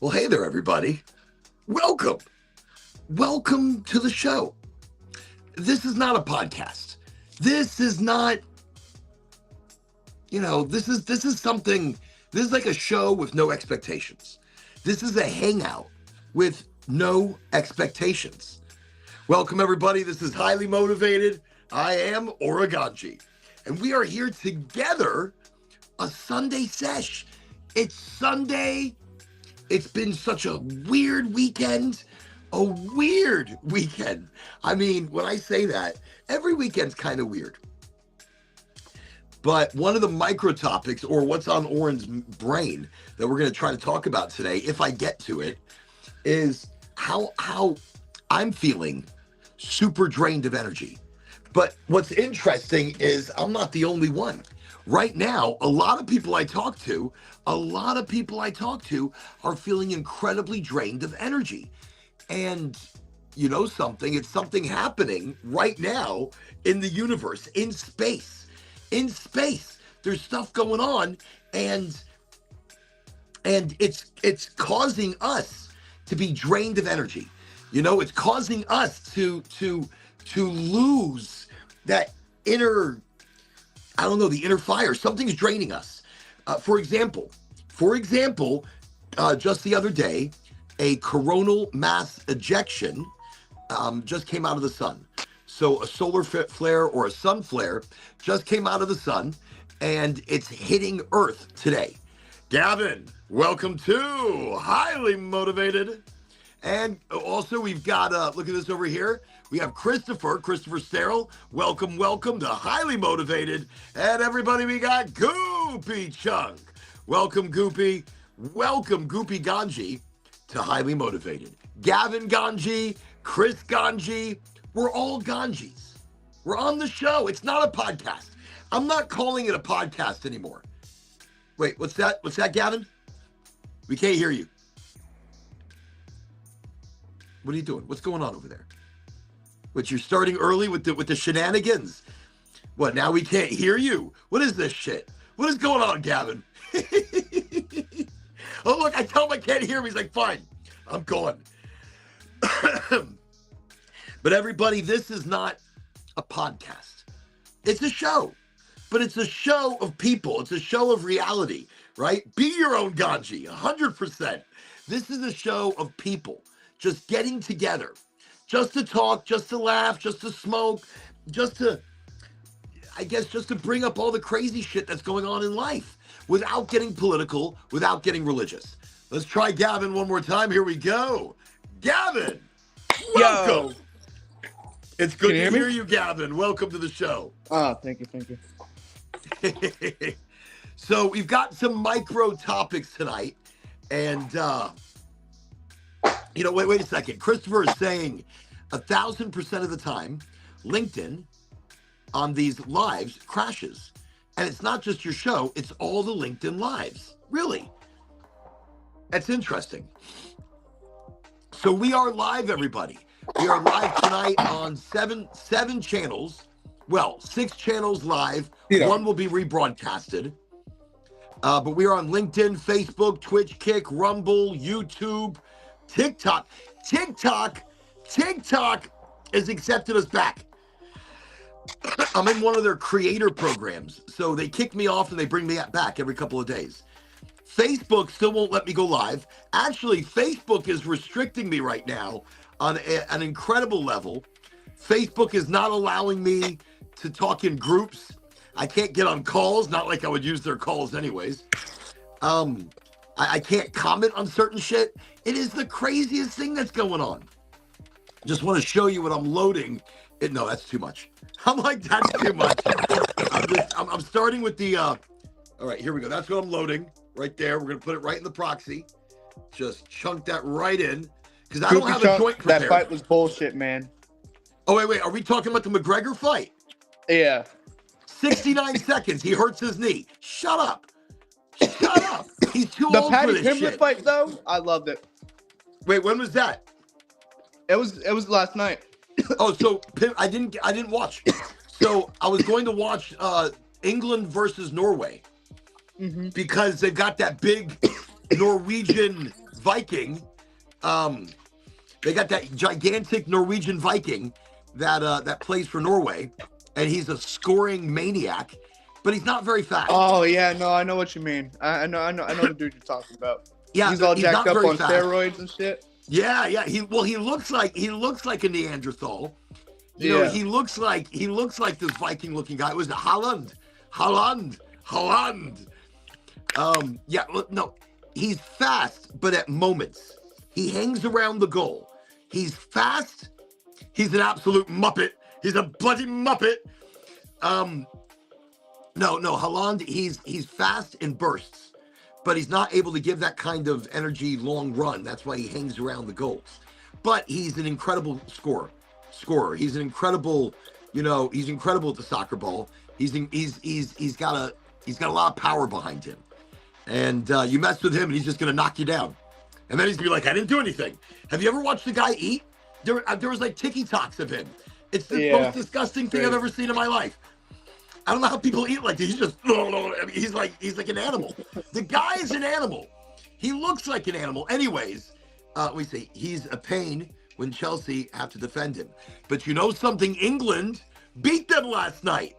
Well, hey there, everybody. Welcome. Welcome to the show. This is not a podcast. This is not, this is something, this is like a show with no expectations. This is a hangout with no expectations. Welcome, everybody. This is Highly Motivated. I am Oraganji. And we are here together, a Sunday sesh. It's Sunday. It's been such a weird weekend. A weird weekend. I mean, when I say that, every weekend's kind of weird. But one of the micro topics, or what's on Oren's brain, that we're going to try to talk about today, if I get to it, is how I'm feeling super drained of energy. But what's interesting is I'm not the only one. Right now, a lot of people I talk to are feeling incredibly drained of energy. And you know something, it's something happening right now in the universe, in space. In space, there's stuff going on, and it's causing us to be drained of energy. You know, it's causing us to lose that inner, I don't know, the inner fire. Something's draining us. For example, just the other day, a coronal mass ejection just came out of the sun. So a solar flare or a sun flare just came out of the sun, and it's hitting Earth today. Gavin, welcome to Highly Motivated. And also we've got, look at this over here. We have Christopher Sterrell. Welcome to Highly Motivated. And everybody, we got Goopy Chunk. Welcome, Goopy. Welcome, Goopy Ganji, to Highly Motivated. Gavin Ganji, Chris Ganji, we're all Ganjis. We're on the show. It's not a podcast. I'm not calling it a podcast anymore. Wait, what's that? What's that, Gavin? We can't hear you. What are you doing? What's going on over there? What, you're starting early with the shenanigans? What, now we can't hear you? What is this shit? What is going on, Gavin? Oh, look, I tell him I can't hear him. He's like, fine, I'm gone. But everybody, this is not a podcast. It's a show, but it's a show of people. It's a show of reality, right? Be your own Ganji, 100%. This is a show of people just getting together, just to talk, just to laugh, just to smoke, just to bring up all the crazy shit that's going on in life without getting political, without getting religious. Let's try Gavin one more time. Here we go. Gavin, welcome. Yo. It's good to hear you, Gavin. Welcome to the show. Oh, thank you. So we've got some micro topics tonight, and wait a second. Christopher is saying 1,000% of the time, LinkedIn on these lives crashes. And it's not just your show, it's all the LinkedIn lives. Really? That's interesting. So we are live, everybody. We are live tonight on seven channels. Well, 6 channels live. Yeah. One will be rebroadcasted. But we are on LinkedIn, Facebook, Twitch, Kick, Rumble, YouTube, TikTok. TikTok has accepted us back. I'm in one of their creator programs, so they kick me off and they bring me back every couple of days. Facebook still won't let me go live. Actually, Facebook is restricting me right now on an incredible level. Facebook is not allowing me to talk in groups. I can't get on calls, not like I would use their calls anyways. I can't comment on certain shit. It is the craziest thing that's going on. Just want to show you what I'm loading. No, that's too much. I'm like, that's too much. I'm starting with the, all right, here we go. That's what I'm loading right there. We're going to put it right in the proxy. Just chunk that right in because I don't have a joint prepared. That fight was bullshit, man. Oh, wait. Are we talking about the McGregor fight? Yeah. 69 seconds. He hurts his knee. Shut up. He's too old for this shit. The Patty Pimblett fight, though, I loved it. Wait, when was that? It was last night. Oh, so I didn't watch. So I was going to watch England versus Norway because they've got that big Norwegian Viking. They got that gigantic Norwegian Viking that plays for Norway, and he's a scoring maniac, but he's not very fast. Oh yeah, no, I know what you mean. I know the dude you're talking about. Yeah, he's all he's jacked not up very on fast. steroids and shit. Yeah. He looks like a Neanderthal. You know, he looks like this Viking looking guy. It was Holland. Yeah, no, he's fast, but at moments. He hangs around the goal. He's fast. He's an absolute muppet. He's a bloody muppet. No, Holland, he's fast in bursts, but he's not able to give that kind of energy long run. That's why he hangs around the goals. But he's an incredible scorer. He's an incredible, he's incredible at the soccer ball. He's got a lot of power behind him. And you mess with him and he's just going to knock you down. And then he's going to be like, I didn't do anything. Have you ever watched the guy eat? There was like TikToks of him. It's the most disgusting thing I've ever seen in my life. I don't know how people eat like this. He's just, he's like an animal. The guy is an animal. He looks like an animal. Anyways, we see he's a pain when Chelsea have to defend him. But you know something? England beat them last night.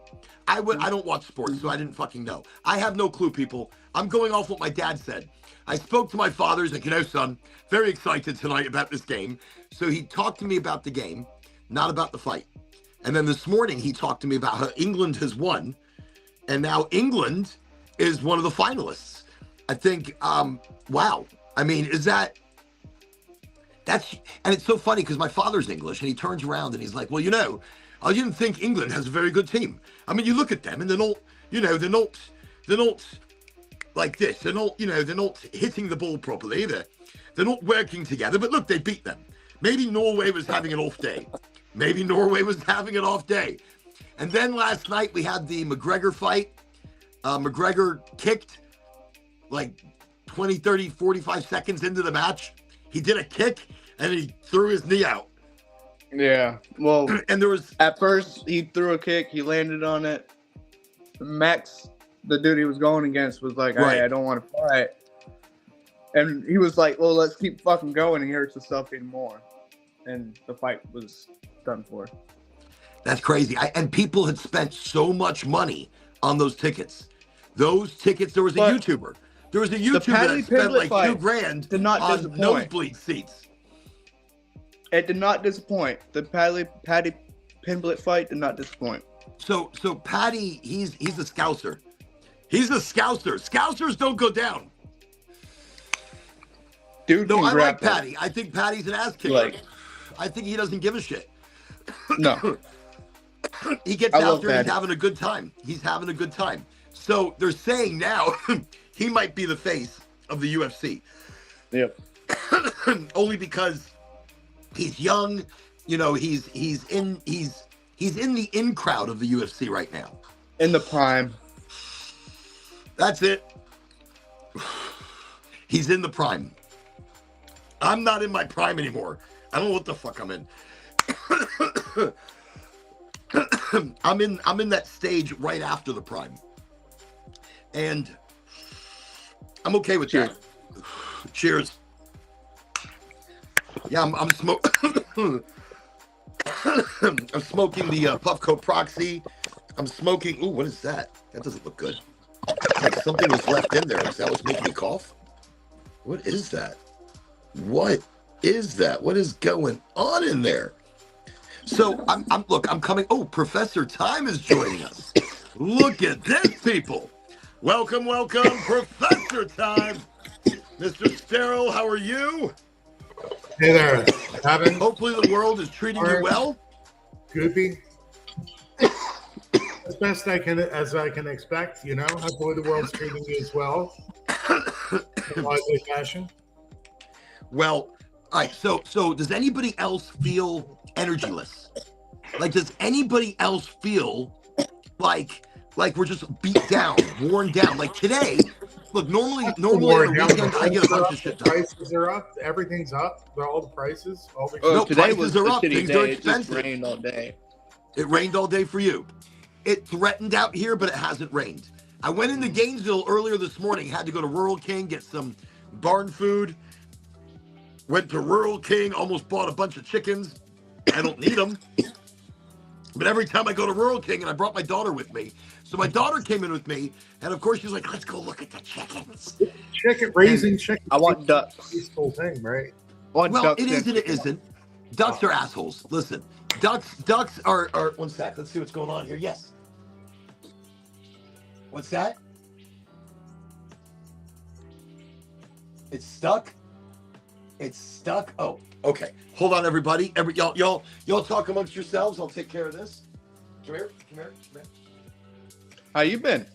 I don't watch sports, so I didn't fucking know. I have no clue, people. I'm going off what my dad said. I spoke to my father. He's like, son, very excited tonight about this game. So he talked to me about the game, not about the fight. And then this morning, he talked to me about how England has won. And now England is one of the finalists. I think, wow. I mean, and it's so funny because my father's English and he turns around and he's like, well, I didn't think England has a very good team. I mean, you look at them and they're not like this. They're not hitting the ball properly. They're not working together. But look, they beat them. Maybe Norway was having an off day. And then last night we had the McGregor fight. McGregor kicked like 20, 30, 45 seconds into the match. He did a kick and he threw his knee out. Yeah. Well, and there was at first he threw a kick, he landed on it. Max, the dude he was going against, was like, hey, I don't want to fight. And he was like, well, let's keep fucking going. And he hurts himself even more. And the fight was done for. That's crazy. And people had spent so much money on those tickets. Those tickets, there was a YouTuber. There was a YouTuber that spent like $2,000 on nosebleed seats. It did not disappoint. The Paddy Pimblett fight did not disappoint. So Paddy, he's a Scouser. He's a Scouser. Scousers don't go down. Dude, no, I like Paddy. I think Paddy's an ass kicker. I think he doesn't give a shit. No. He gets out there and he's having a good time. So they're saying now he might be the face of the UFC. Yep. Only because he's young, he's in the in crowd of the UFC right now. In the prime. That's it. He's in the prime. I'm not in my prime anymore. I don't know what the fuck I'm in. I'm in that stage right after the prime. And I'm okay with that. Cheers. Yeah, I'm smoking. I'm smoking the Puffco Proxy. I'm smoking. Ooh, what is that? That doesn't look good. Like something was left in there. Is that what's making me cough? What is that? What is that? What is going on in there? So I'm coming. Oh, Professor Time is joining us. Look at this, people. Welcome, Professor Time. Mr. Sterile, how are you? Hey there, Evan. Hopefully the world is treating you well. Goopy. As best I can expect, Hopefully the world's treating you as well. In lively fashion. Well, all right. So does anybody else feel energyless? Like, does anybody else feel like we're just beat down, worn down? Like today, look, normally on the weekend I get a bunch of shit done. Prices are up. Everything's up. All the prices. Prices are up. Things are expensive. It rained all day. It rained all day for you. It threatened out here, but it hasn't rained. I went into Gainesville earlier this morning. Had to go to Rural King, get some barn food. Went to Rural King, almost bought a bunch of chickens. I don't need them. But every time I go to Rural King, and I brought my daughter with me. So my daughter came in with me, and of course she's like, let's go look at the chickens. Raising chickens. I want ducks. Peaceful thing, right? Well, it is and it isn't. Ducks are assholes. Listen, ducks are, one sec. Let's see what's going on here. Yes. What's that? It's stuck? It's stuck? Oh, okay. Hold on, everybody. Y'all talk amongst yourselves. I'll take care of this. Come here. How you been?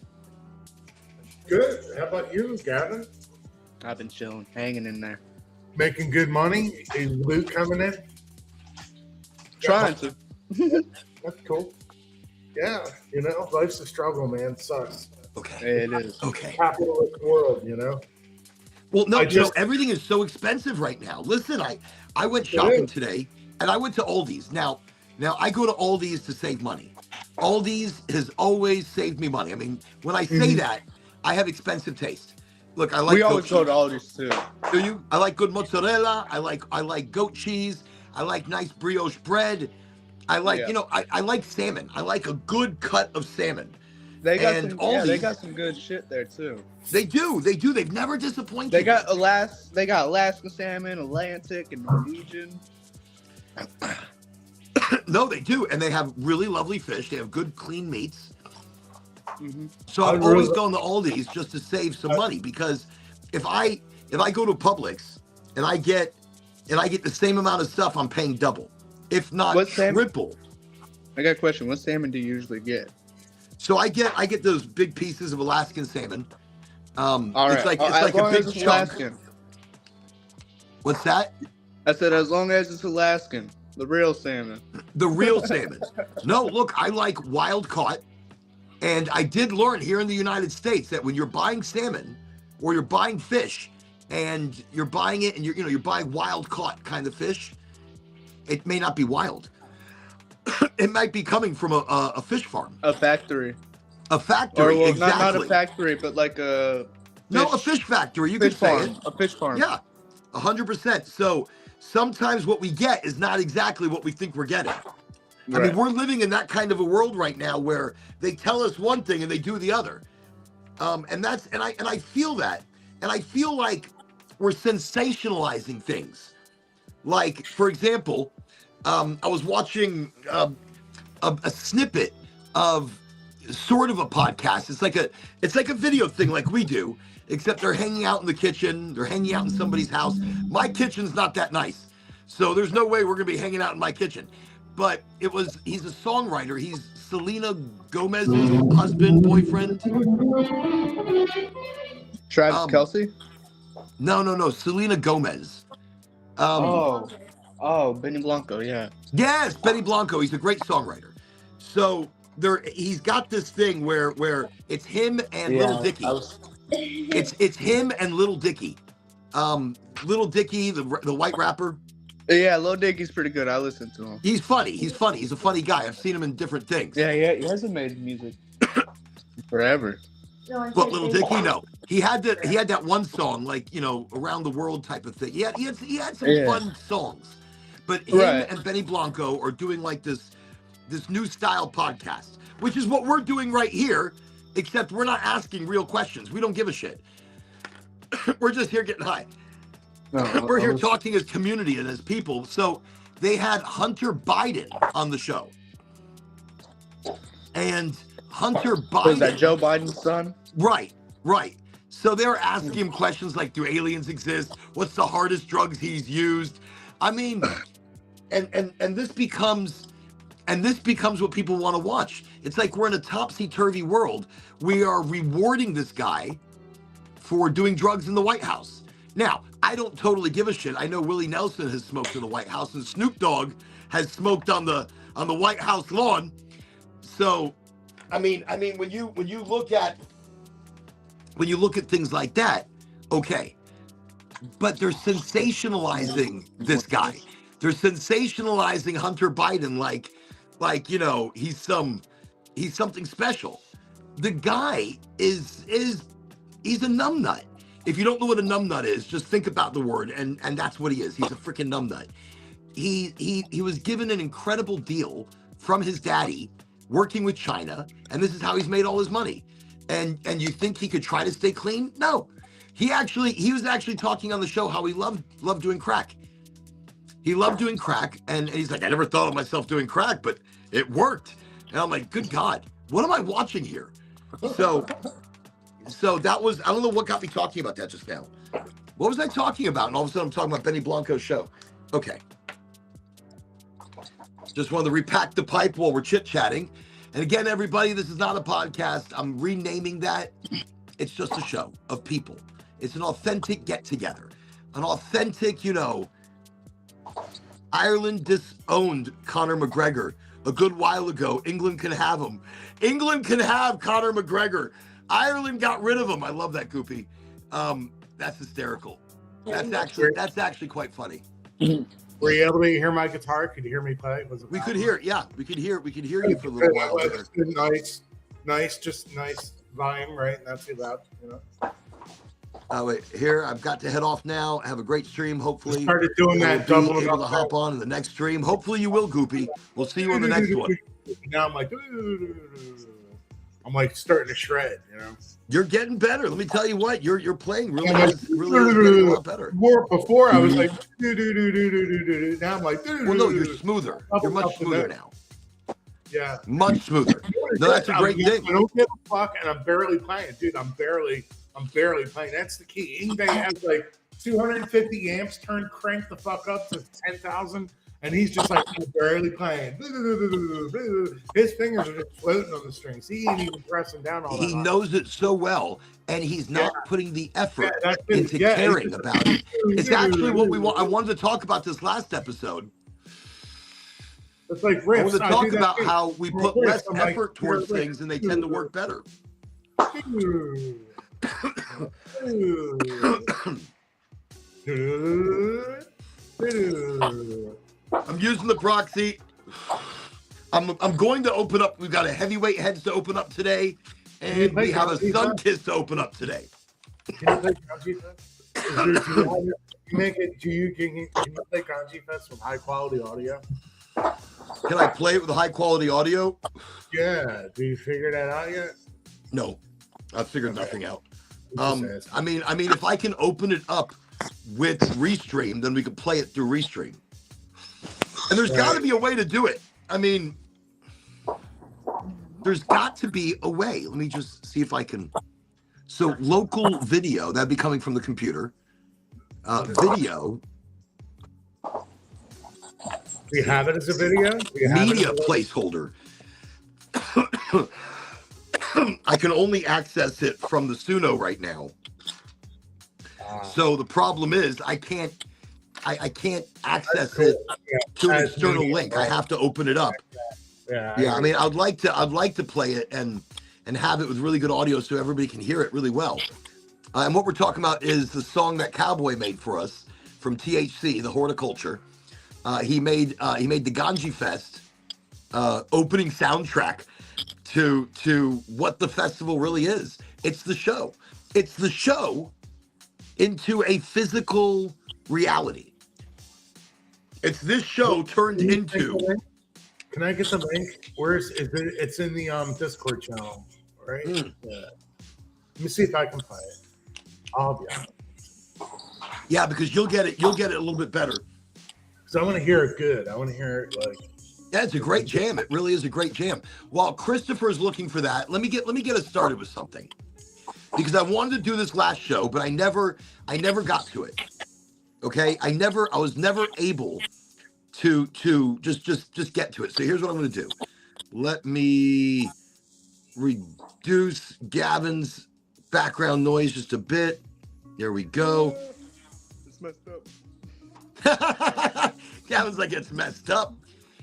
Good. How about you, Gavin? I've been chilling, hanging in there. Making good money? Is loot coming in? Trying to. That's cool. Yeah, life's a struggle, man. It sucks. Okay. It is. Okay. Capitalist world, Well, no, everything is so expensive right now. Listen, I went shopping today, and I went to Aldi's. Now I go to Aldi's to save money. Aldi's has always saved me money. I mean, when I say that, I have expensive taste. Look, I like. We always go to Aldi's too. Do you? I like good mozzarella. I like goat cheese. I like nice brioche bread. I like, I like salmon. I like a good cut of salmon. They got some good shit there too. They do. They've never disappointed. They got Alaska salmon, Atlantic, and Norwegian. No, they do, and they have really lovely fish. They have good, clean meats. Mm-hmm. So I'm always going to Aldi's just to save some money, because if I go to Publix and I get the same amount of stuff, I'm paying double, if not triple. I got a question. What salmon do you usually get? So I get those big pieces of Alaskan salmon. All right. It's like a big chunk. Alaskan. What's that? I said as long as it's Alaskan, the real salmon. The real salmon. No, look, I like wild caught, and I did learn here in the United States that when you're buying salmon or you're buying fish, and you're buying it, and you're buying wild caught kind of fish, it may not be wild. It might be coming from a fish farm. A factory. A factory, or, exactly. Not a factory, but like a fish factory. You could say it. A fish farm. Yeah, 100%. So sometimes what we get is not exactly what we think we're getting. Right. I mean, we're living in that kind of a world right now where they tell us one thing and they do the other. And I feel that. And I feel like we're sensationalizing things. Like, for example, I was watching a snippet of sort of a podcast. It's like a video thing like we do, except they're hanging out in the kitchen. They're hanging out in somebody's house. My kitchen's not that nice, so there's no way we're gonna be hanging out in my kitchen. But he's a songwriter. He's Selena Gomez's husband, boyfriend. Travis Kelce? No, Selena Gomez. Benny Blanco, yeah. Yes, Benny Blanco. He's a great songwriter. So he's got this thing where it's him and Little Dicky. It's him and Little Dicky. Little Dicky, the white rapper. Yeah, Lil Dicky's pretty good. I listen to him. He's funny. He's a funny guy. I've seen him in different things. Yeah, he hasn't made music forever. But Little Dicky, no. He had that one song, like, around the world type of thing. He had some fun songs. But him and Benny Blanco are doing like this new style podcast, which is what we're doing right here, except we're not asking real questions. We don't give a shit. We're just here getting high. We're here talking as community and as people. So they had Hunter Biden on the show. And Hunter Biden... Was that Joe Biden's son? Right. So they were asking him questions like, do aliens exist? What's the hardest drugs he's used? I mean, and this becomes what people want to watch. It's like we're in a topsy-turvy world. We are rewarding this guy for doing drugs in the White House. Now, I don't totally give a shit. I know Willie Nelson has smoked in the White House, and Snoop Dogg has smoked on the White House lawn. So, I mean, when you look at things like that, okay. But they're sensationalizing this guy. They're sensationalizing Hunter Biden like he's something special. The guy he's a numbnut. If you don't know what a numbnut is, just think about the word, and that's what he is. He's a freaking numbnut. He was given an incredible deal from his daddy working with China, and this is how he's made all his money. And you think he could try to stay clean? No. He was actually talking on the show how he loved doing crack. He loved doing crack, and he's like, I never thought of myself doing crack, but it worked. And I'm like, good God, what am I watching here? So that was, I don't know what got me talking about that just now. What was I talking about? And all of a sudden I'm talking about Benny Blanco's show. Okay. Just wanted to repack the pipe while we're chit-chatting. And again, everybody, this is not a podcast. I'm renaming that. It's just a show of people. It's an authentic get-together. An authentic, Ireland disowned Conor McGregor a good while ago. England can have him. England can have Conor McGregor. Ireland got rid of him. I love that, Goopy. That's hysterical. That's actually quite funny. Were you able to hear my guitar? Could you hear me play? We could hear it. Yeah, we could hear you for a little while. Nice, just nice volume, right? Not too loud, Wait, here, I've got to head off now. Have a great stream. Hopefully, started doing that. Be able to hop on in the next stream. Hopefully, you will, Goopy. We'll see you on the next one. Now I'm like starting to shred. You're getting better. Let me tell you what. You're playing really is getting a lot better. Before I was like do. Now I'm like well, no, you're smoother. You're much smoother now. Yeah, much smoother. No, that's a great thing. I don't give a fuck, and I'm barely playing, dude. I'm barely playing. That's the key. Ingve has like 250 amps turned crank the fuck up to 10,000, and he's just like barely playing. His fingers are just floating on the strings. He ain't even pressing down all that. He knows it so well, and he's not putting the effort into caring about it. It's actually what we want. I wanted to talk about this last episode. It's like riffs. I want to talk about how we put less effort towards things, and they tend to work better. I'm using the proxy. I'm going to open up. We've got a heavyweight heads to open up today, and we have a sun kiss to open up today. Can you play Kanji Fest with high quality audio? Can I play it with high quality audio? Yeah. Do you figure that out yet? No, I've figured nothing out. I mean, if I can open it up with Restream, then we can play it through Restream. And there's got to be a way to do it. I mean, there's got to be a way. Let me just see if I can. So local video, that'd be coming from the computer. Video. Do you have it as a video? Media placeholder. I can only access it from the Suno right now. So the problem is I can't access it to an external link. I have to open it up. Yeah. I mean, I'd like to play it and have it with really good audio so everybody can hear it really well. And what we're talking about is the song that Cowboy made for us from THC, the Horticulture. He made the Ganji Fest opening soundtrack to what the festival really is. It's the show. It's the show into a physical reality. It's this show turned into. Can I get the link? Where is it? It's in the Discord channel, right? Yeah. Let me see if I can play it. I'll be honest. Yeah, because you'll get it a little bit better. Because I want to hear it good. I want to hear it like. Yeah, it's a great jam. It really is a great jam. While Christopher's looking for that, let me get us started with something. Because I wanted to do this last show, but I never got to it. Okay? I was never able to just get to it. So here's what I'm gonna do. Let me reduce Gavin's background noise just a bit. There we go. It's messed up. Gavin's like, it's messed up.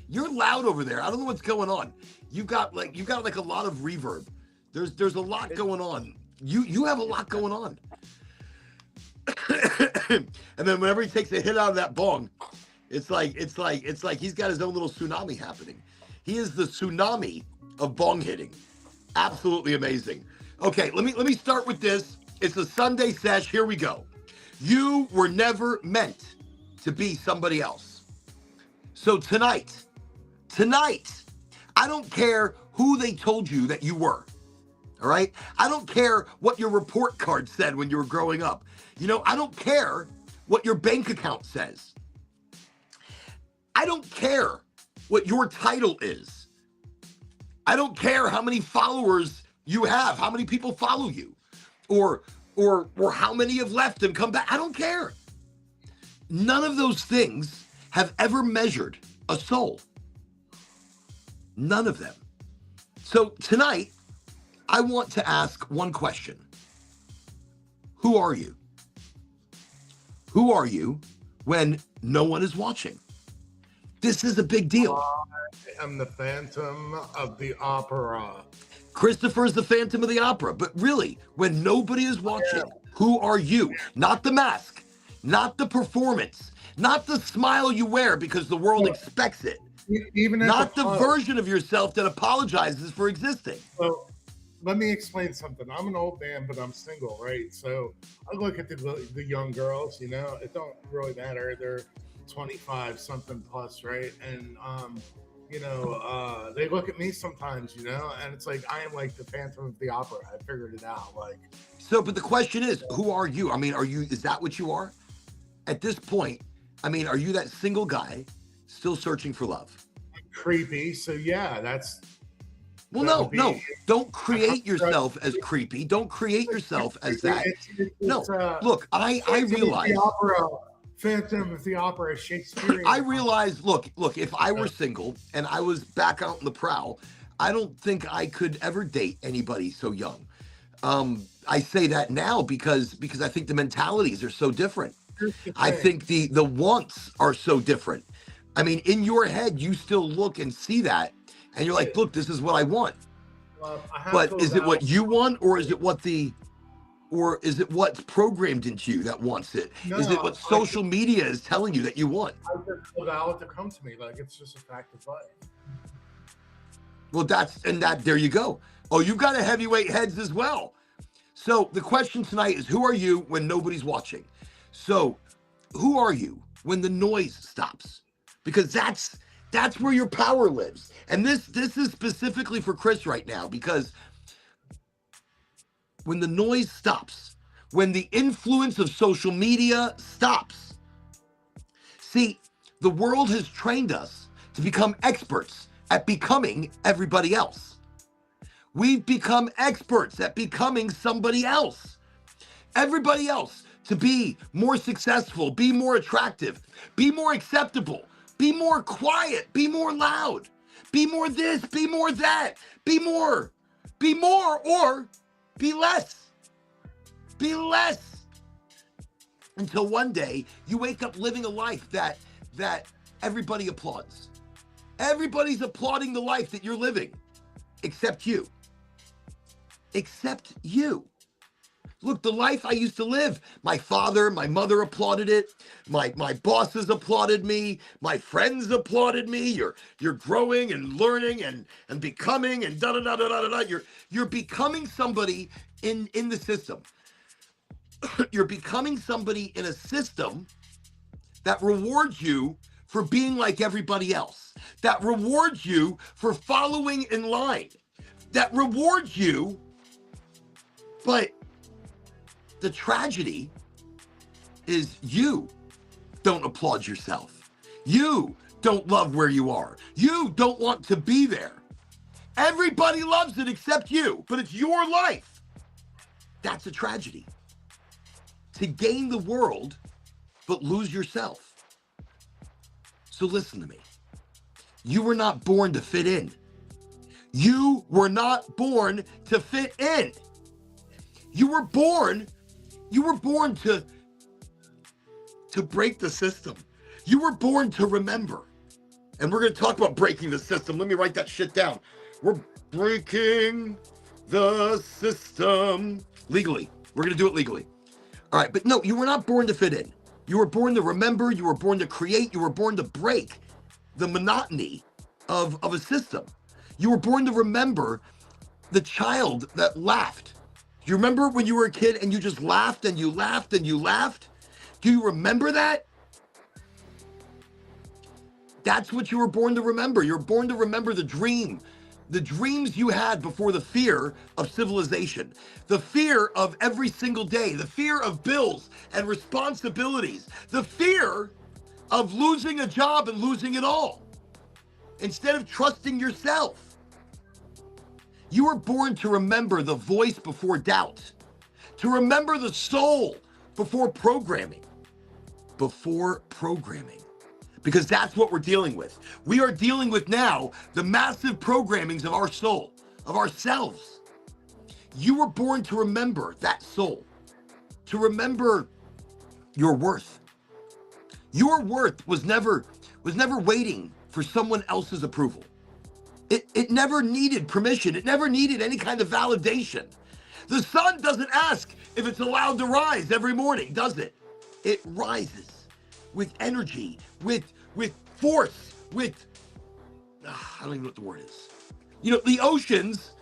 You're loud over there. I don't know what's going on. You got like a lot of reverb. There's a lot going on. You have a lot going on. And then whenever he takes a hit out of that bong, it's like he's got his own little tsunami happening. He is the tsunami of bong hitting. Absolutely amazing. Okay, let me start with this. It's a Sunday sesh. Here we go. You were never meant to be somebody else. So tonight, I don't care who they told you that you were. All right? I don't care what your report card said when you were growing up. You know, I don't care what your bank account says. I don't care what your title is. I don't care how many followers you have, how many people follow you, or how many have left and come back. I don't care. None of those things have ever measured a soul. None of them. So tonight, I want to ask one question. Who are you? Who are you when no one is watching? This is a big deal. I am the Phantom of the Opera. Christopher's the Phantom of the Opera. But really, when nobody is watching, who are you? Not the mask, not the performance, not the smile you wear because the world expects it. Even not the version of yourself that apologizes for existing. So let me explain something. I'm an old man, but I'm single, right? So I look at the young girls, you know, it don't really matter. They're 25 something plus, right? And you know, they look at me sometimes, you know, and it's like I am like the Phantom of the Opera. I figured it out. Like, so, but the question is, who are you? I mean, is that what you are? At this point, I mean, are you that single guy still searching for love? Creepy. So yeah, that's. Well, no, don't create yourself as creepy. Don't create yourself as that. Look, I realize. The opera, Phantom of the Opera, Shakespearean. I realize, look, if I were single and I was back out on the prowl, I don't think I could ever date anybody so young. I say that now because I think the mentalities are so different. I think the wants are so different. I mean, in your head, you still look and see that, and you're like, look, this is what I want. But is it what you want, or is it what's programmed into you that wants it? No, is it what social media is telling you that you want? I just allow it to come to me, like it's just a fact of life. Well, there you go. Oh, you've got a heavyweight heads as well. So the question tonight is, who are you when nobody's watching? So who are you when the noise stops? Because that's where your power lives. And this is specifically for Chris right now, because when the noise stops, when the influence of social media stops, see, the world has trained us to become experts at becoming everybody else. We've become experts at becoming somebody else. Everybody else to be more successful, be more attractive, be more acceptable, be more quiet, be more loud, be more this, be more that, be more, or be less. Be less. Until one day you wake up living a life that everybody applauds. Everybody's applauding the life that you're living, except you. Except you. Look, the life I used to live, my father, my mother applauded it. My bosses applauded me. My friends applauded me. You're growing and learning and becoming and da-da-da-da-da-da. You're becoming somebody in the system. You're becoming somebody in a system that rewards you for being like everybody else. That rewards you for following in line. That rewards you, but the tragedy is you don't applaud yourself. You don't love where you are. You don't want to be there. Everybody loves it except you, but it's your life. That's a tragedy. To gain the world, but lose yourself. So listen to me. You were not born to fit in. You were not born to fit in. You were born to break the system. You were born to remember. And we're going to talk about breaking the system. Let me write that shit down. We're breaking the system legally. We're going to do it legally. All right, but no, you were not born to fit in. You were born to remember. You were born to create. You were born to break the monotony of a system. You were born to remember the child that laughed Do you remember when you were a kid and you just laughed and you laughed and you laughed? Do you remember that? That's what you were born to remember. You're born to remember the dreams you had before the fear of civilization, the fear of every single day, the fear of bills and responsibilities, the fear of losing a job and losing it all. Instead of trusting yourself, you were born to remember the voice before doubt, to remember the soul before programming, because that's what we're dealing with. We are dealing with now the massive programmings of our soul, of ourselves. You were born to remember that soul, to remember your worth. Your worth was never waiting for someone else's approval. It never needed permission. It never needed any kind of validation. The sun doesn't ask if it's allowed to rise every morning, does it? It rises with energy, with force, with I don't even know what the word is. You know, the oceans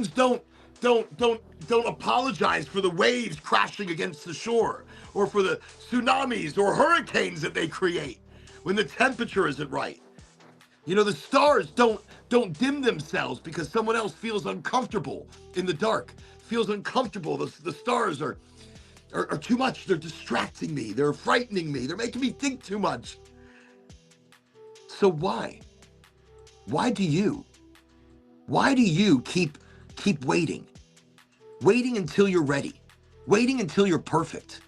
don't apologize for the waves crashing against the shore, or for the tsunamis or hurricanes that they create when the temperature isn't right. You know, the stars don't dim themselves because someone else feels uncomfortable in the dark, feels uncomfortable. The stars are too much. They're distracting me. They're frightening me. They're making me think too much. So why? Why do you keep waiting? Waiting until you're ready. Waiting until you're perfect.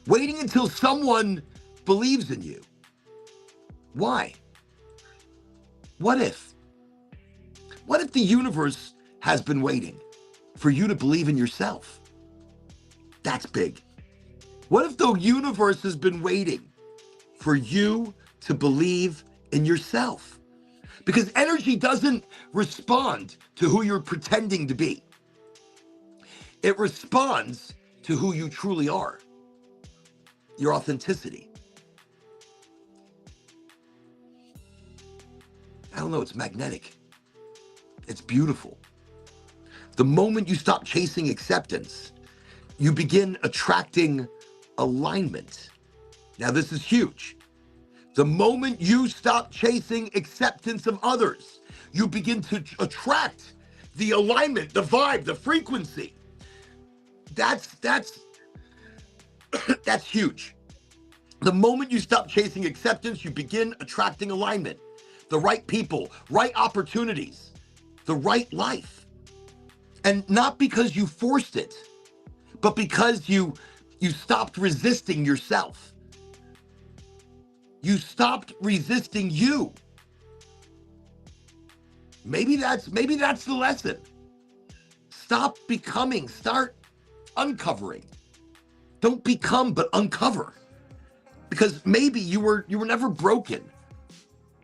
Waiting until someone believes in you. Why? What if the universe has been waiting for you to believe in yourself? That's big. What if the universe has been waiting for you to believe in yourself? Because energy doesn't respond to who you're pretending to be. It responds to who you truly are, your authenticity. I don't know, it's magnetic. It's beautiful. The moment you stop chasing acceptance, you begin attracting alignment. Now, this is huge. The moment you stop chasing acceptance of others, you begin to attract the alignment, the vibe, the frequency. That's huge. The moment you stop chasing acceptance, you begin attracting alignment, the right people, right opportunities, the right life. And not because you forced it, but because you stopped resisting yourself. You stopped resisting you. Maybe that's the lesson. Stop becoming, start uncovering. Don't become, but uncover. Because maybe you were never broken.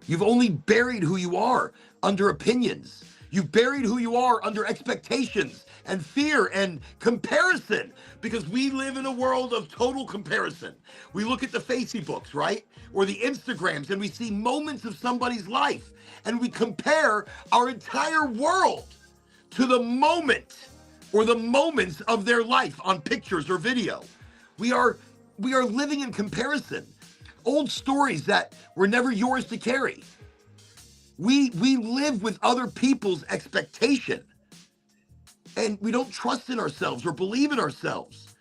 You've only buried who you are under opinions. You've buried who you are under expectations and fear and comparison, because we live in a world of total comparison. We look at the Facebooks, right? Or the Instagrams, and we see moments of somebody's life, and we compare our entire world to the moment or the moments of their life on pictures or video. We are living in comparison. Old stories that were never yours to carry. We live with other people's expectation, and we don't trust in ourselves or believe in ourselves.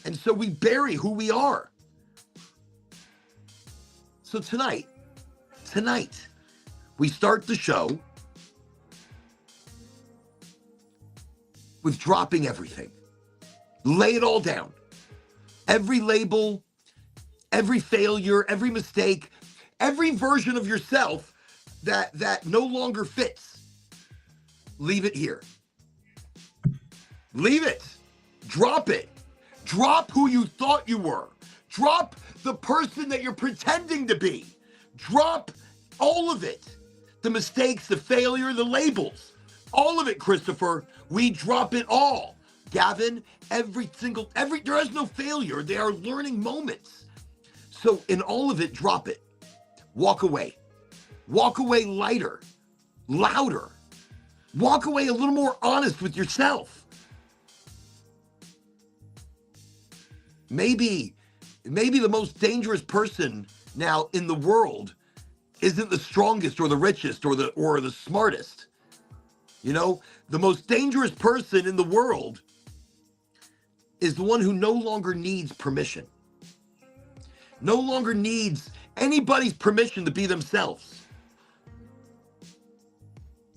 And so we bury who we are. So tonight, we start the show with dropping everything. Lay it all down. Every label, every failure, every mistake, every version of yourself that no longer fits. Leave it here. Leave it. Drop it. Drop who you thought you were. Drop the person that you're pretending to be. Drop all of it. The mistakes, the failure, the labels. All of it, Christopher. We drop it all. Gavin, there is no failure. They are learning moments. So in all of it, drop it. Walk away. Walk away lighter, louder. Walk away a little more honest with yourself. maybe the most dangerous person now in the world isn't the strongest or the richest or the smartest. You know, the most dangerous person in the world is the one who no longer needs permission, no longer needs anybody's permission to be themselves.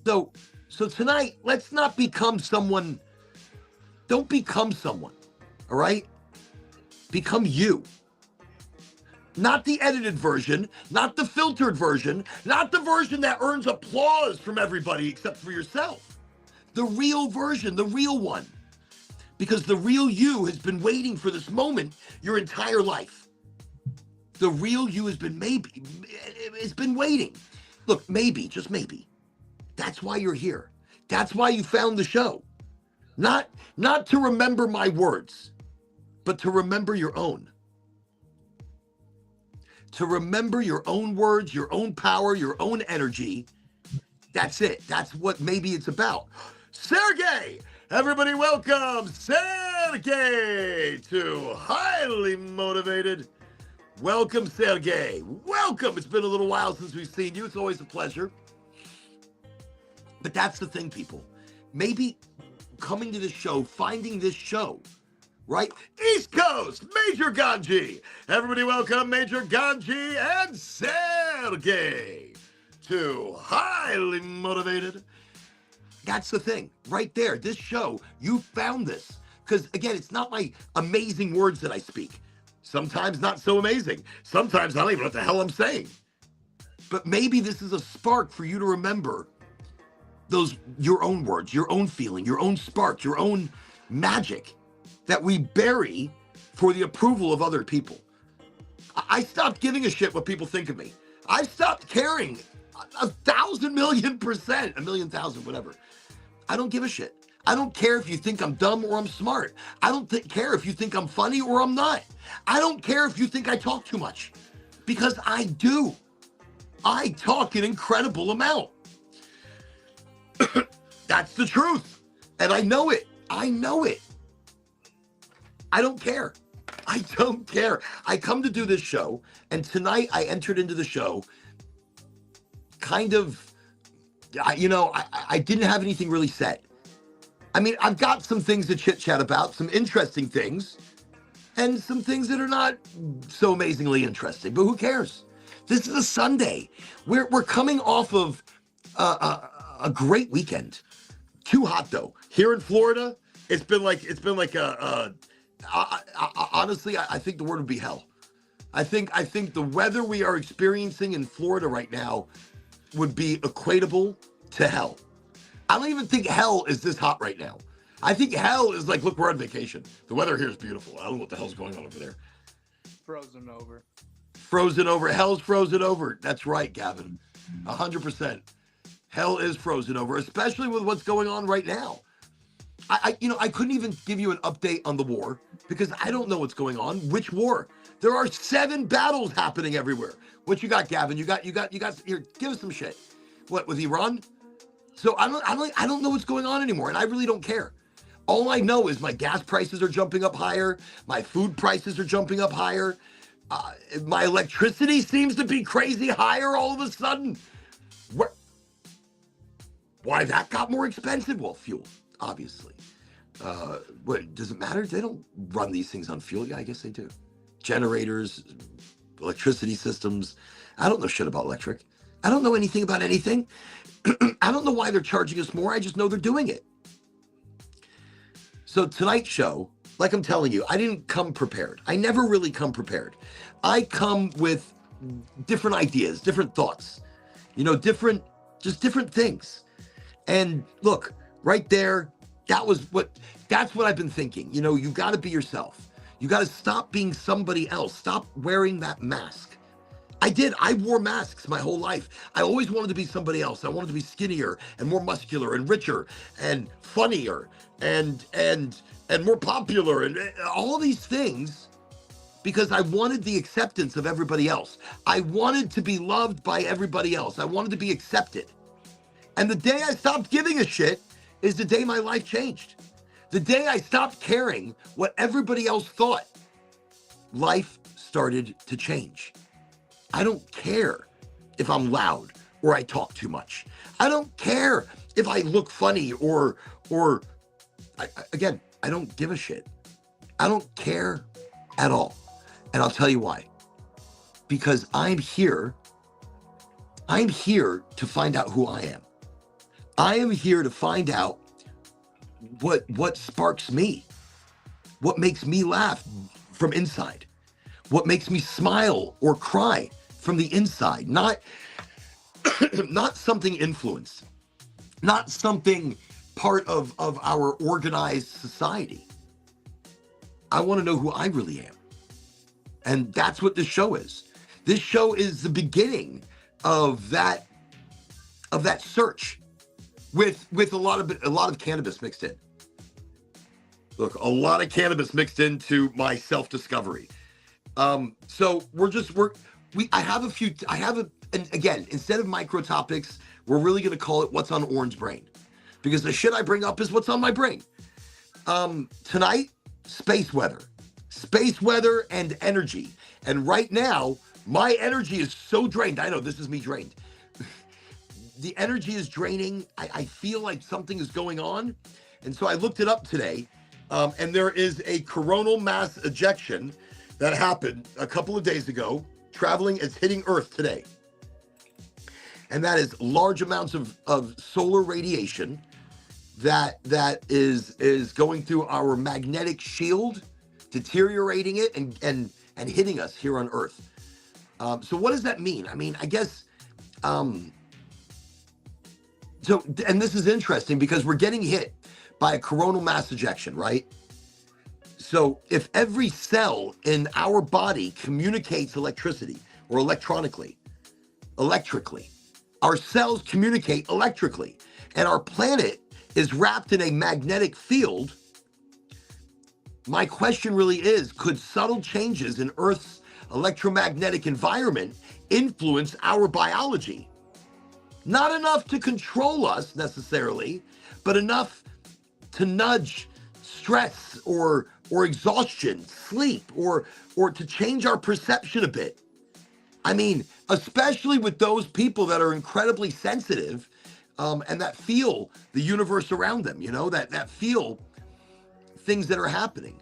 So tonight, let's not become someone. Don't become someone, all right? Become you. Not the edited version, not the filtered version, not the version that earns applause from everybody except for yourself. The real version, the real one. Because the real you has been waiting for this moment your entire life. The real you has been it's been waiting. Look, maybe, just maybe. That's why you're here. That's why you found the show. Not to remember my words, but to remember your own. To remember your own words, your own power, your own energy. That's it. That's what maybe it's about. Sergey! Everybody welcome Sergey to Highly Motivated. Welcome, Sergey. Welcome. It's been a little while since we've seen you. It's always a pleasure. But that's the thing, people. Maybe coming to this show, finding this show, right? East Coast, Major Ganji. Everybody welcome Major Ganji and Sergey to Highly Motivated. That's the thing, right there. This show, you found this. Because, again, it's not my amazing words that I speak. Sometimes not so amazing. Sometimes I don't even know what the hell I'm saying. But maybe this is a spark for you to remember your own words, your own feeling, your own spark, your own magic that we bury for the approval of other people. I stopped giving a shit what people think of me. I stopped caring 1,000,000,000%, 1,000,000, whatever. I don't give a shit. I don't care if you think I'm dumb or I'm smart. I don't care if you think I'm funny or I'm not. I don't care if you think I talk too much, because I do. I talk an incredible amount. That's the truth. And I know it. I know it. I don't care. I don't care. I come to do this show, and tonight I entered into the show kind of, I didn't have anything really set. I mean, I've got some things to chit-chat about, some interesting things, and some things that are not so amazingly interesting, but who cares? This is a Sunday. We're coming off of a great weekend. Too hot though. Here in Florida, it's been like honestly, I think the word would be hell. I think the weather we are experiencing in Florida right now would be equatable to hell. I don't even think hell is this hot right now. I think hell is like, look, we're on vacation. The weather here is beautiful. I don't know what the hell's going on over there. Frozen over. Frozen over. Hell's frozen over. That's right, Gavin. 100%. Hell is frozen over, especially with what's going on right now. I couldn't even give you an update on the war because I don't know what's going on. Which war? There are 7 battles happening everywhere. What you got, Gavin? You got here, give us some shit. What, with Iran? So I don't know what's going on anymore, and I really don't care. All I know is my gas prices are jumping up higher, my food prices are jumping up higher, my electricity seems to be crazy higher all of a sudden. Why that got more expensive? Well, fuel, obviously. What, does it matter? They don't run these things on fuel. Yeah, I guess they do. Generators, electricity systems. I don't know shit about electric. I don't know anything about anything. I don't know why they're charging us more. I just know they're doing it. So tonight's show, like I'm telling you, I didn't come prepared. I never really come prepared. I come with different ideas, different thoughts, different things. And look, right there, that's what I've been thinking. You got to be yourself. You got to stop being somebody else. Stop wearing that mask. I wore masks my whole life. I always wanted to be somebody else. I wanted to be skinnier and more muscular and richer and funnier and more popular and all these things because I wanted the acceptance of everybody else. I wanted to be loved by everybody else. I wanted to be accepted. And the day I stopped giving a shit is the day my life changed. The day I stopped caring what everybody else thought. life started to change. I don't care if I'm loud or I talk too much. I don't care if I look funny or again, I don't give a shit. I don't care at all. And I'll tell you why. Because I'm here to find out who I am. I am here to find out what sparks me, what makes me laugh from inside, what makes me smile or cry from the inside, not something influenced, not something part of our organized society. I want to know who I really am. And that's what this show is. This show is the beginning of that search with a lot of cannabis mixed in. Look, a lot of cannabis mixed into my self-discovery. So I have and again, instead of micro topics, we're really going to call it what's on Orange Brain, because the shit I bring up is what's on my brain. Tonight, space weather and energy. And right now, my energy is so drained. I know this is me drained. The energy is draining. I feel like something is going on. And so I looked it up today. And there is a coronal mass ejection that happened a couple of days ago, it's hitting Earth today. And that is large amounts of solar radiation that is going through our magnetic shield, deteriorating it and hitting us here on Earth. So what does that mean? I mean, I guess, and this is interesting because we're getting hit by a coronal mass ejection, right? So if every cell in our body communicates electricity or electrically, our cells communicate electrically, and our planet is wrapped in a magnetic field. My question really is, could subtle changes in Earth's electromagnetic environment influence our biology? Not enough to control us necessarily, but enough to nudge stress or exhaustion, sleep, or to change our perception a bit. I mean, especially with those people that are incredibly sensitive and that feel the universe around them, that feel things that are happening.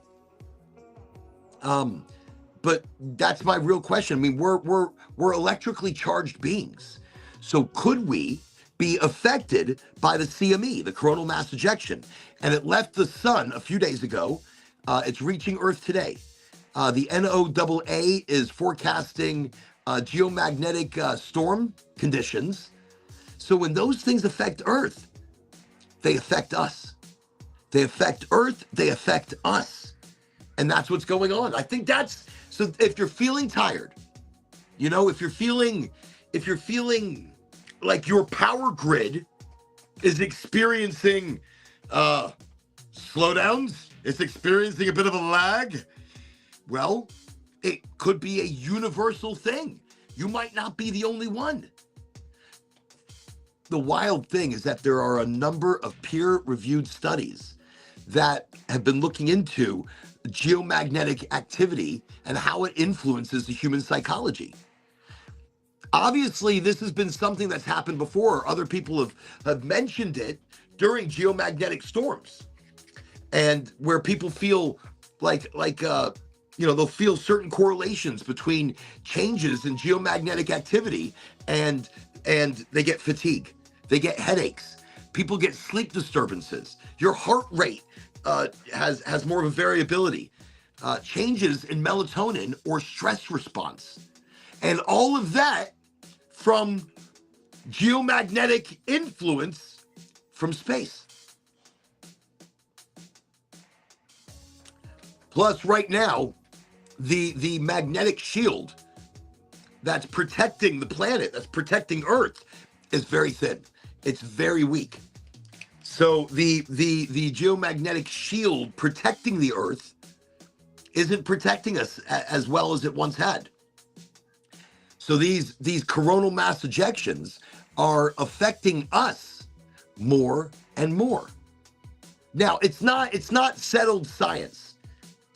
But that's my real question. I mean, we're electrically charged beings. So could we be affected by the CME, the coronal mass ejection? And it left the sun a few days ago. It's reaching Earth today. The NOAA is forecasting geomagnetic storm conditions. So when those things affect Earth, they affect us. They affect Earth, they affect us. And that's what's going on. I think so if you're feeling tired, if you're feeling like your power grid is experiencing slowdowns, it's experiencing a bit of a lag, well, it could be a universal thing. You might not be the only one. The wild thing is that there are a number of peer-reviewed studies that have been looking into geomagnetic activity and how it influences the human psychology. Obviously, this has been something that's happened before. Other people have mentioned it during geomagnetic storms, and where people feel like they'll feel certain correlations between changes in geomagnetic activity, and they get fatigue, they get headaches, people get sleep disturbances, your heart rate has more of a variability, changes in melatonin or stress response, and all of that from geomagnetic influence from space. Plus, right now, the magnetic shield that's protecting the planet, that's protecting Earth, is very thin. It's very weak. So the geomagnetic shield protecting the Earth isn't protecting us as well as it once had. So these coronal mass ejections are affecting us more and more. Now, it's not settled science.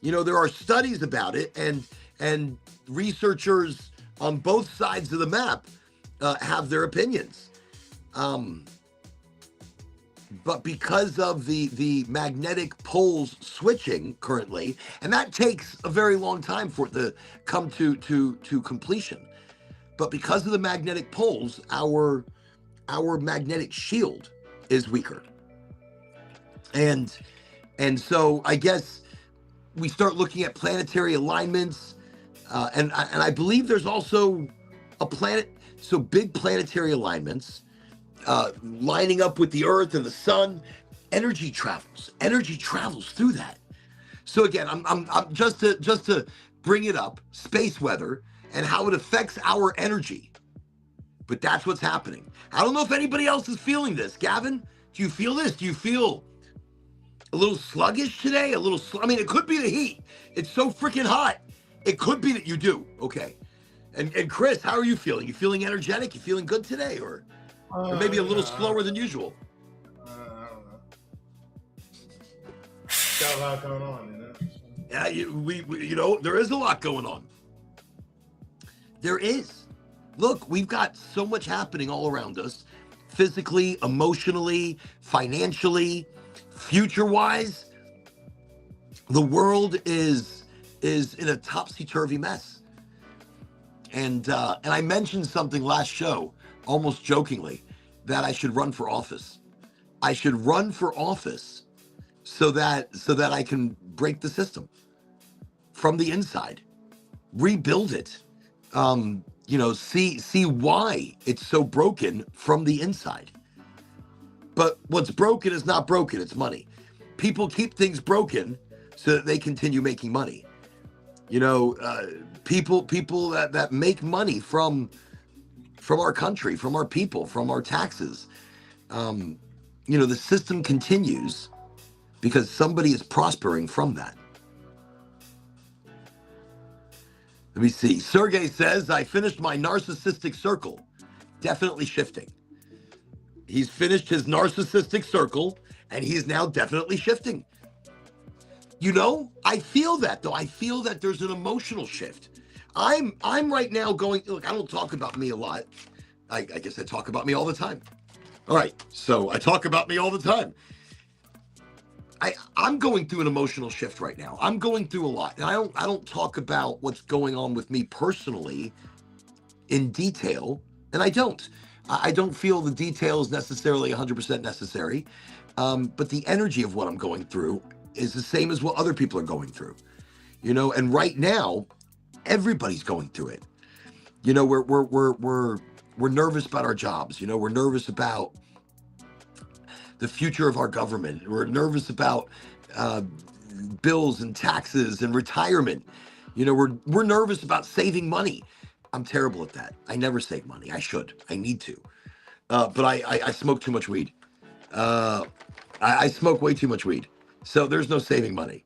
There are studies about it, and and researchers on both sides of the map have their opinions. But because of the magnetic poles switching currently, and that takes a very long time for it to come to completion. But because of the magnetic poles, our magnetic shield is weaker. And so I guess we start looking at planetary alignments, and I believe there's also a planet, so big planetary alignments lining up with the Earth and the Sun. Energy travels through that. So again, I'm just to bring it up, space weather and how it affects our energy. But that's what's happening. I don't know if anybody else is feeling this. Gavin, do you feel this? Do you feel a little sluggish today? I mean, it could be the heat. It's so freaking hot. It could be that you do. Okay. And Chris, how are you feeling? You feeling energetic? You feeling good today? Or maybe a little slower than usual? I don't know. Got a lot going on, you know? Yeah, we there is a lot going on. There is. Look, we've got so much happening all around us, physically, emotionally, financially, future-wise. The world is in a topsy-turvy mess. And I mentioned something last show, almost jokingly, that I should run for office. I should run for office so that I can break the system from the inside, rebuild it. See why it's so broken from the inside. But what's broken is not broken, it's money. People keep things broken so that they continue making money. People that make money from our country, from our people, from our taxes. The system continues because somebody is prospering from that. Let me see. Sergey says, I finished my narcissistic circle. Definitely shifting. He's finished his narcissistic circle, and he's now definitely shifting. I feel that, though. I feel that there's an emotional shift. I'm right now going, look, I don't talk about me a lot. I guess I talk about me all the time. All right, so I talk about me all the time. I'm going through an emotional shift right now. I'm going through a lot. And I don't talk about what's going on with me personally in detail, and I don't feel the detail is necessarily 100% necessary. But the energy of what I'm going through is the same as what other people are going through. And right now, everybody's going through it. We're nervous about our jobs. We're nervous about the future of our government. We're nervous about bills and taxes and retirement. We're nervous about saving money. I'm terrible at that. I never save money. I should. I need to. But I smoke too much weed. I smoke way too much weed. So there's no saving money.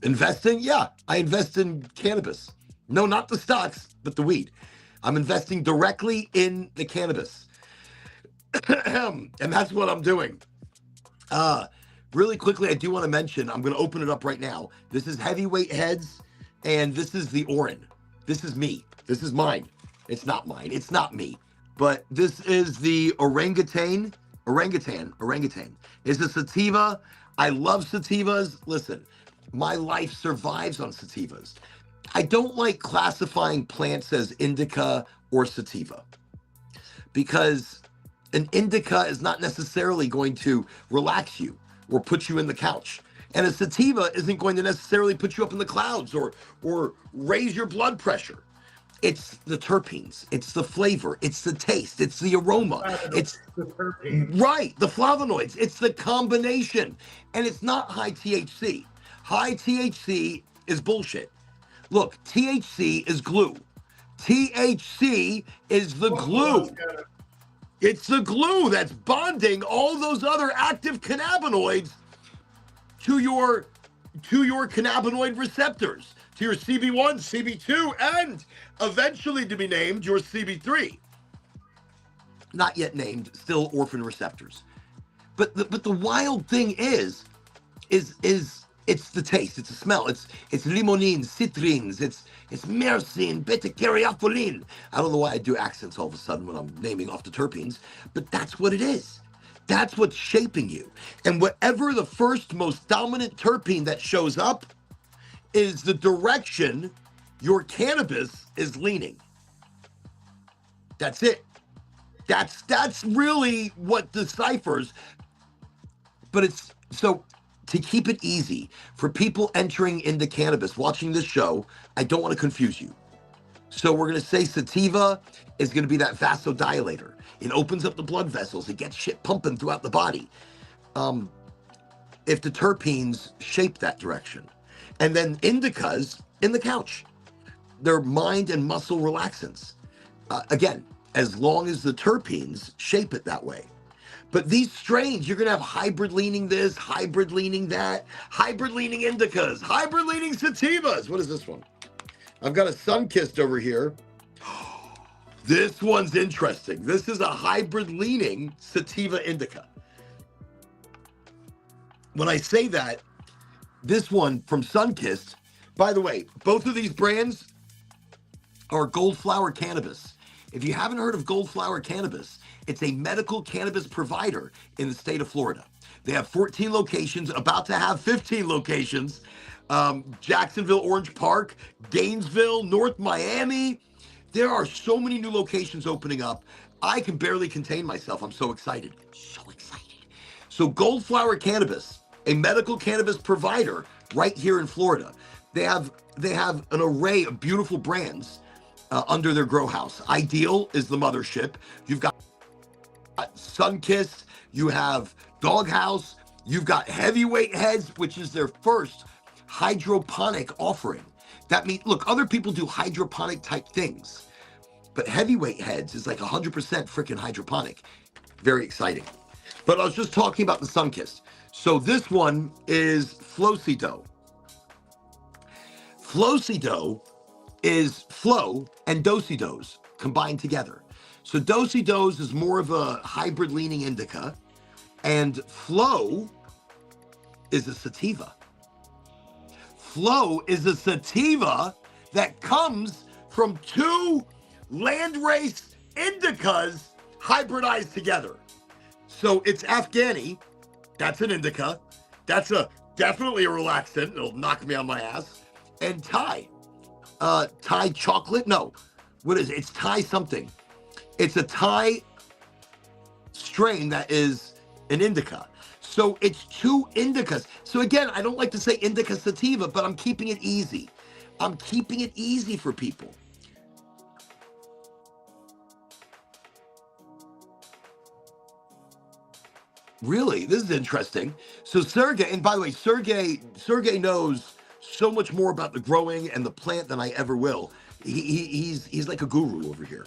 Investing? Yeah, I invest in cannabis. No, not the stocks, but the weed. I'm investing directly in the cannabis. And that's what I'm doing. Really quickly, I do want to mention, I'm going to open it up right now. This is Heavyweight Heads, and this is the Orin. This is me. This is mine. It's not mine. It's not me. But this is the orangutan. It's a sativa. I love sativas. Listen, my life survives on sativas. I don't like classifying plants as indica or sativa because an indica is not necessarily going to relax you or put you in the couch. And a sativa isn't going to necessarily put you up in the clouds or raise your blood pressure. It's the terpenes, it's the flavor, it's the taste, it's the aroma, it's the terpenes. Right, the flavonoids, it's the combination. And it's not high THC. High THC is bullshit. Look, THC is glue. THC is the glue. It's the glue that's bonding all those other active cannabinoids to your cannabinoid receptors, to your CB1, CB2, and eventually to be named your CB3. Not yet named, still orphan receptors. But the wild thing is It's the taste, it's the smell, it's limonene, citrines, it's myrcene, beta-caryophyllene. I don't know why I do accents all of a sudden when I'm naming off the terpenes, but that's what it is. That's what's shaping you. And whatever the first most dominant terpene that shows up is the direction your cannabis is leaning. That's it. That's really what deciphers. But it's so, to keep it easy for people entering into cannabis, watching this show, I don't want to confuse you. So we're going to say sativa is going to be that vasodilator. It opens up the blood vessels. It gets shit pumping throughout the body. If the terpenes shape that direction. And then indicas in the couch. They're mind and muscle relaxants. Again, as long as the terpenes shape it that way. But these strains, you're going to have hybrid leaning this, hybrid leaning that, hybrid leaning indicas, hybrid leaning sativas. What is this one? I've got a sun-kissed over here. This one's interesting. This is a hybrid leaning sativa indica. When I say that, this one from Sunkissed, by the way, both of these brands are Gold Flower Cannabis. If you haven't heard of Gold Flower Cannabis, it's a medical cannabis provider in the state of Florida. They have 14 locations, about to have 15 locations. Jacksonville, Orange Park, Gainesville, North Miami. There are so many new locations opening up. I can barely contain myself. I'm so excited. So excited. So Gold Flower Cannabis, a medical cannabis provider right here in Florida. They have an array of beautiful brands under their grow house. Ideal is the mothership. You've got Sunkissed, you have Doghouse, you've got Heavyweight Heads, which is their first hydroponic offering. That means, look, other people do hydroponic type things, but Heavyweight Heads is like 100% freaking hydroponic. Very exciting. But I was just talking about the Sunkissed. So this one is Flowcido. Flowcido is flow and dosidos combined together. So dosidos is more of a hybrid leaning indica, and flow is a sativa. Flow is a sativa that comes from two landrace indicas hybridized together. So it's Afghani, that's an indica, that's definitely a relaxant, it'll knock me on my ass, and Thai. Thai chocolate? No. What is it? It's Thai something. It's a Thai strain that is an indica. So it's two indicas. So again, I don't like to say indica sativa, but I'm keeping it easy. I'm keeping it easy for people. Really, this is interesting. So Sergey, and by the way, Sergey knows so much more about the growing and the plant than I ever will. He's like a guru over here.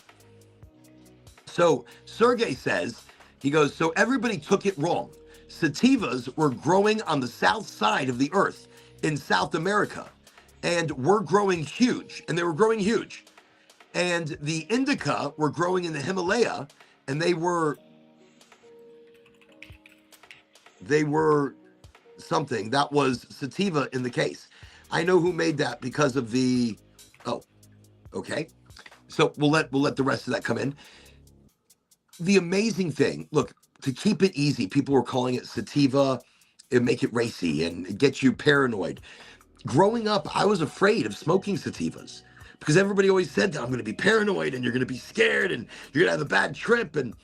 So Sergey says, he goes, so everybody took it wrong. Sativas were growing on the south side of the earth in South America, and were growing huge, and they were growing huge. And the indica were growing in the Himalaya, and they were something that was sativa in the case. I know who made that because of the, oh, okay. So we'll let the rest of that come in. The amazing thing, look, to keep it easy, people were calling it sativa, and make it racy and get you paranoid. Growing up, I was afraid of smoking sativas because everybody always said that I'm going to be paranoid and you're going to be scared and you're going to have a bad trip. And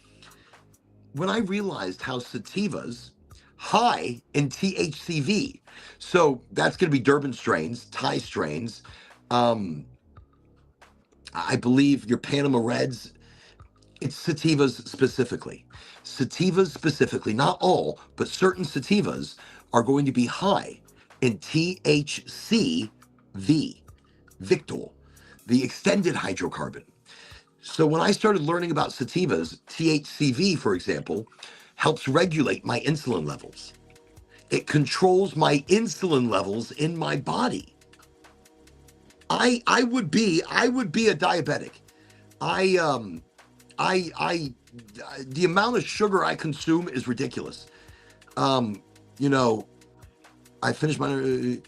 when I realized how sativas high in THCV, so that's going to be Durban strains, Thai strains, I believe your Panama Reds, it's sativas specifically. Sativas specifically, not all, but certain sativas are going to be high in THCV, Victol, the extended hydrocarbon. So when I started learning about sativas, THCV, for example, helps regulate my insulin levels. It controls my insulin levels in my body. I would be a diabetic. The amount of sugar I consume is ridiculous. You know, I finished mine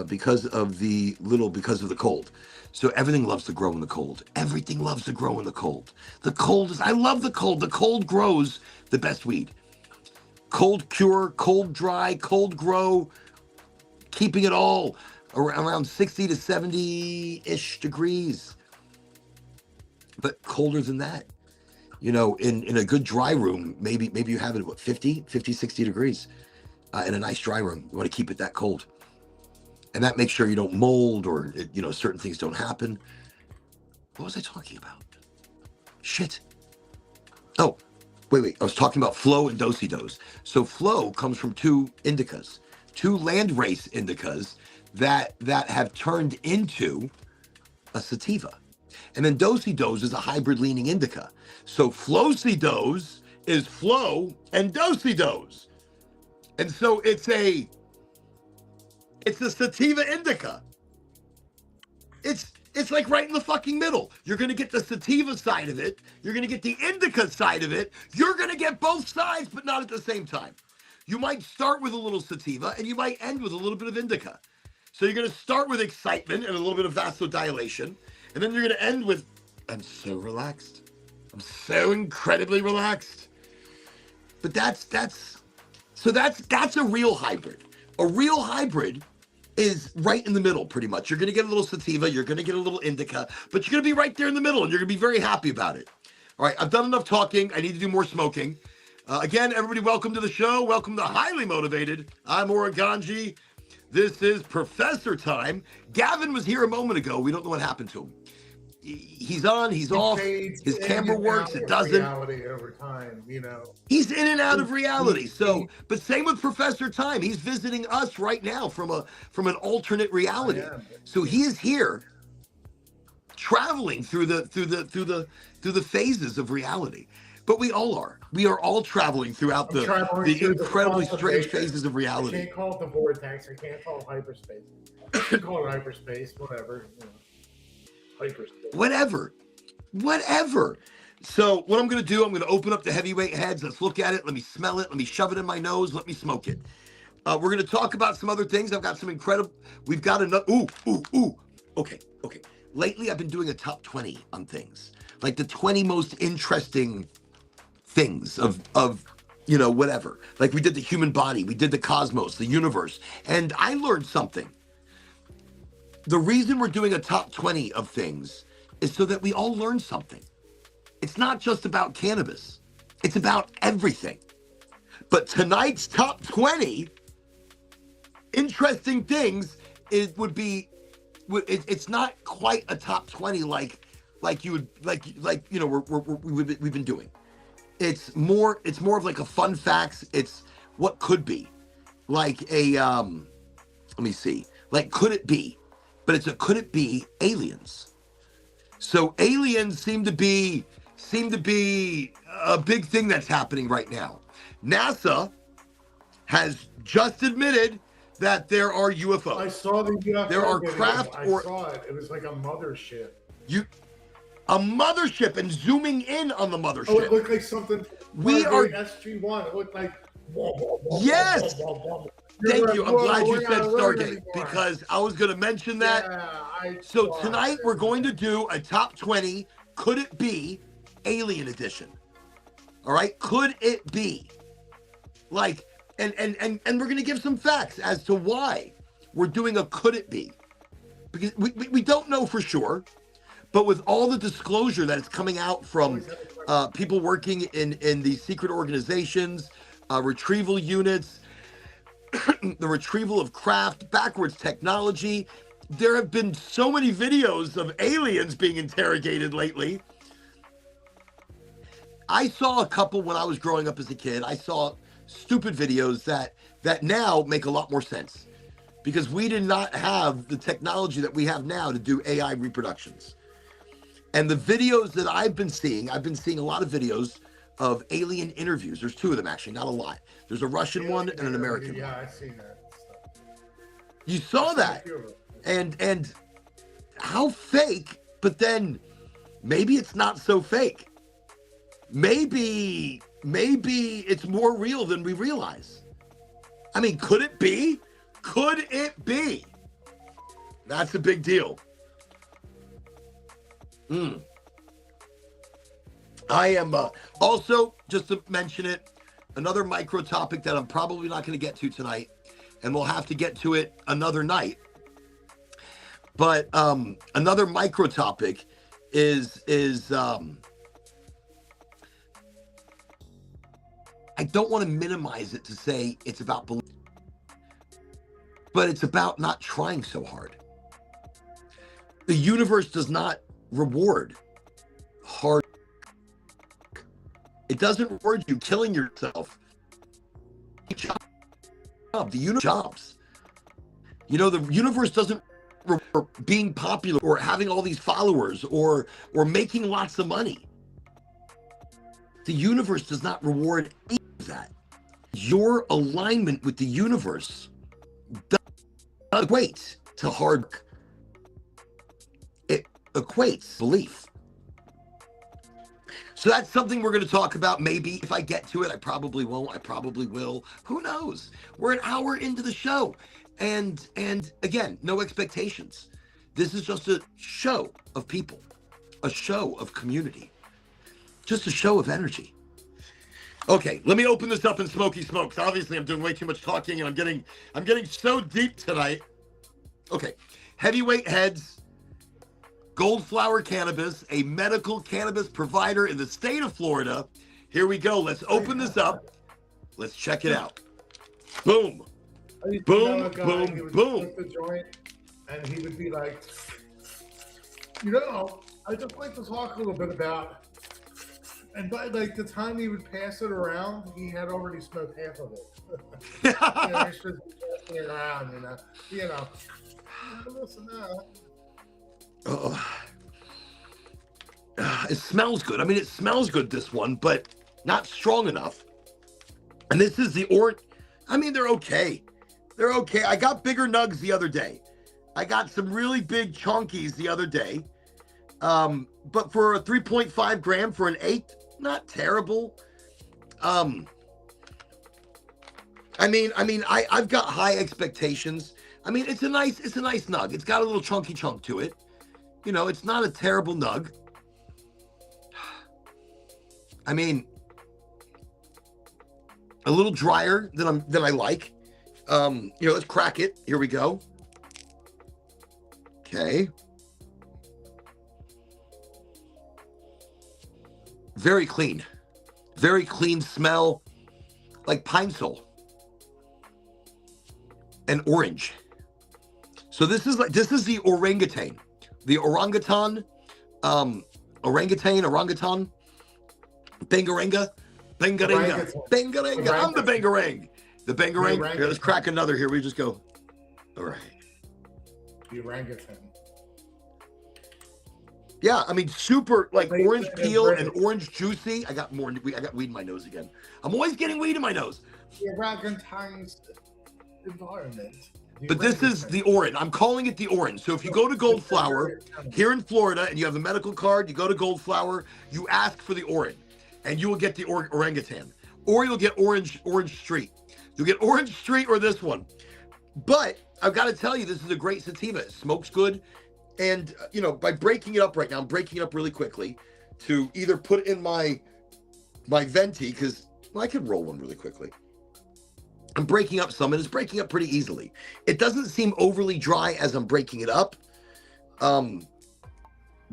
because of the cold. So everything loves to grow in the cold. Everything loves to grow in the cold. I love the cold. The cold grows the best weed. Cold cure, cold dry, cold grow, keeping it all around 60 to 70-ish degrees. But colder than that, in a good dry room, maybe you have it at 50, 60 degrees in a nice dry room. You want to keep it that cold. And that makes sure you don't mold or, certain things don't happen. What was I talking about? Shit. Oh, wait. I was talking about flow and do-si-dos. So flow comes from two indicas, two landrace indicas that have turned into a sativa. And then do-si-dos is a hybrid leaning indica. So flow-si-dos is flow and do-si-dos. And so it's a sativa indica. It's like right in the fucking middle. You're going to get the sativa side of it. You're going to get the indica side of it. You're going to get both sides, but not at the same time. You might start with a little sativa and you might end with a little bit of indica. So you're going to start with excitement and a little bit of vasodilation. And then you're going to end with, I'm so relaxed. I'm so incredibly relaxed. But that's a real hybrid. A real hybrid is right in the middle, pretty much. You're going to get a little sativa, you're going to get a little indica, but you're going to be right there in the middle, and you're going to be very happy about it. All right, I've done enough talking. I need to do more smoking. Again, everybody, welcome to the show. Welcome to Highly Motivated. I'm Oraganji. This is Professor Time. Gavin was here a moment ago. We don't know what happened to him. He's on, he's off. His camera works, it doesn't. Reality over time, He's in and out of reality. So, but same with Professor Time. He's visiting us right now from an alternate reality. So he is here, traveling through the phases of reality. But we all are. We are all traveling throughout the incredibly strange phases of reality. I can't call it the vortex. I can't call it hyperspace. I can call it hyperspace, whatever. Whatever. So what I'm going to do, I'm going to open up the heavyweight heads. Let's look at it. Let me smell it. Let me shove it in my nose. Let me smoke it. We're going to talk about some other things. I've got some we've got another. Ooh. Okay. Lately, I've been doing a top 20 on things. Like the 20 most interesting things of whatever. Like we did the human body. We did the cosmos, the universe. And I learned something. The reason we're doing a top 20 of things is so that we all learn something. It's not just about cannabis. It's about everything. But tonight's top 20 interesting things it's not quite a top 20 like you would we've been doing. It's more of like a fun facts. It's what could be like a let me see, like could it be. But could it be aliens? So aliens seem to be a big thing that's happening right now. NASA has just admitted that there are UFOs. I saw the UFO. There are craft. I saw it. It was like a mothership. A mothership, and zooming in on the mothership. Oh, it looked like something. We are SG-1. It looked like. Yes. Thank you. I'm glad you said Stargate because I was going to mention that. So tonight we're going to do a top 20. Could it be Alien Edition? All right. Could it be? Like, and we're going to give some facts as to why we're doing a could it be? Because we don't know for sure, but with all the disclosure that is coming out from people working in these secret organizations, retrieval units, the retrieval of craft, backwards technology. There have been so many videos of aliens being interrogated lately. I saw a couple when I was growing up as a kid. I saw stupid videos that now make a lot more sense because we did not have the technology that we have now to do AI reproductions. And the videos that I've been seeing a lot of videos of alien interviews. There's two of them, actually, not a lot. There's a Russian one and an American one. Yeah, I've seen that. You saw that. And how fake, but then maybe it's not so fake. Maybe it's more real than we realize. I mean, could it be? could it be? That's a big deal. I am also, just to mention it, another micro topic that I'm probably not going to get to tonight, and we'll have to get to it another night. But another micro topic is I don't want to minimize it to say it's about belief, but it's about not trying so hard. The universe does not reward hard. It doesn't reward you killing yourself. The universe jobs. You know, the universe doesn't reward being popular or having all these followers or making lots of money. The universe does not reward any of that. Your alignment with the universe does not equate to hard work. It equates belief. So that's something we're going to talk about. Maybe if I get to it, I probably won't. I probably will. Who knows? We're an hour into the show. And again, no expectations. This is just a show of people, a show of community, just a show of energy. Okay, let me open this up in Smoky Smokes. Obviously, I'm doing way too much talking, and I'm getting so deep tonight. Okay, heavyweight heads. Goldflower Cannabis, a medical cannabis provider in the state of Florida. Here we go. Let's open this up. Let's check it out. Boom. Boom, boom, boom. The joint, and he would be like, you know, I just like to talk a little bit about, and by like the time he would pass it around, he had already smoked half of it. You know, he's just passing it around, you know. Listen now. It smells good. I mean, it smells good, this one, but not strong enough. And this is the orange. I mean, they're okay. They're okay. I got bigger nugs the other day. I got some really big chunkies the other day. But for a 3.5 gram for an 8, not terrible. I've got high expectations. I mean, it's a nice nug. It's got a little chunky chunk to it. You know, it's not a terrible nug. I mean, a little drier than I like. You know, let's crack it. Here we go. Okay. Very clean. Very clean smell, like pine sol and orange. So this is the orangutan. The orangutan, bangaranga, bangaringa. I'm the bangarang. The bangarang. Here, let's crack another here. We just go. All right. The orangutan. Yeah, I mean, super like orange peel and orange juicy. I got weed in my nose again. I'm always getting weed in my nose. The orangutan's environment. But this is the orange. I'm calling it the orange. So if you go to Goldflower here in Florida and you have a medical card, you go to Goldflower, you ask for the orange, and you will get the orangutan, or you'll get orange street. You'll get orange street or this one. But I've got to tell you, this is a great sativa. It smokes good, and you know, by breaking it up right now, I'm breaking it up really quickly to either put in my venti, because I could roll one really quickly. I'm breaking up some, and it's breaking up pretty easily. It doesn't seem overly dry as I'm breaking it up.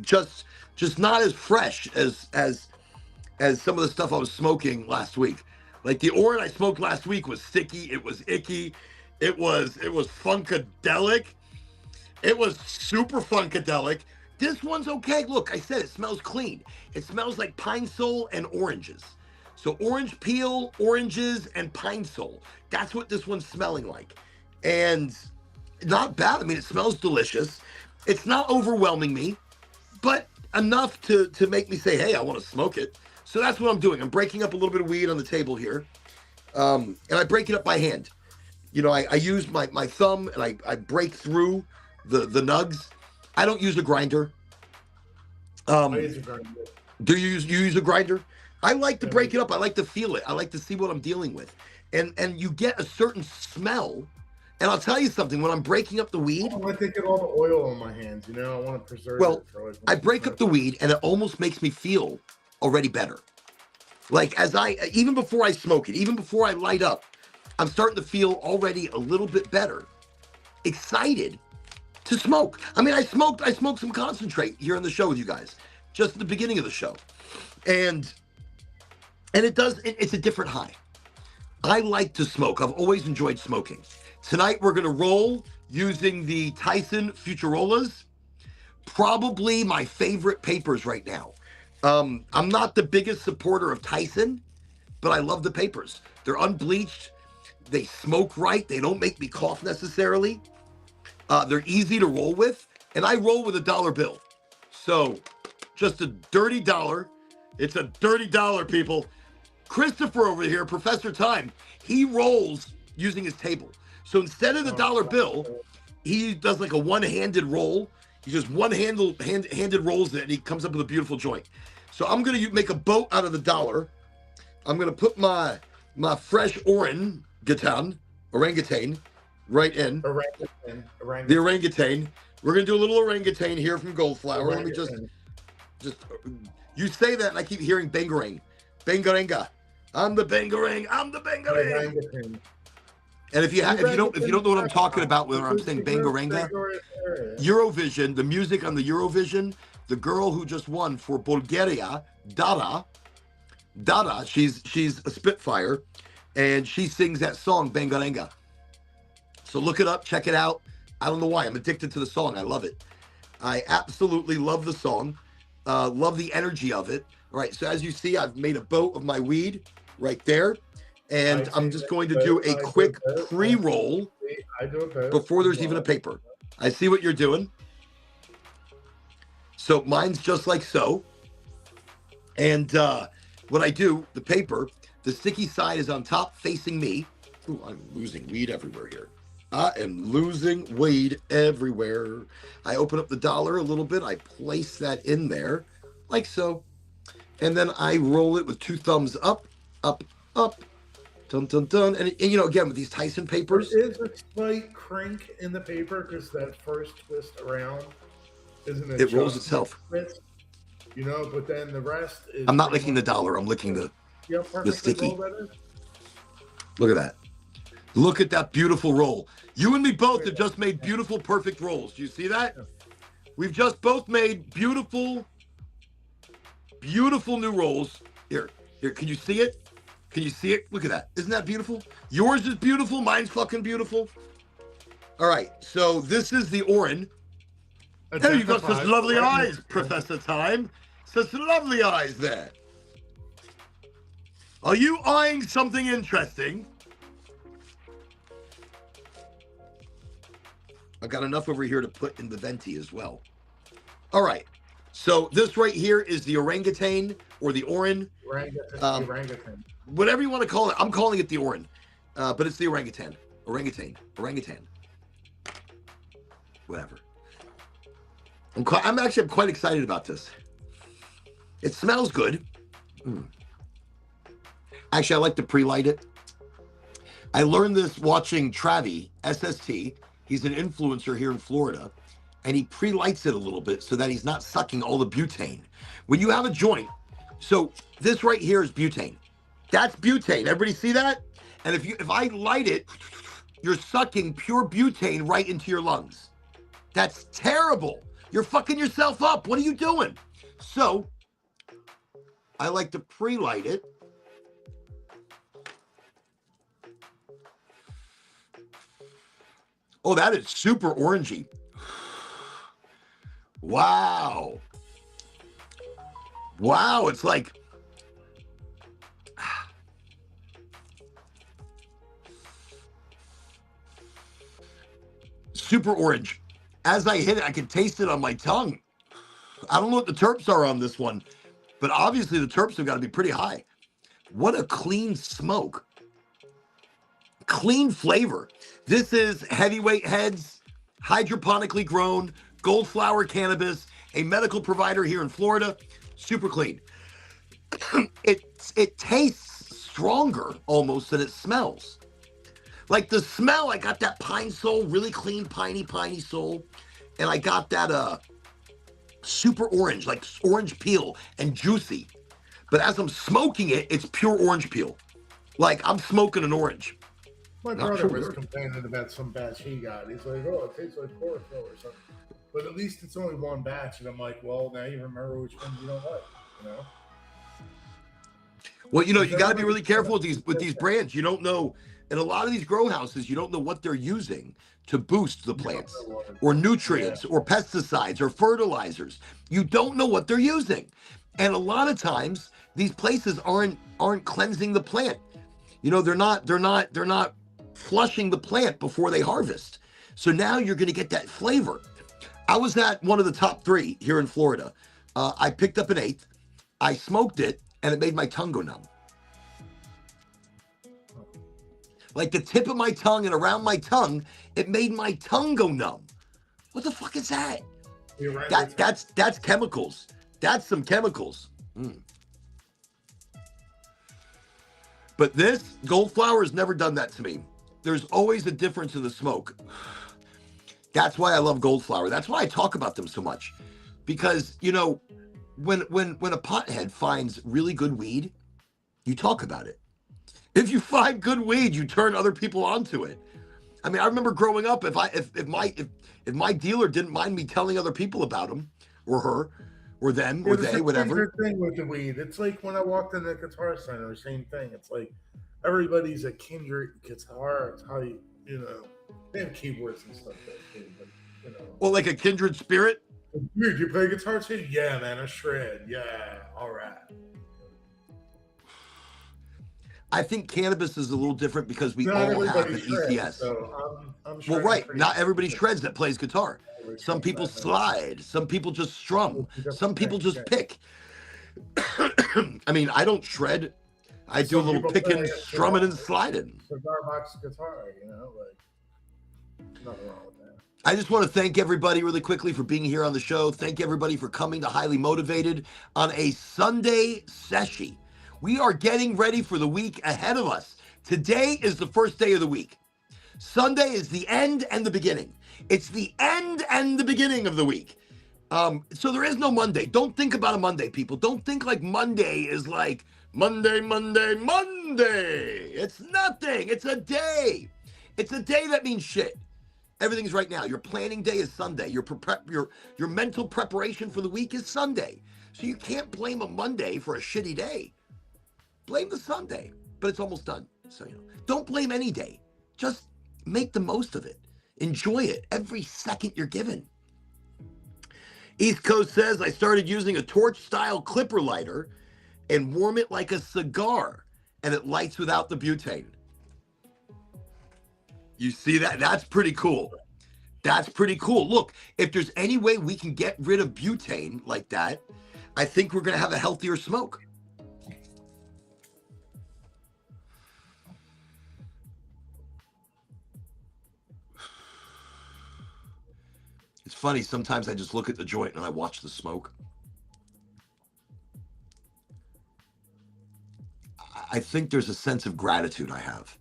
Just not as fresh as some of the stuff I was smoking last week. Like the orange I smoked last week was sticky. It was icky. It was funkadelic. It was super funkadelic. This one's okay. Look, I said it smells clean. It smells like pine sol and oranges. So orange peel, oranges, and pine sol. That's what this one's smelling like. And not bad. I mean, it smells delicious. It's not overwhelming me, but enough to make me say, hey, I want to smoke it. So that's what I'm doing. I'm breaking up a little bit of weed on the table here. And I break it up by hand. You know, I use my thumb, and I break through the nugs. I don't use a grinder. I use a grinder. Do you use a grinder? I like to break it up. I like to feel it. I like to see what I'm dealing with. And you get a certain smell And I'll tell you something, when I'm breaking up the weed, I want to get all the oil on my hands, you know, I want to preserve it for like I break up the weed and it almost makes me feel already better. Like even before I smoke it, even before I light up, I'm starting to feel already a little bit better, excited to smoke. I mean, I smoked some concentrate here on the show with you guys, just at the beginning of the show. And it's a different high. I like to smoke. I've always enjoyed smoking. Tonight, we're going to roll using the Tyson Futurolas. Probably my favorite papers right now. I'm not the biggest supporter of Tyson, but I love the papers. They're unbleached. They smoke right. They don't make me cough necessarily. They're easy to roll with. And I roll with a dollar bill. So just a dirty dollar. It's a dirty dollar, people. Christopher over here, Professor Time, he rolls using his table. So instead of the dollar bill, he does like a one-handed roll. He just handed rolls it, and he comes up with a beautiful joint. So I'm going to make a boat out of the dollar. I'm going to put my fresh orangutan right in. Orangutan. The orangutan. We're going to do a little orangutan here from Goldflower. Let me just you say that, and I keep hearing bangarang. Bangaranga. I'm the bangarang. And if you don't know what I'm talking about when I'm saying bangaranga, Eurovision, the music on the Eurovision, the girl who just won for Bulgaria, Dada, she's a Spitfire, and she sings that song Bangaranga. So look it up, check it out. I don't know why, I'm addicted to the song. I love it. I absolutely love the song. Love the energy of it. All right, so as you see, I've made a boat of my weed right there. And I'm just going to do a quick pre-roll before there's even a paper. I see what you're doing. So mine's just like so. And what I do, the paper, the sticky side is on top facing me. Ooh, I'm losing weed everywhere here. I am losing weed everywhere. I open up the dollar a little bit. I place that in there like so. And then I roll it with two thumbs up, up, up. Dun, dun, dun. And you know, again, with these Tyson papers. There is a slight crink in the paper because that first twist around isn't it? It rolls itself. Twist, you know, but then the rest is. I'm not licking the dollar. I'm licking the sticky. Look at that. Look at that beautiful roll. You and me both have just made beautiful, perfect rolls. Do you see that? We've just both made beautiful, beautiful new rolls. Here, can you see it? Can you see it? Look at that. Isn't that beautiful? Yours is beautiful. Mine's fucking beautiful. All right. So this is the Orin. Hey, you've got such lovely eyes, Professor Time. Such lovely eyes there. Are you eyeing something interesting? I've got enough over here to put in the venti as well. All right. So this right here is the orangutan or the Orin. Orangutan. Whatever you want to call it. I'm calling it the Orin, but it's the orangutan. Orangutan. Whatever. I'm quite excited about this. It smells good. Actually, I like to pre-light it. I learned this watching Travi, SST. He's an influencer here in Florida, and he pre-lights it a little bit so that he's not sucking all the butane. When you have a joint, so this right here is butane. That's butane. Everybody see that? And if I light it, you're sucking pure butane right into your lungs. That's terrible. You're fucking yourself up. What are you doing? So I like to pre-light it. Oh, that is super orangey. Wow. Wow, it's like super orange. As I hit it, I can taste it on my tongue. I don't know what the terps are on this one, but obviously the terps have got to be pretty high. What a clean smoke. Clean flavor. This is Heavyweight Heads, hydroponically grown, Goldflower cannabis, a medical provider here in Florida. Super clean. It tastes stronger almost than it smells. Like the smell, I got that pine sol, really clean, piney sol. And I got that super orange, like orange peel and juicy. But as I'm smoking it, it's pure orange peel. Like I'm smoking an orange. My brother was complaining about some batch he got. He's like, oh, it tastes like chlorophyll or something. But at least it's only one batch. And I'm like, well, now you remember which ones you don't like, you know? Well, you know, you got to be really careful with these brands. You don't know, in a lot of these grow houses, you don't know what they're using to boost the plants or nutrients or pesticides or fertilizers. You don't know what they're using. And a lot of times these places aren't cleansing the plant. You know, they're not flushing the plant before they harvest. So now you're going to get that flavor. I was at one of the top 3 here in Florida. I picked up an 8th. I smoked it, and it made my tongue go numb. Like the tip of my tongue and around my tongue, it made my tongue go numb. What the fuck is that? That's chemicals. That's some chemicals. But this gold flower has never done that to me. There's always a difference in the smoke. That's why I love gold flower. That's why I talk about them so much. Because, you know, when a pothead finds really good weed, you talk about it. If you find good weed, you turn other people onto it. I mean, I remember growing up, if my dealer didn't mind me telling other people about him or her or them or they, whatever. Thing with the weed, it's like when I walked in the Guitar Center, same thing. It's like everybody's a kindred guitar. It's how you know, they have keyboards and stuff there too, but you know. Well, like a kindred spirit. Dude, you play guitar too? Yeah, man, a shred. Yeah, all right. I think cannabis is a little different because we all have an ECS. So I'm well, right. Not everybody shreds that plays guitar. Some people slide. Some people just strum. Some people just pick. I mean, I don't shred. I do a little picking, strumming, and sliding. Cigar box guitar, you know, like nothing wrong with that. I just want to thank everybody really quickly for being here on the show. Thank everybody for coming to Highly Motivated on a Sunday session. We are getting ready for the week ahead of us. Today is the first day of the week. Sunday is the end and the beginning. It's the end and the beginning of the week. So there is no Monday. Don't think about a Monday, people. Don't think like Monday is like Monday. It's nothing. It's a day. It's a day that means shit. Everything's right now. Your planning day is Sunday. Your mental preparation for the week is Sunday. So you can't blame a Monday for a shitty day. Blame the Sunday, but it's almost done. So, you know, don't blame any day. Just make the most of it. Enjoy it every second you're given. East Coast says, I started using a torch-style clipper lighter and warm it like a cigar, and it lights without the butane. You see that? That's pretty cool. That's pretty cool. Look, if there's any way we can get rid of butane like that, I think we're going to have a healthier smoke. It's funny, sometimes I just look at the joint and I watch the smoke. I think there's a sense of gratitude I have.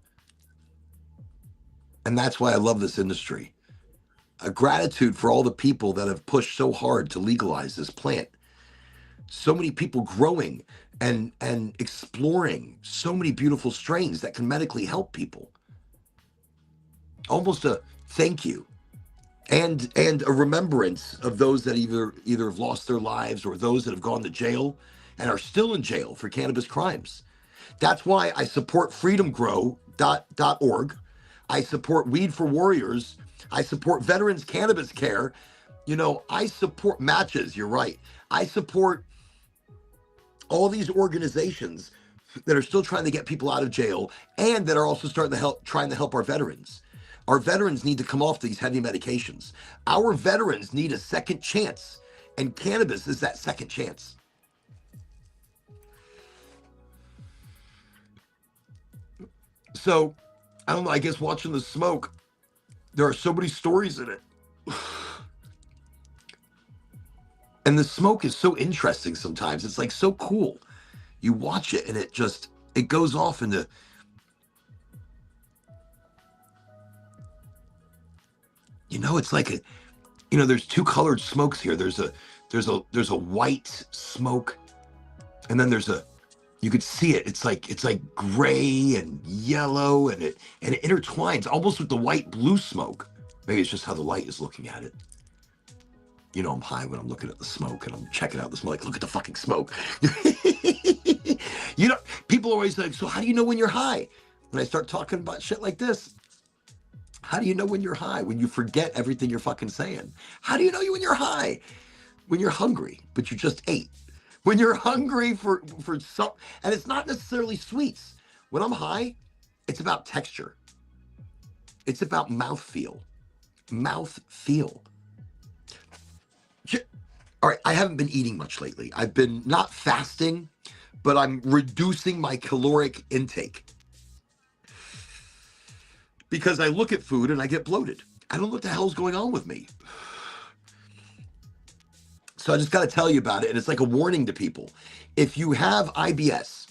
And that's why I love this industry. A gratitude for all the people that have pushed so hard to legalize this plant. So many people growing and exploring so many beautiful strains that can medically help people. Almost a thank you. And a remembrance of those that either have lost their lives or those that have gone to jail and are still in jail for cannabis crimes. That's why I support freedomgrow.org. I support Weed for Warriors. I support Veterans Cannabis Care. You know, I support matches. You're right. I support all these organizations that are still trying to get people out of jail and that are also trying to help our veterans. Our veterans need to come off these heavy medications. Our veterans need a second chance, and cannabis is that second chance. So, I don't know, I guess watching the smoke, there are so many stories in it. And the smoke is so interesting sometimes. It's like so cool. You watch it and it goes off into It's like there's two colored smokes here. There's a white smoke, and then you could see it. It's like gray and yellow, and it intertwines almost with the white blue smoke. Maybe it's just how the light is looking at it. I'm high when I'm looking at the smoke and I'm checking out the smoke. Like, look at the fucking smoke. People are always like, so how do you know when you're high? When I start talking about shit like this, how do you know when you're high? When you forget everything you're fucking saying. How do you know when you're high? When you're hungry, but you just ate. When you're hungry for something, and it's not necessarily sweets. When I'm high, it's about texture. It's about mouthfeel. Mouthfeel. All right, I haven't been eating much lately. I've been not fasting, but I'm reducing my caloric intake. Because I look at food and I get bloated. I don't know what the hell's going on with me. So I just got to tell you about it. And it's like a warning to people. If you have IBS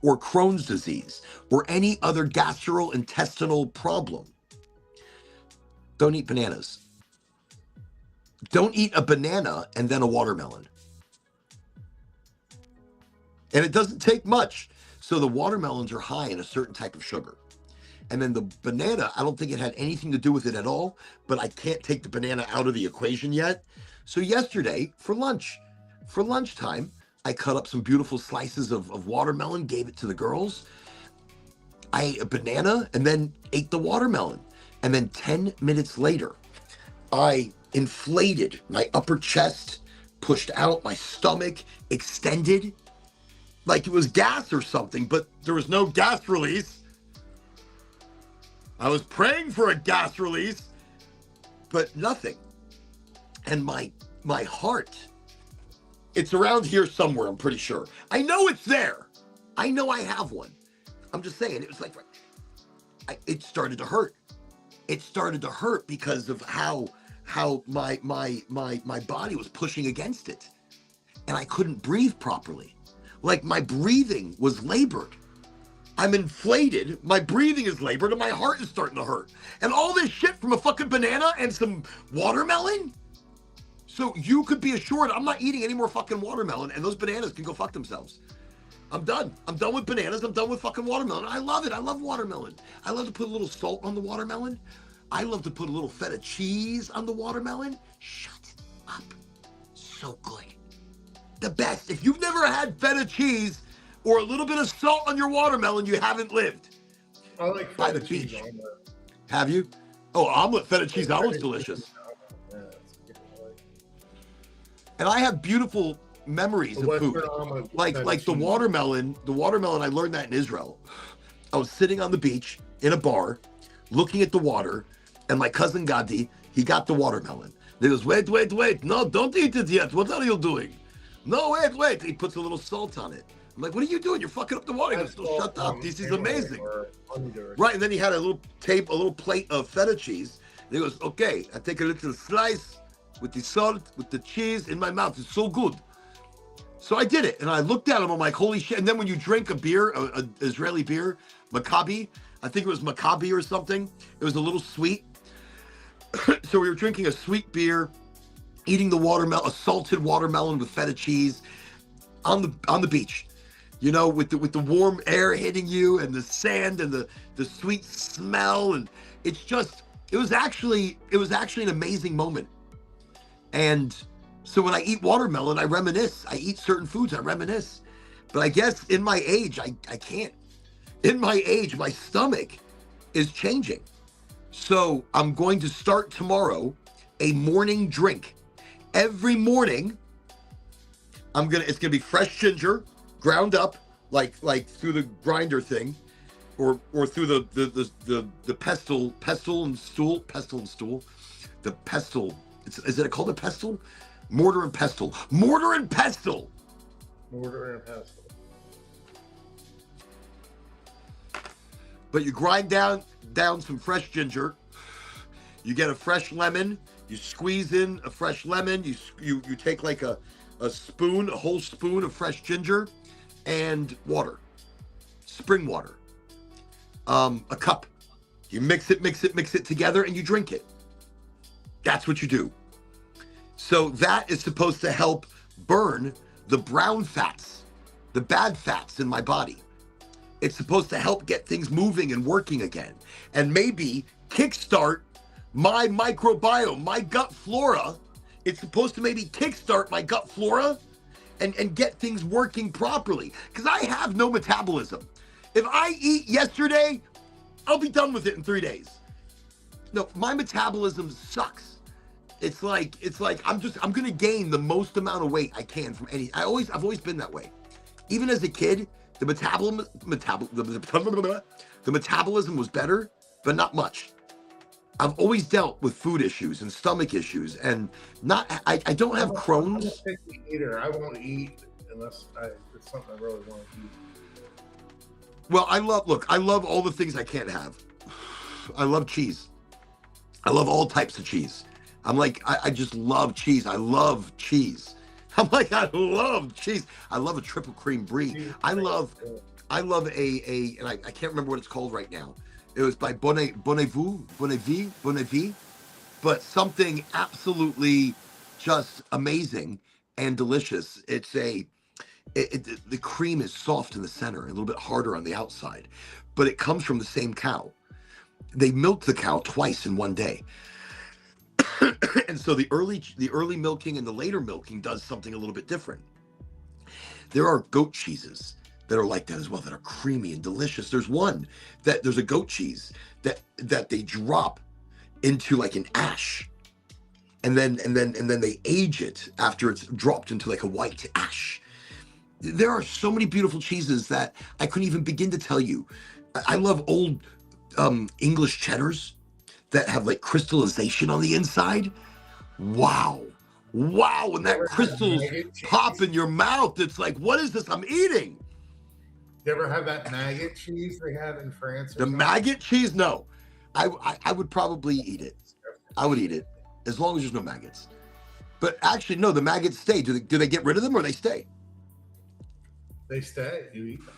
or Crohn's disease or any other gastrointestinal problem, don't eat bananas. Don't eat a banana and then a watermelon. And it doesn't take much. So the watermelons are high in a certain type of sugar. And then the banana, I don't think it had anything to do with it at all, but I can't take the banana out of the equation yet. So yesterday, for lunchtime, I cut up some beautiful slices of watermelon, gave it to the girls. I ate a banana and then ate the watermelon. And then 10 minutes later, I inflated my upper chest, pushed out my stomach, extended like it was gas or something, but there was no gas release. I was praying for a gas release, but nothing. And my heart, it's around here somewhere, I'm pretty sure. I know it's there. I know I have one. I'm just saying, it was like, it started to hurt. It started to hurt because of how my body was pushing against it. And I couldn't breathe properly. Like my breathing was labored. I'm inflated, my breathing is labored, and my heart is starting to hurt. And all this shit from a fucking banana and some watermelon? So you could be assured I'm not eating any more fucking watermelon, and those bananas can go fuck themselves. I'm done. I'm done with bananas. I'm done with fucking watermelon. I love it. I love watermelon. I love to put a little salt on the watermelon. I love to put a little feta cheese on the watermelon. Shut up. So good. The best. If you've never had feta cheese or a little bit of salt on your watermelon, you haven't lived. I like feta cheese omelet. Have you? Oh, omelet, feta cheese omelet's delicious. Yeah, and I have beautiful memories of food. Like the watermelon. The watermelon, I learned that in Israel. I was sitting on the beach in a bar, looking at the water, and my cousin Gadi, he got the watermelon. He goes, wait. No, don't eat it yet. What are you doing? No, wait. He puts a little salt on it. I'm like, what are you doing? You're fucking up the water. He goes, no, shut up. This is amazing. Right, and then he had a little plate of feta cheese. And he goes, okay, I take a little slice with the salt, with the cheese in my mouth. It's so good. So I did it, and I looked at him. I'm like, holy shit. And then when you drink a beer, an Israeli beer, Maccabi, I think it was Maccabi or something. It was a little sweet. So we were drinking a sweet beer, eating the watermelon, a salted watermelon with feta cheese on the beach. You know, with the warm air hitting you and the sand and the sweet smell, and it was actually an amazing moment. And so when I eat watermelon, I reminisce. I eat certain foods, I reminisce. But I guess in my age, I can't. In my age, my stomach is changing. So I'm going to start tomorrow a morning drink. Every morning, it's gonna be fresh ginger, ground up, like through the grinder thing, or through the pestle and stool. The pestle. Is it called a pestle? Mortar and pestle. But you grind down some fresh ginger. You get a fresh lemon. You squeeze in a fresh lemon. You take like a whole spoon of fresh ginger, and water, spring water, a cup. You mix it together, and you drink it. That's what you do. So that is supposed to help burn the brown fats, the bad fats in my body. It's supposed to help get things moving and working again, and maybe kickstart my microbiome, my gut flora. It's supposed to maybe kickstart my gut flora and get things working properly, because I have no metabolism. If I eat yesterday, I'll be done with it in 3 days. No, my metabolism sucks. It's like I'm gonna gain the most amount of weight I can from any. I've always been that way. Even as a kid, the metabolism was better, but not much. I've always dealt with food issues and stomach issues, and I don't have Crohn's. I'm a picky eater. I won't eat unless it's something I really want to eat. Well, I love all the things I can't have. I love cheese. I love all types of cheese. I'm like, I just love cheese. I love cheese. I'm like, I love cheese. I love a triple cream brie. I love a and I can't remember what it's called right now. It was by Bonnevie, but something absolutely just amazing and delicious. It's the cream is soft in the center, a little bit harder on the outside, but it comes from the same cow. They milk the cow twice in one day. And so the early milking and the later milking does something a little bit different. There are goat cheeses that are like that as well, that are creamy and delicious. There's a goat cheese that they drop into like an ash, and then they age it after it's dropped into like a white ash. There are so many beautiful cheeses that I couldn't even begin to tell you. I love old English cheddars that have like crystallization on the inside. Wow, when that crystals pop in your mouth, it's like, what is this I'm eating? You ever have that maggot cheese they have in France? The maggot cheese? No. I would probably eat it. I would eat it as long as there's no maggots. But actually, no, the maggots stay. Do they get rid of them, or they stay? They stay. You eat them.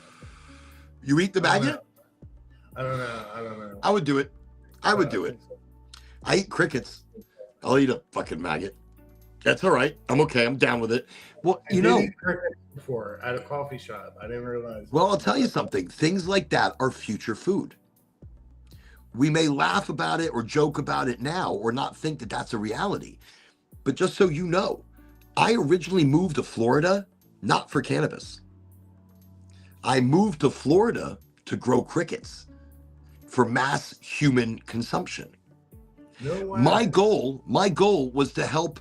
You eat the maggot? I don't know. I would do it. I would do it. So. I eat crickets. I'll eat a fucking maggot. That's all right. I'm okay. I'm down with it. Well, I did eat crickets before at a coffee shop. I didn't realize. Well, I'll tell you something. Things like that are future food. We may laugh about it or joke about it now or not think that that's a reality. But just so you know, I originally moved to Florida not for cannabis. I moved to Florida to grow crickets for mass human consumption. No way. My goal was to help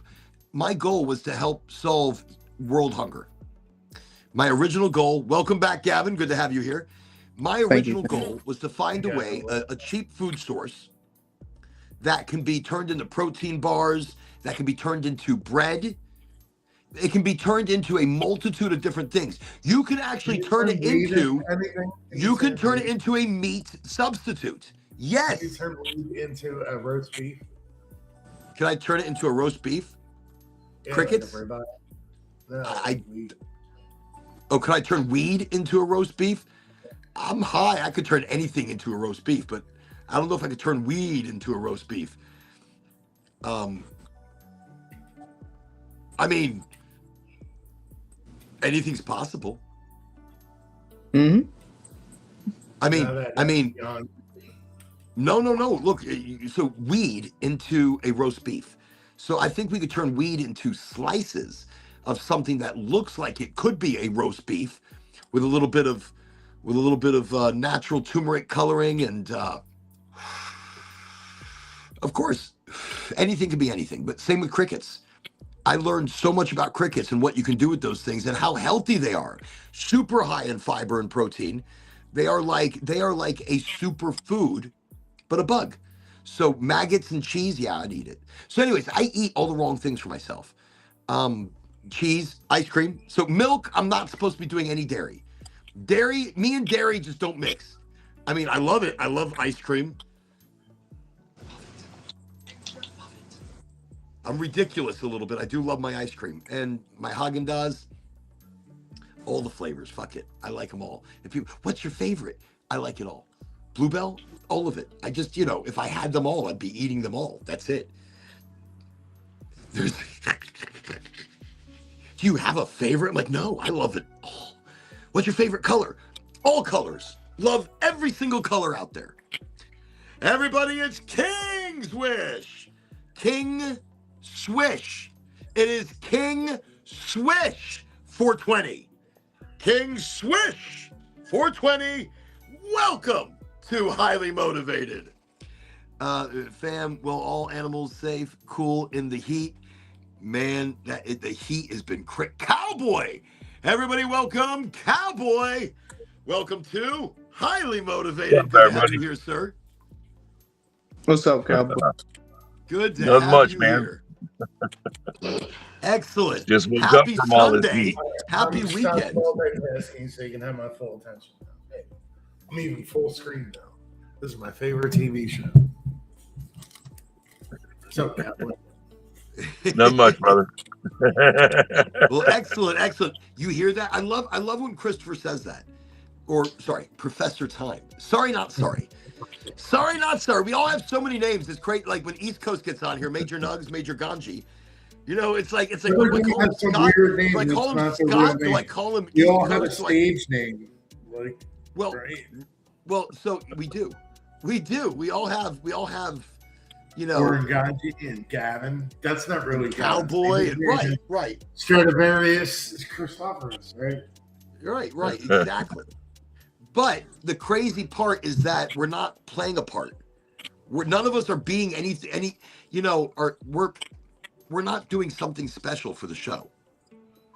solve world hunger. My original goal, welcome back, Gavin, good to have you here. My original goal was to find a way, a cheap food source that can be turned into protein bars, that can be turned into bread. It can be turned into a multitude of different things. You can actually turn it into a meat substitute. Yes. Can you turn weed into a roast beef? Can I turn it into a roast beef? Yeah, Crickets? No, can I turn weed into a roast beef? I'm high. I could turn anything into a roast beef, but I don't know if I could turn weed into a roast beef. I mean, anything's possible. Mm-hmm. I mean, no. Look, so weed into a roast beef. So I think we could turn weed into slices of something that looks like it could be a roast beef with a little bit of natural turmeric coloring, and of course, anything can be anything. But same with crickets. I learned so much about crickets and what you can do with those things and how healthy they are. Super high in fiber and protein. They are like a super food, but a bug. So maggots and cheese, yeah, I'd eat it. So anyways, I eat all the wrong things for myself. Cheese, ice cream. So milk, I'm not supposed to be doing any dairy. Me and dairy just don't mix. I mean, I love it. I love ice cream. I'm ridiculous a little bit. I do love my ice cream and my Haagen-Dazs. All the flavors, fuck it. I like them all. What's your favorite? I like it all. Bluebell, all of it. I just, if I had them all, I'd be eating them all. That's it. There's. Do you have a favorite? I'm like, no, I love it all. What's your favorite color? All colors. Love every single color out there. Everybody, it's King's Wish. King Swish. It is King Swish 420. King Swish 420. Welcome to Highly Motivated. Fam, will all animals safe, cool in the heat? Man, the heat has been Cowboy. Everybody, welcome, Cowboy. Welcome to Highly Motivated. Good to have you here, sir. What's up, Cowboy? Good to have you here. Excellent. Just happy Sunday. Happy weekend. So you can have my full attention. Hey, I'm even full screen now. This is my favorite TV show. So, Cowboy. Not much, brother. Well, excellent. You hear that? I love when Christopher says that. Or sorry, Professor Time. Sorry, not sorry. Sorry, not sorry. We all have so many names. It's great. Like when East Coast gets on here, Major Nugs, Major Ganji. You know, it's like do I call him Scott? Do I call him Scott? Do I call him? You all have a stage name. Like, well, right? Well, so we do. We all have. You know, Oraganji and Gavin. That's not really Cowboy. Right. Stradivarius, Christophorus, right? Right, exactly. But the crazy part is that we're not playing a part. None of us are being any. You know, we're not doing something special for the show.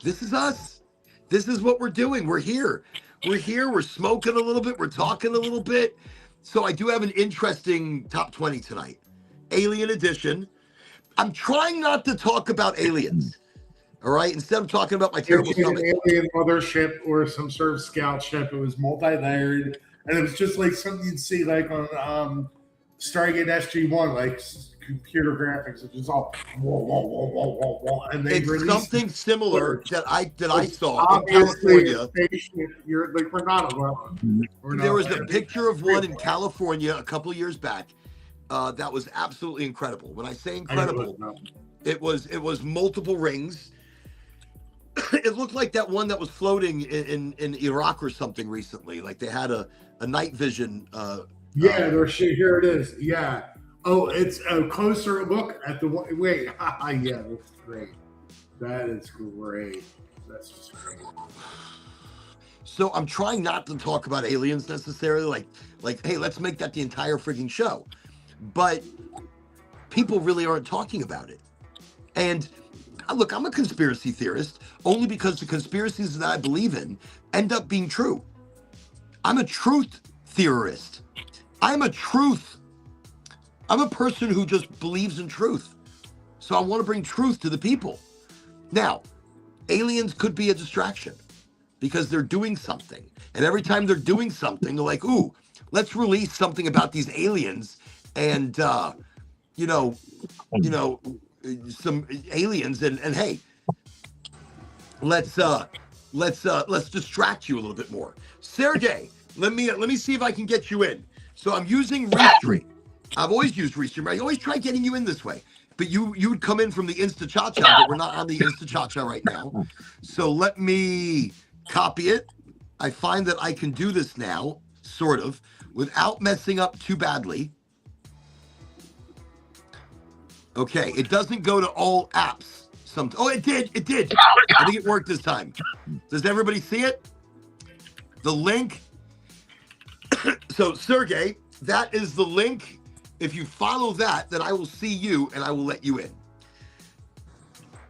This is us. This is what we're doing. We're here. We're smoking a little bit. We're talking a little bit. So I do have an interesting top 20 tonight. Alien edition. I'm trying not to talk about aliens. All right. Instead of talking about my terrible stomach. An alien mothership or some sort of scout ship. It was multi-layered, and it was just like something you'd see like on Stargate SG-1, like computer graphics. It's just all whoa, and they it's something similar that I saw in California. You're like, we're not alone. There was a picture of one in California a couple of years back. That was absolutely incredible. When I say incredible, it was multiple rings. It looked like that one that was floating in Iraq or something recently. Like they had a night vision. Here it is. Yeah. Oh, it's a closer look at the one. Wait. Yeah, that's great. That is great. That's just great. So I'm trying not to talk about aliens necessarily. Like, hey, let's make that the entire freaking show. But people really aren't talking about it. And look, I'm a conspiracy theorist only because the conspiracies that I believe in end up being true. I'm a truth theorist. I'm a person who just believes in truth. So I want to bring truth to the people. Now, aliens could be a distraction because they're doing something. And every time they're doing something, they're like, ooh, let's release something about these aliens. And, some aliens and hey, let's distract you a little bit more. Sergey, let me see if I can get you in. So I'm using Restream. I've always used Restream. I always try getting you in this way, but you would come in from the Insta-Cha-Cha, but we're not on the Insta-Cha-Cha right now. So let me copy it. I find that I can do this now, sort of, without messing up too badly. Okay, it doesn't go to all apps. It did. I think it worked this time. Does everybody see it? The link. So, Sergey, that is the link. If you follow that, then I will see you and I will let you in.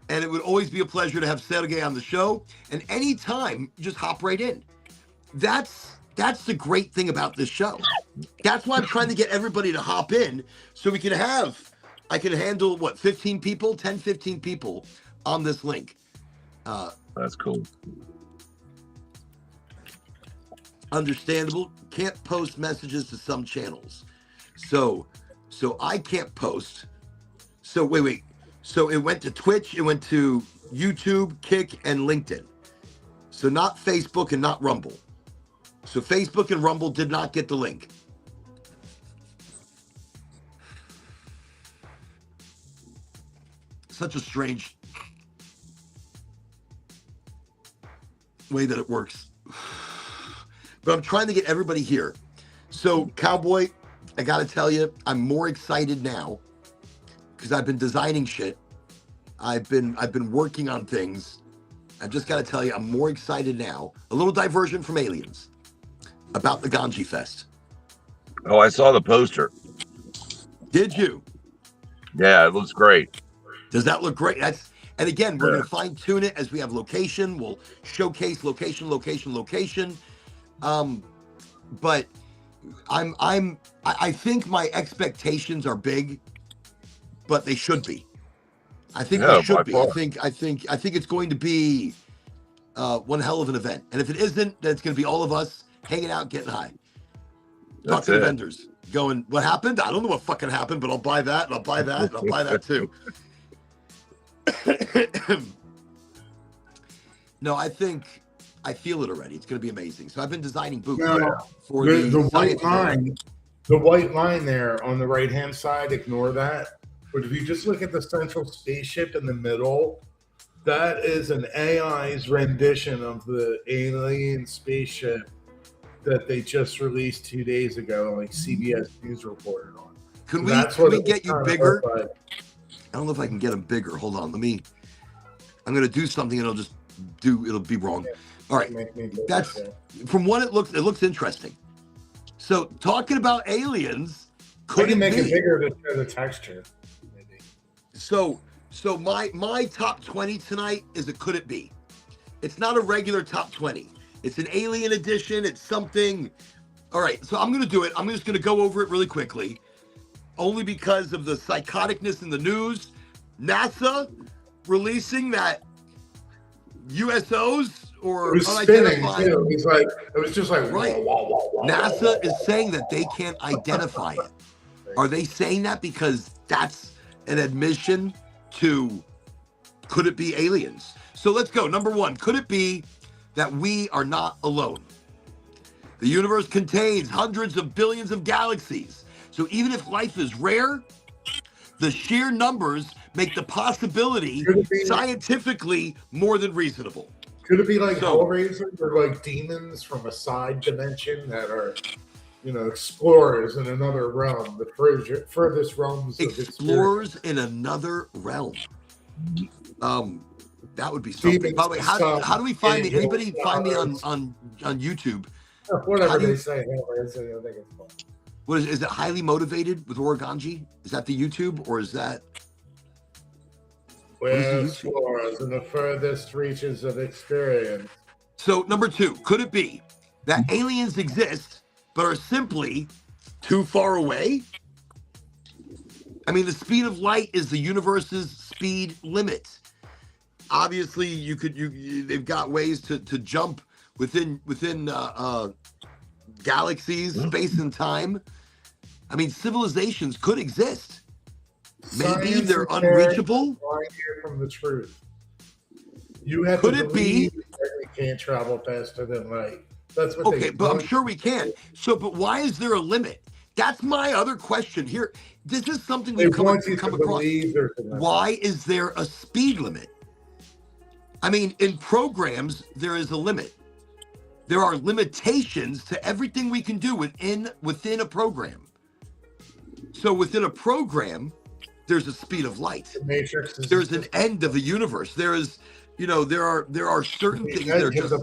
And it would always be a pleasure to have Sergey on the show. And anytime, just hop right in. That's the great thing about this show. That's why I'm trying to get everybody to hop in so we can I can handle 15 people, 10, 15 people on this link. That's cool. Understandable. Can't post messages to some channels. So I can't post. So wait. So it went to Twitch, it went to YouTube, Kick, and LinkedIn. So not Facebook and not Rumble. So Facebook and Rumble did not get the link. such a strange way that it works. But I'm trying to get everybody here. So, Cowboy, I got to tell you, I'm more excited now because I've been designing shit. I've been working on things. I've just got to tell you, I'm more excited now. A little diversion from aliens about the Ganji Fest. Oh, I saw the poster. Did you? Yeah, it looks great. Does that look great? And again, we're going to fine tune it as we have location. We'll showcase location. But I think my expectations are big, but they should be. I think they should be. I think it's going to be one hell of an event. And if it isn't, then it's going to be all of us hanging out, getting high, talking to vendors, going, "What happened? I don't know what fucking happened, but I'll buy that, and I'll buy that, and I'll buy that too." No, I feel it already. It's going to be amazing. So I've been designing boots for the white line. The white line there on the right-hand side, ignore that. But if you just look at the central spaceship in the middle, that is an AI's rendition of the alien spaceship that they just released 2 days ago, like CBS News reported on. Can we get you bigger? Like. I don't know if I can get them bigger. Hold on. I'm going to do something and it'll be wrong. All right. That's from what it looks interesting. So talking about aliens, could you make it bigger to show the texture? Maybe. So my top 20 tonight is a could it be? It's not a regular top 20. It's an alien edition. It's something. All right. So I'm going to do it. I'm just going to go over it really quickly. Only because of the psychoticness in the news. NASA releasing that USOs or unidentified. It was just like right. NASA is saying that they can't identify it. Are they saying that because that's an admission to could it be aliens? So let's go. Number one, could it be that we are not alone? The universe contains hundreds of billions of galaxies. So even if life is rare, the sheer numbers make the possibility scientifically more than reasonable. Could it be like Hellraiser or like demons from a side dimension that are, explorers in another realm, the furthest realms of explorers in another realm? That would be something. By the way, how do we find me? Anybody find me on YouTube? Whatever they say, Hellraiser, I think it's fun. What is it highly motivated with Oraganji? Is that the YouTube or is that? We're explorers in the furthest reaches of experience. So number two, could it be that aliens exist but are simply too far away? I mean, the speed of light is the universe's speed limit. Obviously, they've got ways to jump within galaxies, space and time. I mean, civilizations could exist. Maybe they're unreachable. From the truth, you have could to it be that we can't travel faster than light? That's what. Okay, but I'm sure we can. So, but why is there a limit? That's my other question here. This is something we've come across. Why is there a speed limit? I mean, in programs, there is a limit. There are limitations to everything we can do within a program. So within a program, there's a speed of light. There's an end of the universe. There is, there are certain things that are just,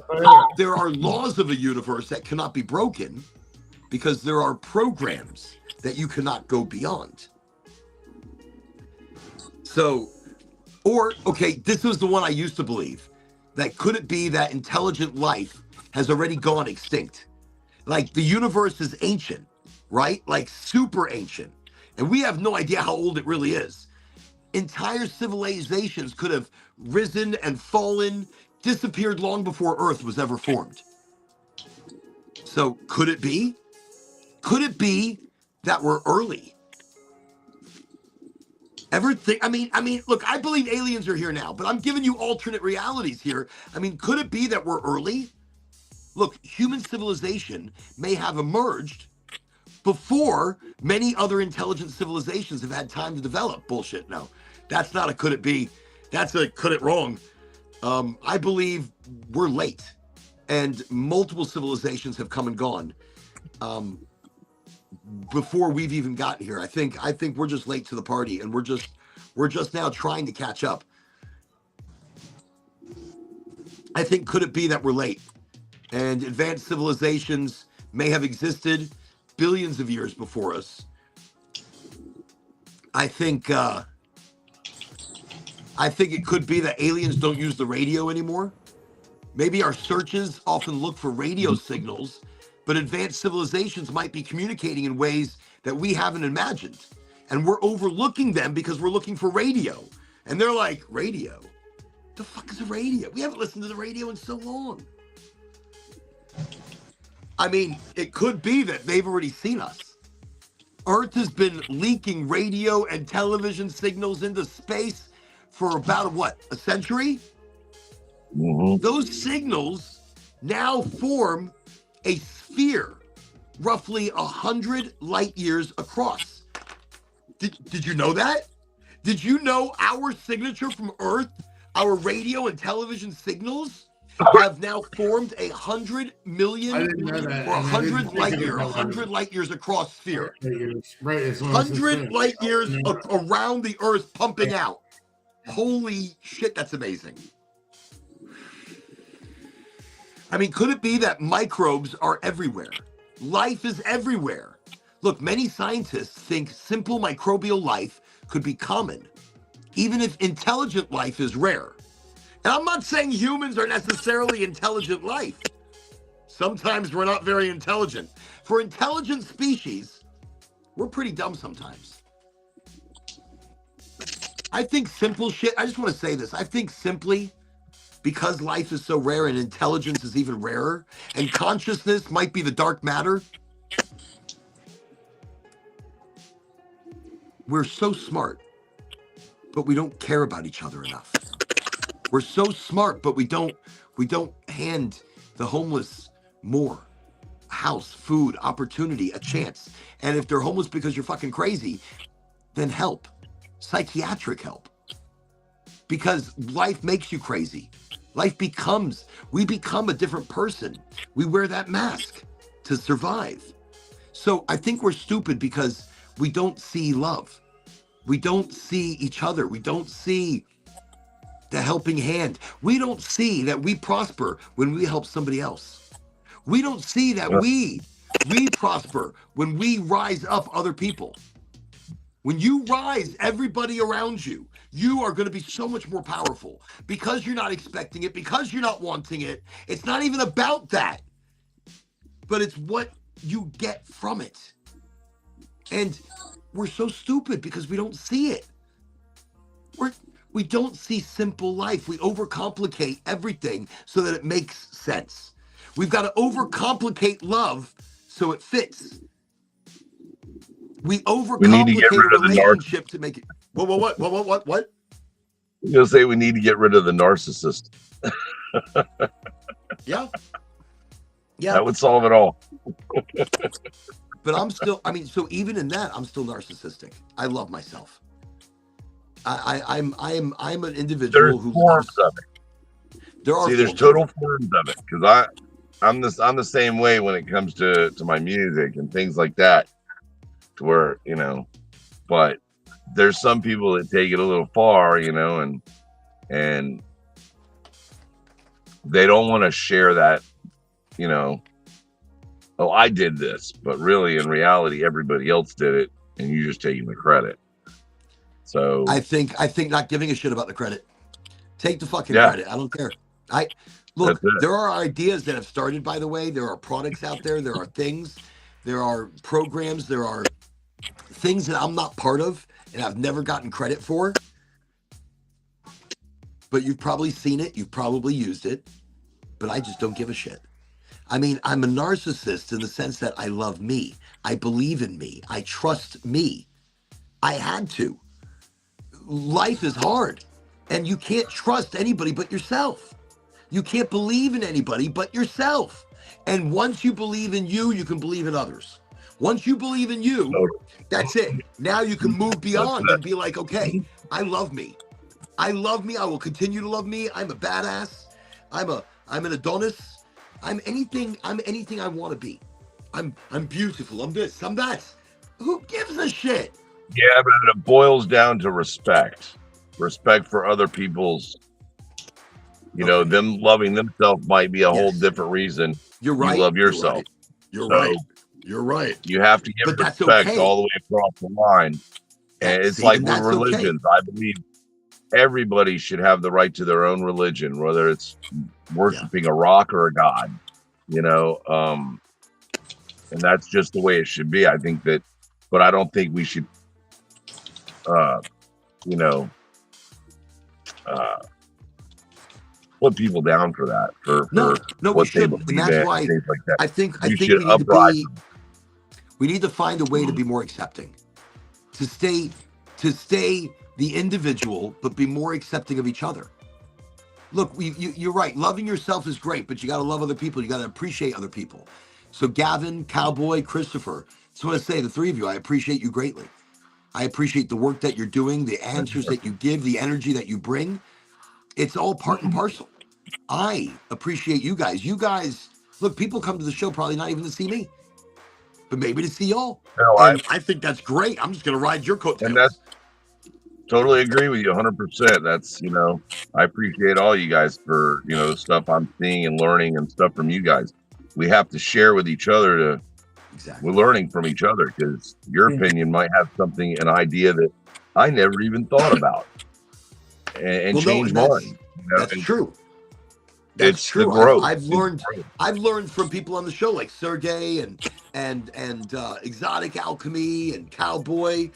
there are laws of a universe that cannot be broken because there are programs that you cannot go beyond. So, this was the one I used to believe. That could it be that intelligent life has already gone extinct? Like the universe is ancient, right? Like super ancient. And we have no idea how old it really is. Entire civilizations could have risen and fallen, disappeared long before Earth was ever formed. So could it be? Could it be that we're early? Look, I believe aliens are here now, but I'm giving you alternate realities here. I mean, could it be that we're early? Look, human civilization may have emerged before many other intelligent civilizations have had time to develop. Bullshit, no. That's not a could it be. That's a could it wrong. I believe we're late, and multiple civilizations have come and gone before we've even gotten here. I think we're just late to the party, and we're just now trying to catch up. I think could it be that we're late, and advanced civilizations may have existed billions of years before us. I think it could be that aliens don't use the radio anymore. Maybe our searches often look for radio signals, but advanced civilizations might be communicating in ways that we haven't imagined. And we're overlooking them because we're looking for radio. And they're like, radio? The fuck is a radio? We haven't listened to the radio in so long. I mean, it could be that they've already seen us. Earth has been leaking radio and television signals into space for about, what, a century? Mm-hmm. Those signals now form a sphere roughly 100 light years across. Did you know that? Did you know our signature from Earth, our radio and television signals, have now formed 100 million or 100 light years across sphere? Right, 100 light years around the Earth pumping out. Holy shit, that's amazing. I mean, could it be that microbes are everywhere? Life is everywhere. Look, many scientists think simple microbial life could be common, even if intelligent life is rare. And I'm not saying humans are necessarily intelligent life. Sometimes we're not very intelligent. For intelligent species, we're pretty dumb sometimes. I think simple shit, I just want to say this. I think simply because life is so rare and intelligence is even rarer, and consciousness might be the dark matter, we're so smart, but we don't care about each other enough. We're so smart, but we don't hand the homeless more. A house, food, opportunity, a chance. And if they're homeless because you're fucking crazy, then help. Psychiatric help. Because life makes you crazy. We become a different person. We wear that mask to survive. So I think we're stupid because we don't see love. We don't see each other. We don't see the helping hand. We don't see that we prosper when we help somebody else. We don't see that we prosper when we rise up other people. When you rise everybody around you, you are going to be so much more powerful because you're not expecting it, because you're not wanting it. It's not even about that, but it's what you get from it. And we're so stupid because we don't see it. We don't see simple life. We overcomplicate everything so that it makes sense. We've got to overcomplicate love so it fits. We overcomplicate a relationship to make it. What? You're gonna say we need to get rid of the narcissist. Yeah. That would solve it all. But I'm still, so even in that, I'm still narcissistic. I love myself. I'm an individual who forms of it. There's total forms of it, because I'm the same way when it comes to my music and things like that. To where, but there's some people that take it a little far, and they don't want to share that, oh, I did this, but really in reality everybody else did it and you're just taking the credit. So I think not giving a shit about the credit. Take the fucking credit. I don't care. Look, there are ideas that have started, by the way. There are products out there. There are things. There are programs. There are things that I'm not part of and I've never gotten credit for. But you've probably seen it. You've probably used it. But I just don't give a shit. I'm a narcissist in the sense that I love me. I believe in me. I trust me. I had to. Life is hard. And you can't trust anybody but yourself. You can't believe in anybody but yourself. And once you believe in you, you can believe in others. Once you believe in you, that's it. Now you can move beyond and be like, okay, I love me. I love me. I will continue to love me. I'm a badass. I'm an Adonis. I'm anything I want to be. I'm beautiful. I'm this. I'm that. Who gives a shit? Yeah, but it boils down to respect. Respect for other people's, them loving themselves might be a whole different reason. You're right. You love yourself. You're right. You're right. You have to give respect all the way across the line. And it's like with religions. I believe everybody should have the right to their own religion, whether it's worshiping a rock or a god, and that's just the way it should be. I think that, but I don't think we should, put people down for that, for no, what they believe and that's why things like that. I think we need to find a way to be more accepting, to stay the individual, but be more accepting of each other. Look, you're right. Loving yourself is great, but you got to love other people. You got to appreciate other people. So Gavin, Cowboy, Christopher, just want to say, the three of you, I appreciate you greatly. I appreciate the work that you're doing, the answers that you give, the energy that you bring. It's all part and parcel. I appreciate you guys. You guys, look, people come to the show probably not even to see me, but maybe to see y'all. And I think that's great. I'm just going to ride your coattails. And that's totally agree with you 100%. That's, I appreciate all you guys for, stuff I'm seeing and learning and stuff from you guys. We have to share with each other we're learning from each other, because your opinion might have something, an idea that I never even thought about. And change mine. That's true. That's true. The growth. I've learned from people on the show like Sergey and Exotic Alchemy and Cowboy.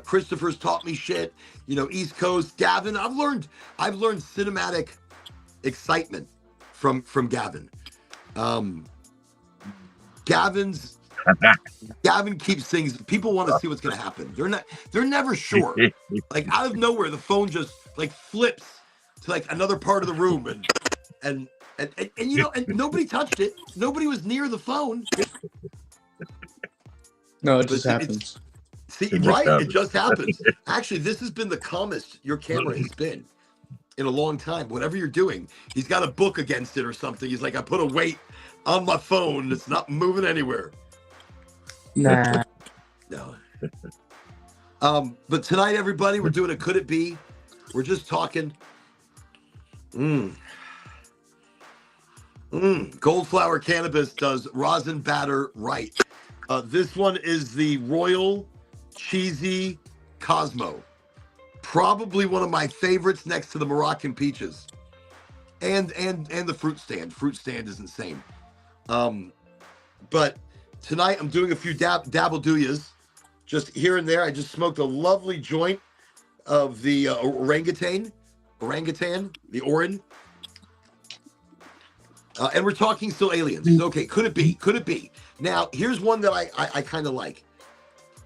Christopher's taught me shit. East Coast. Gavin, I've learned cinematic excitement from Gavin. Gavin keeps things. People want to see what's going to happen. They're never sure. Like out of nowhere, the phone just like flips to like another part of the room, and nobody touched it. Nobody was near the phone. No, it just happens. It just happens. Actually, this has been the calmest your camera has been in a long time. Whatever you're doing, he's got a book against it or something. He's like, I put a weight on my phone. It's not moving anywhere. Nah. No. But tonight, everybody, we're doing a Could It Be? We're just talking. Goldflower Cannabis does rosin batter right. This one is the Royal Cheesy Cosmo. Probably one of my favorites next to the Moroccan Peaches. And the Fruit Stand. Fruit Stand is insane. But tonight I'm doing a few dabble-do-yas. Just here and there. I just smoked a lovely joint of the orangutan, the oran. And we're talking still aliens. Okay, could it be? Could it be? Now, here's one that I kind of like.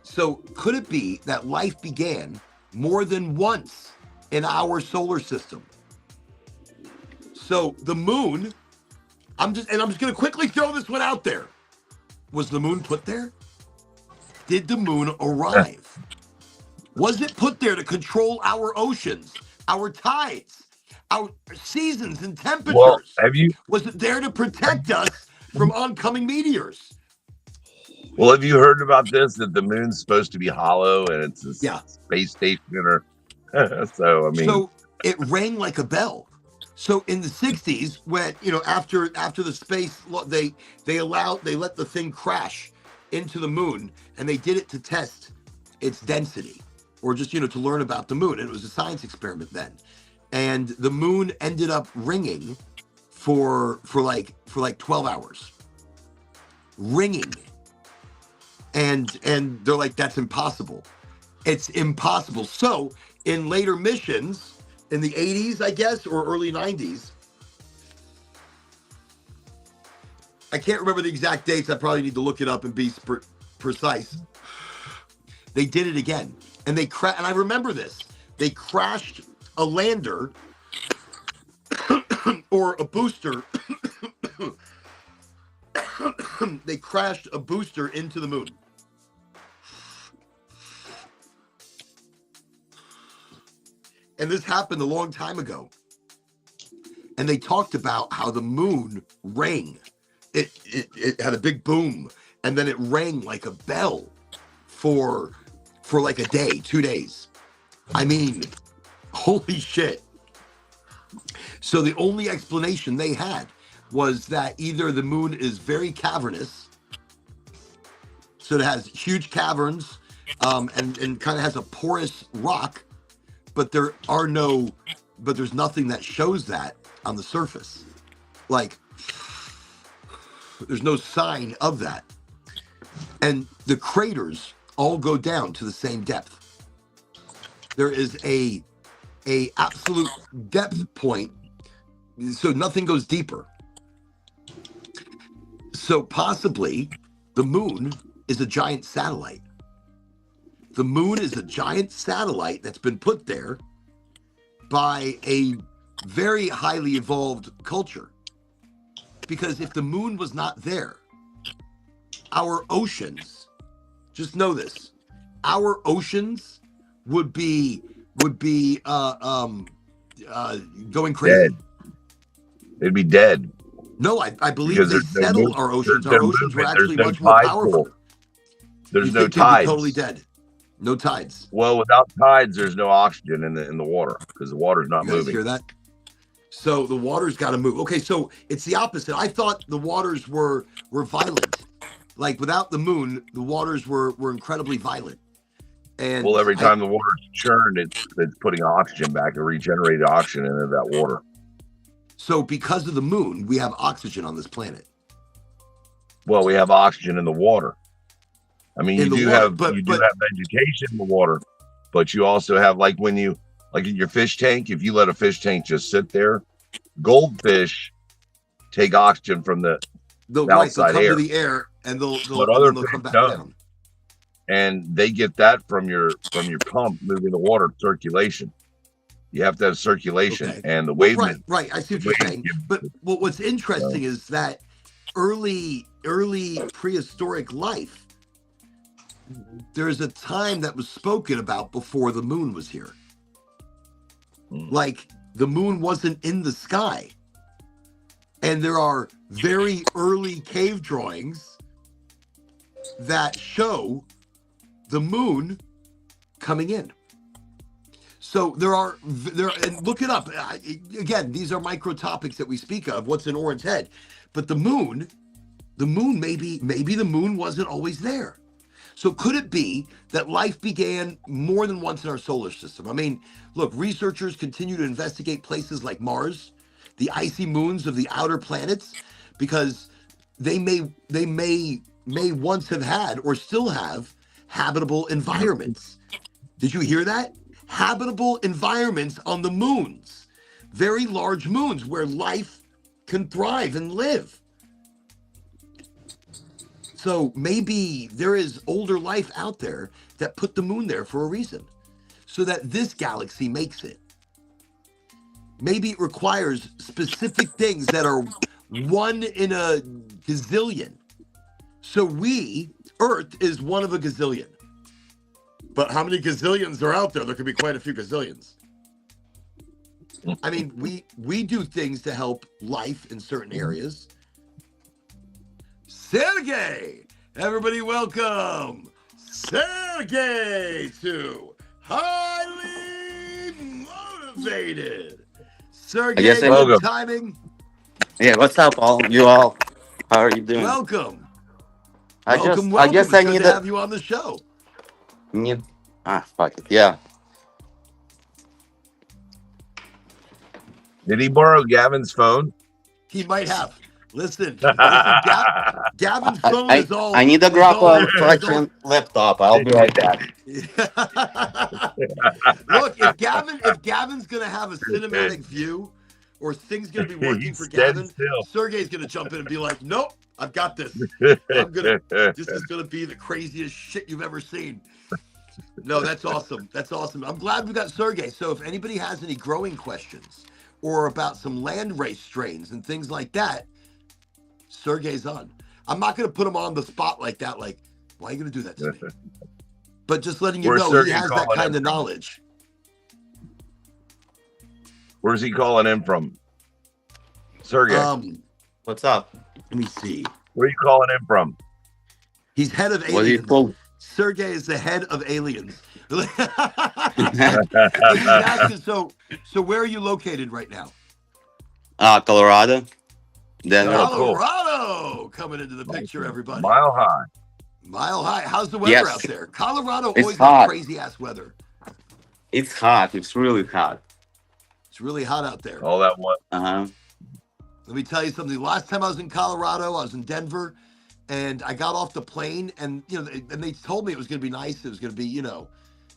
So, could it be that life began more than once in our solar system? So, the moon, I'm just going to quickly throw this one out there. Was the moon put there? Did the moon arrive? Was it put there to control our oceans, our tides, our seasons and temperatures? Well, was it there to protect us from oncoming meteors? Well, have you heard about this, that the moon's supposed to be hollow and it's a space station? So it rang like a bell. So in the 60s, when after the space, they let the thing crash into the moon, and they did it to test its density, or just to learn about the moon. And it was a science experiment then, and the moon ended up ringing for like 12 hours, ringing. And they're like, that's impossible. It's impossible. So in later missions in the 80s, I guess, or early 90s, I can't remember the exact dates. I probably need to look it up and be precise. They did it again. And and I remember this. They crashed a lander or a booster. They crashed a booster into the moon. And this happened a long time ago. And they talked about how the moon rang. It had a big boom, and then it rang like a bell for like a day, 2 days. I mean, holy shit. So the only explanation they had was that either the moon is very cavernous, so it has huge caverns, and kind of has a porous rock, but there's nothing that shows that on the surface. Like, there's no sign of that. And the craters all go down to the same depth. There is a absolute depth point, so nothing goes deeper. So possibly the moon is a giant satellite. The moon is a giant satellite that's been put there by a very highly evolved culture. Because if the moon was not there, our oceans, just know this, our oceans would be going crazy. Dead. It'd be dead. No, I believe they settled our oceans. Our oceans were actually much more powerful. There's no tides. Totally dead. No tides. Well, without tides, there's no oxygen in the water because the water's not moving. You guys hear that? So the water's got to move. Okay, so it's the opposite. I thought the waters were violent. Like without the moon, the waters were incredibly violent. And well, every time the water's churned, it's putting oxygen back and regenerated oxygen into that water. So because of the moon, we have oxygen on this planet. Well, we have oxygen in the water. I mean, you do have vegetation in the water, but you also have, like when you, like in your fish tank, if you let a fish tank just sit there, goldfish take oxygen from the outside air. To the air, and they'll come back down. And they get that from your pump moving the water circulation. You have to have circulation and the wave. Right. I see what you're saying. But what's interesting is that early prehistoric life, there's a time that was spoken about before the moon was here. Like the moon wasn't in the sky. And there are very early cave drawings that show the moon coming in. So there and look it up. Again, these are micro topics that we speak of, what's in Orin's head. But the moon, maybe the moon wasn't always there. So could it be that life began more than once in our solar system? I mean, look, researchers continue to investigate places like Mars, the icy moons of the outer planets, because they may once have had or still have habitable environments. Did you hear that? Habitable environments on the moons, very large moons where life can thrive and live. So maybe there is older life out there that put the moon there for a reason, so that this galaxy makes it. Maybe it requires specific things that are 1 in a gazillion. So Earth is 1 of a gazillion. But how many gazillions are out there? There could be quite a few gazillions. I mean, we do things to help life in certain areas. Sergey! Everybody welcome Sergey to Highly Motivated. Sergey, good timing. Yeah, what's up, all? You all? How are you doing? Welcome. I guess I need to have you on the show. Fuck it. Yeah. Did he borrow Gavin's phone? He might have. Listen, Gavin's phone is all. I need to grab a fucking laptop. I'll be right back. Look, if Gavin's gonna have a cinematic view, or things gonna be working for Gavin, Sergey's gonna jump in and be like, "Nope, I've got this. This is gonna be the craziest shit you've ever seen." No, that's awesome. That's awesome. I'm glad we got Sergey. So if anybody has any growing questions or about some landrace strains and things like that, Sergey's on. I'm not going to put him on the spot like that. Like, why are you going to do that to me? But just letting you know, he has that kind of knowledge. Where's he calling in from? Sergey. What's up? Let me see. Where are you calling in from? He's head of aliens. What do you call? Sergey is the head of aliens. He's asking, so where are you located right now? Colorado. Denver. Colorado coming into the picture, everybody. Mile high. Mile high. How's the weather out there? Colorado always hot. has crazy ass weather. It's hot. It's really hot. It's really hot out there. All that what? Uh-huh. Let me tell you something. Last time I was in Colorado, I was in Denver, and I got off the plane, and they told me it was going to be nice. It was going to be, it was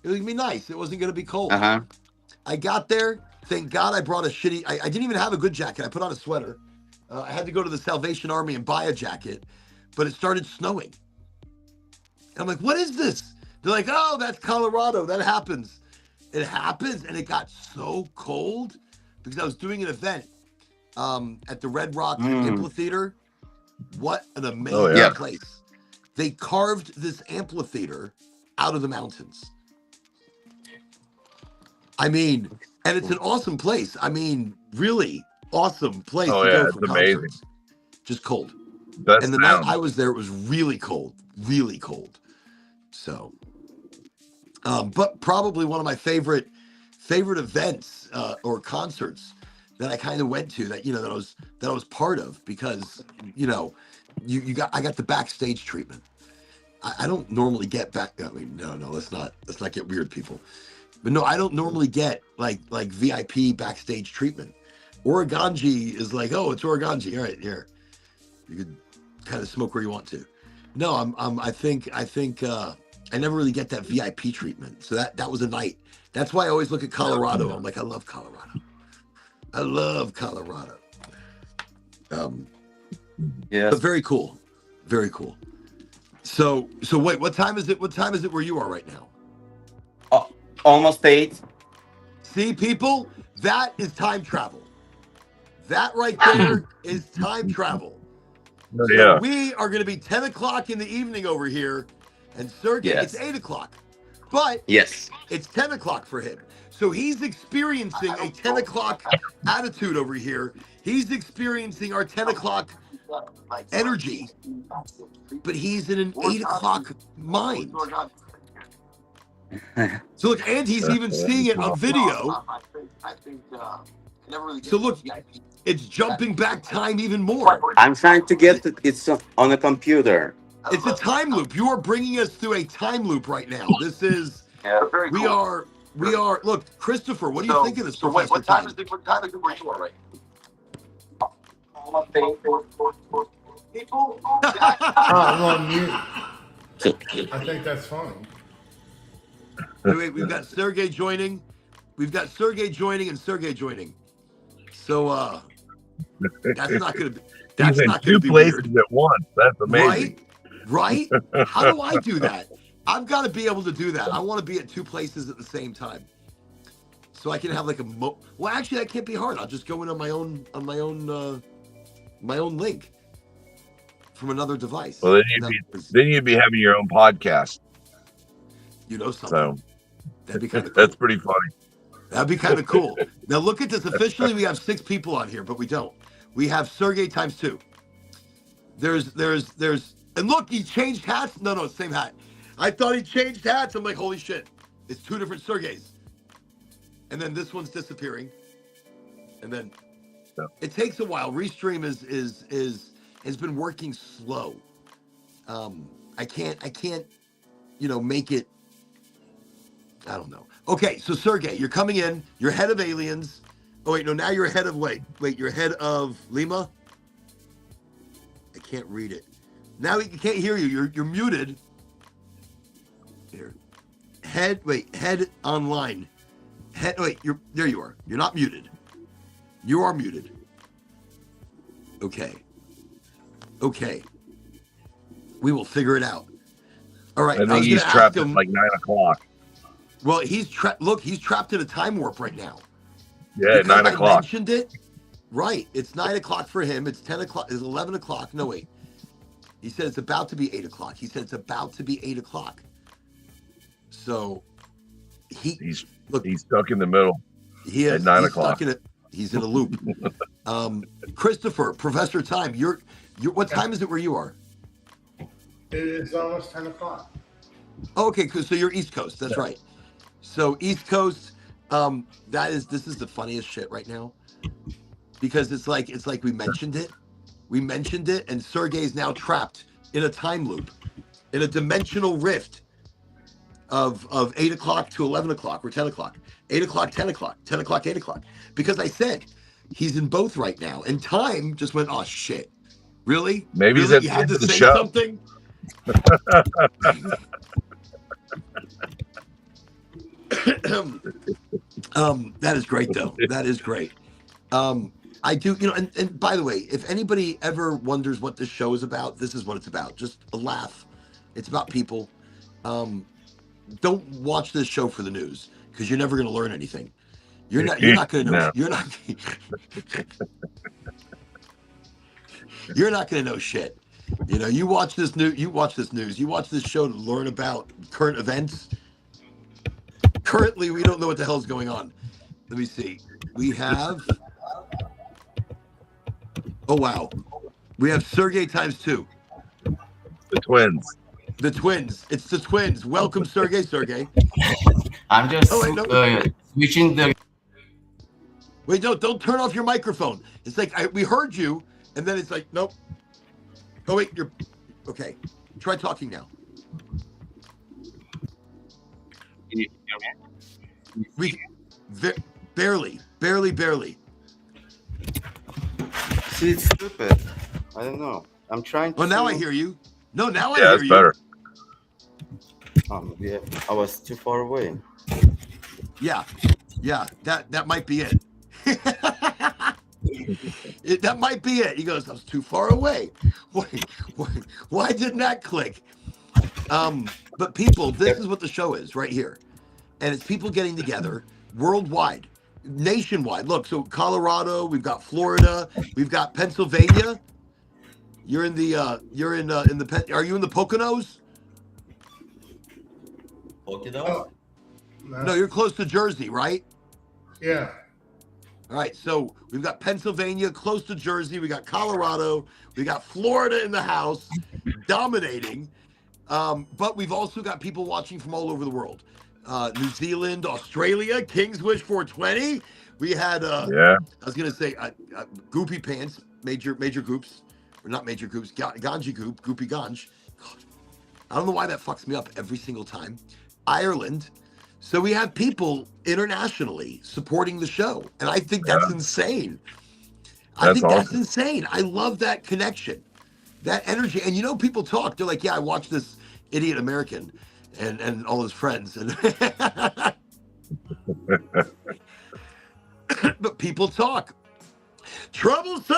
going to be nice. It wasn't going to be cold. Uh-huh. I got there. Thank God I brought a shitty. I didn't even have a good jacket. I put on a sweater. I had to go to the Salvation Army and buy a jacket, but it started snowing. And I'm like, what is this? They're like, oh, that's Colorado. That happens. It happens, and it got so cold because I was doing an event at the Red Rock Amphitheater. What an amazing place. They carved this amphitheater out of the mountains. I mean, and it's an awesome place. I mean, really awesome place to go for concerts. Amazing. Just cold. And the night I was there, it was really cold. Really cold. So, but probably one of my favorite events or concerts that I kind of went to that I was part of because I got the backstage treatment. I don't normally get back. I mean, no, let's not get weird, people. But no, I don't normally get like VIP backstage treatment. Oraganji is like, oh, it's Oraganji. All right, here, you could kind of smoke where you want to. No, I think I never really get that VIP treatment. So that was a night. That's why I always look at Colorado. I'm like, I love Colorado. I love Colorado. Yeah. But very cool. Very cool. So wait, what time is it? What time is it where you are right now? Almost 8. See, people, that is time travel. That right there is time travel. So we are going to be 10 o'clock in the evening over here, and Sergey, it's 8 o'clock. But it's 10 o'clock for him. So he's experiencing a 10 o'clock attitude over here. He's experiencing our 10 o'clock energy, but he's in an 8 o'clock mind. So look, and he's even seeing it on video. So look, it's jumping back time even more. I'm trying to get it's on a computer. It's a time loop. You are bringing us through a time loop right now. This is we are. Look, Christopher, what do you think of this? So wait, what time is it where you are right now? I'm on mute. I think that's funny. Wait, we've got Sergey joining. We've got Sergey joining and Sergey joining. So that's not going to be. That's not going to be places weird. At once. That's amazing. Right? How do I do that? I've got to be able to do that. I want to be at 2 places at the same time, so I can have like well, actually, that can't be hard. I'll just go in on my own link from another device. Well, then you'd be having your own podcast. You know something? So that'd be kind of cool. That's pretty funny. That'd be kind of cool. Now look at this. Officially, we have 6 people on here, but we don't. We have Sergey times 2. There's, and look, he changed hats. No, it's the same hat. I thought he changed hats. I'm like, holy shit. It's 2 different Sergeys. And then this one's disappearing. And then it takes a while. Restream has been working slow. I can't, make it. I don't know. Okay, so Sergey, you're coming in. You're head of aliens. Oh wait, no, now you're head of wait, you're head of Lima. I can't read it. Now he can't hear you. You're muted. Here. Head online. There you are. You're not muted. You are muted. Okay. We will figure it out. All right. I think he's trapped at like 9 o'clock. Well, he's trapped. Look, he's trapped in a time warp right now. Yeah, because 9 o'clock. I mentioned it. Right. It's 9 o'clock for him. It's 10 o'clock. It's 11 o'clock. No, wait. He said it's about to be 8 o'clock. He said it's about to be 8 o'clock. So he's stuck in the middle. He is. At 9 o'clock. He's in a loop. Christopher, Professor Time, you're what time is it where you are? It is almost 10 o'clock. Oh, okay, so you're East Coast. That's right. So East Coast, this is the funniest shit right now, because it's like we mentioned it, and Sergey's now trapped in a time loop, in a dimensional rift of 8 o'clock to 11 o'clock or 10 o'clock, 8 o'clock, 10 o'clock, 10 o'clock, 8 o'clock, because I said he's in both right now, and time just went, oh shit, really? Maybe really? He's at You the had end to of the say show. Something. That is great though. That is great. I do, and by the way, if anybody ever wonders what this show is about, this is what it's about. Just a laugh. It's about people. Don't watch this show for the news, because you're never going to learn anything. You're not going to know. No. You're not you're not going to know shit. You watch this news, you watch this show to learn about current events. Currently, we don't know what the hell's going on. Let me see. We have, oh wow, we have Sergey times 2. The twins. The twins. It's the twins. Welcome, Sergey. I'm just switching the. Wait, no, don't turn off your microphone. It's like we heard you, and then it's like, nope. Oh wait, you're okay. Try talking now. Can you hear me? Barely. See, it's stupid. I don't know. I'm trying to. Oh, now I hear you. No, now I Yeah, hear that's you. better. Yeah, I was too far away. Yeah, that might be it. That might be it. He goes, I was too far away. Why didn't that click? But people, this is what the show is right here. And it's people getting together worldwide, nationwide. Look, so Colorado, we've got Florida, we've got Pennsylvania. Are you in the Poconos? Poconos? No, you're close to Jersey, right? Yeah. All right, so we've got Pennsylvania, close to Jersey. We got Colorado. We got Florida in the house, dominating. But we've also got people watching from all over the world. New Zealand, Australia, King's Wish 420. We had, I was going to say, Goopy Pants, major groups. Or not major groups, Ganji Goop, Goopy Ganj. God, I don't know why that fucks me up every single time. Ireland. So we have people internationally supporting the show. And I think that's insane. That's insane. I love that connection, that energy. And people talk. They're like, yeah, I watched this idiot American and all his friends. And but people talk. Troublesome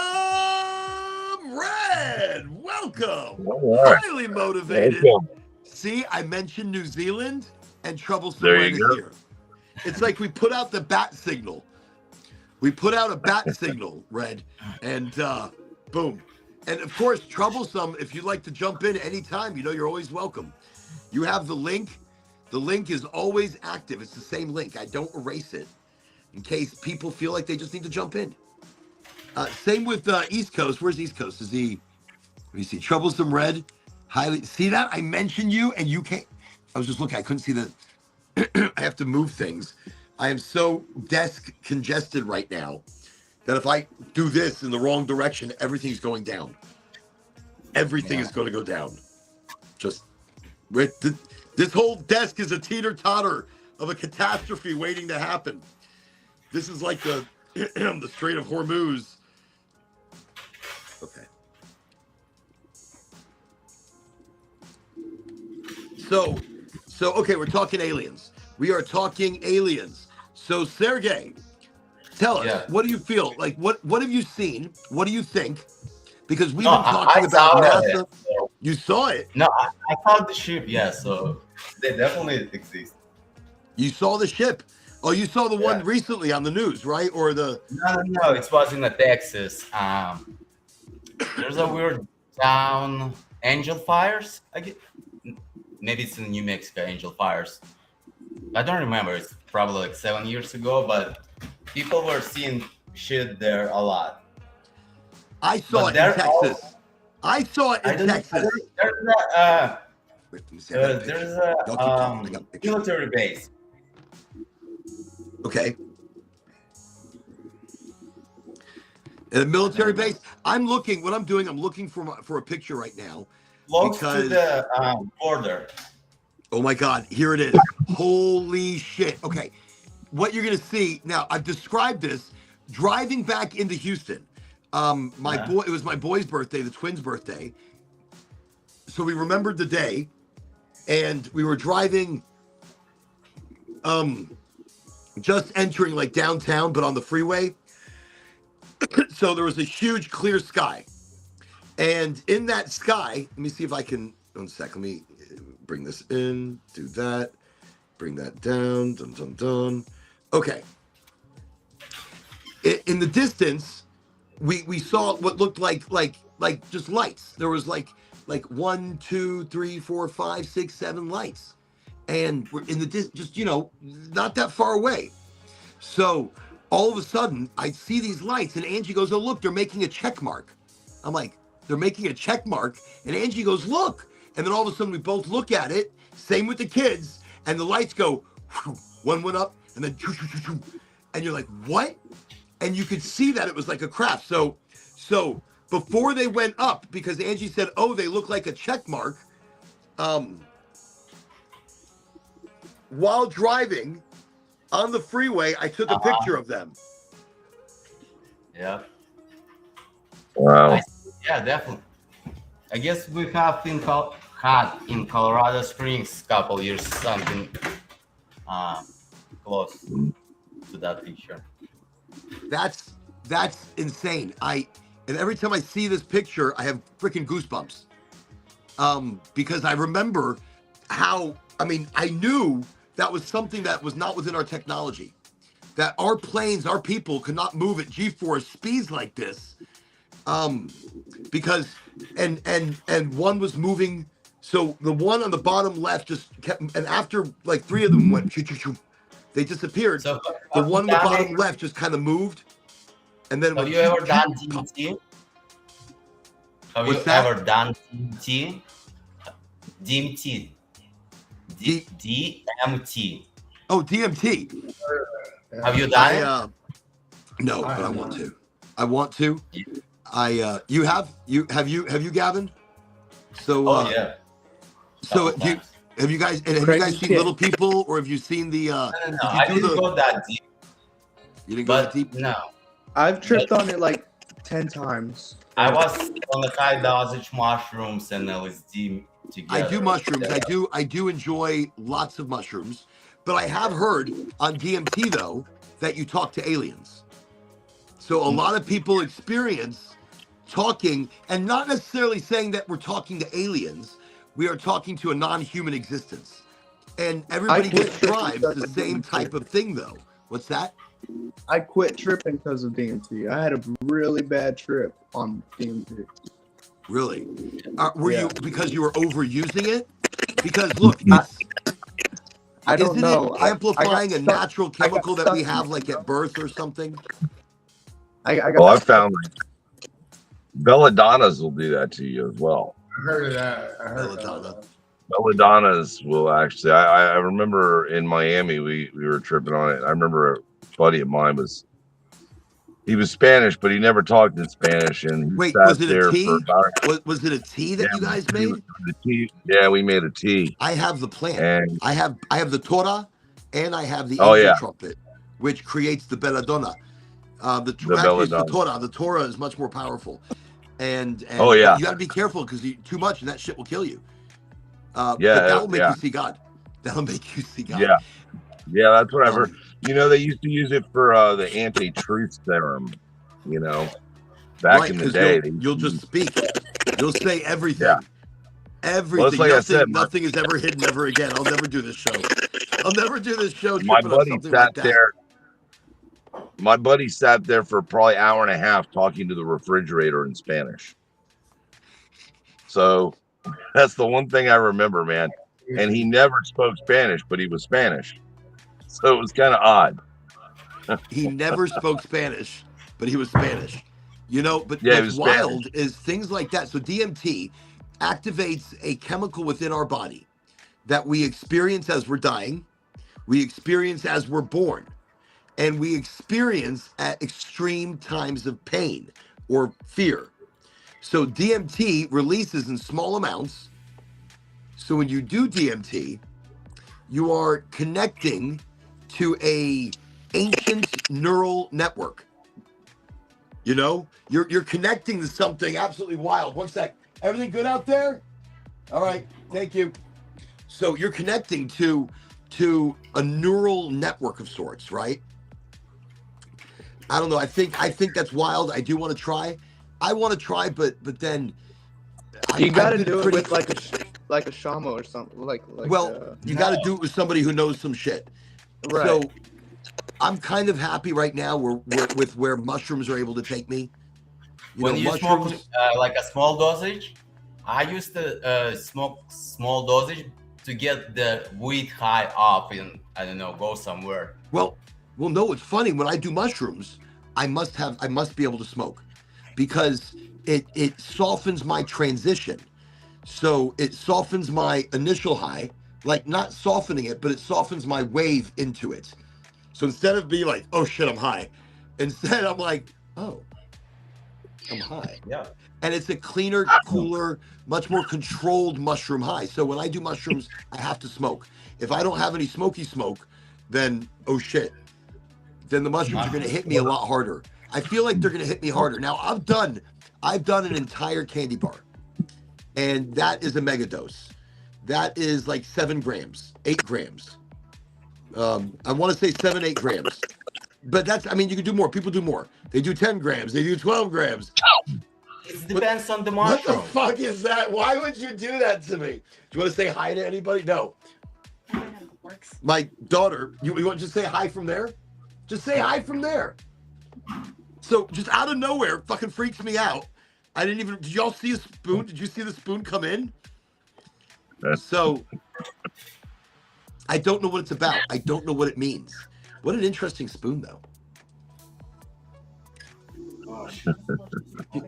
Red, welcome. Right. Highly motivated. Welcome. See, I mentioned New Zealand, and Troublesome Red is here. It's like we put out the bat signal. We put out a bat signal, Red, and boom. And of course, Troublesome, if you'd like to jump in anytime, you're always welcome. You have the link. The link is always active. It's the same link. I don't erase it in case people feel like they just need to jump in. Same with East Coast. Where's East Coast? Let me see. Troublesome Red. Highly. See that? I mentioned you and you can't. I was just looking. I couldn't see the. I have to move things. I am so desk congested right now that if I do this in the wrong direction, everything's going down. Everything is going to go down. Just this whole desk is a teeter-totter of a catastrophe waiting to happen. This is like the Strait of Hormuz. Okay. So okay, we're talking aliens. We are talking aliens. So Sergey, tell us, what do you feel? Like, what have you seen? What do you think? Because we've been talking about NASA. You saw it. No, I saw the ship, so they definitely exist. You saw the ship. Oh, you saw the one recently on the news, right? Or the No, it was in Texas. There's a weird town, Angel Fires. Maybe it's in New Mexico, Angel Fires. I don't remember. It's probably like 7 years ago, but people were seeing shit there a lot. I saw it in Texas. I saw it in Texas. There's a military base. Okay. In a military base, I'm looking. What I'm doing, I'm looking for a picture right now. Close to the border. Oh my God! Here it is. Holy shit! Okay, what you're gonna see now? I've described this driving back into Houston. Boy, it was my boy's birthday, the twins' birthday. So we remembered the day, and we were driving. Just entering like downtown, but on the freeway. So there was a huge clear sky. And in that sky, let me see if I can, 1 sec, let me bring this in, do that, bring that down, dun, dun, dun. Okay. In the distance, we saw what looked like just lights. There was like 1, 2, 3, 4, 5, 6, 7 lights. And we're in the just, not that far away. So all of a sudden I see these lights and Angie goes, oh, look, they're making a check mark. I'm like, they're making a check mark. And Angie goes, look. And then all of a sudden we both look at it. Same with the kids. And the lights go, whew, one went up and then, and you're like, what? And you could see that it was like a craft. So before they went up, because Angie said, oh, they look like a check mark. While driving on the freeway, I took a picture of them. Yeah. Wow. Yeah, definitely. I guess we have had in Colorado Springs a couple years something close to that picture. That's insane. And every time I see this picture, I have freaking goosebumps. Because I remember how, I knew that was something that was not within our technology. That our planes, our people could not move at G-force speeds like this. Because and one was moving, so the one on the bottom left just kept, and after like 3 of them went, they disappeared. So, the one on the bottom left just kind of moved, and then have you ever done DMT? Have you ever done DMT? DMT. DMT. Oh, DMT. Have you done it? No, but I want to. I want to. You have Gavin? So yeah. So have you guys seen Little People, or have you seen the No. I didn't go that deep. You didn't go that deep? No. I've tripped on it like 10 times. I was on the high dosage mushrooms and LSD together. I do mushrooms. I do enjoy lots of mushrooms, but I have heard on DMT though that you talk to aliens. So a lot of people experience talking, and not necessarily saying that we're talking to aliens. We are talking to a non-human existence, and everybody describes the same type of thing though. What's that? I quit tripping because of DMT. I had a really bad trip on DMT. Really? Were you because you were overusing it? Because look, I don't know. It amplifying a natural chemical that we have like at birth or something? I found belladonnas will do that to you as well. I heard of that. Belladonnas will actually. I remember in Miami we were tripping on it. I remember a buddy of mine was Spanish, but he never talked in Spanish. And wait, was it a tea? Was it a tea that you guys made? Yeah, we made a tea. I have the plant. And I have the tora, and I have the trumpet, which creates the belladonna. The tora. The tora is much more powerful, and you got to be careful because too much and that shit will kill you. That will make you see God. That'll make you see God. Yeah, that's what I've heard. They used to use it for the anti-truth serum. Back in the day, you'll just speak. You'll say everything. Yeah. Everything. Well, like nothing is ever hidden ever again. I'll never do this show. My buddy sat there. My buddy sat there for probably an hour and a half talking to the refrigerator in Spanish. So that's the one thing I remember, man. And he never spoke Spanish, but he was Spanish. So it was kind of odd. He never spoke Spanish, but he was Spanish. You know, but Yeah, what's wild is things like that. So DMT activates a chemical within our body that we experience as we're dying, we experience as we're born, and we experience at extreme times of pain or fear. So DMT releases in small amounts. So when you do DMT, you are connecting to a ancient neural network. You know, you're connecting to something absolutely wild. One sec. Everything good out there? All right. Thank you. So you're connecting to a neural network of sorts, right? I don't know. I think that's wild. I do want to try. I want to try, but then you got to do it with like a shaman or something. You got to do it with somebody who knows some shit. Right. So I'm kind of happy right now with where mushrooms are able to take me. When you smoke like a small dosage, I used to smoke small dosage to get the weed high up and, I don't know, go somewhere. Well, no, it's funny. When I do mushrooms, I must be able to smoke because it softens my transition. So it softens my initial high, like not softening it, but it softens my wave into it. So instead of being like, oh shit, I'm high, instead I'm like, oh, I'm high. Yeah. And it's a cleaner, cooler, much more controlled mushroom high. So when I do mushrooms, I have to smoke. If I don't have any smoky smoke, then oh shit, then the mushrooms are going to hit me a lot harder. I feel like they're going to hit me harder. Now I've done an entire candy bar, and that is a mega dose. That is like 7 grams, 8 grams. I want to say 7, 8 grams, but you can do more. People do more. They do 10 grams. They do 12 grams. It depends on the mushroom. What the fuck is that? Why would you do that to me? Do you want to say hi to anybody? No. My daughter, you want to just say hi from there? Just say hi from there. So just out of nowhere, fucking freaks me out. Did y'all see a spoon? Did you see the spoon come in? So I don't know what it's about. I don't know what it means. What an interesting spoon, though.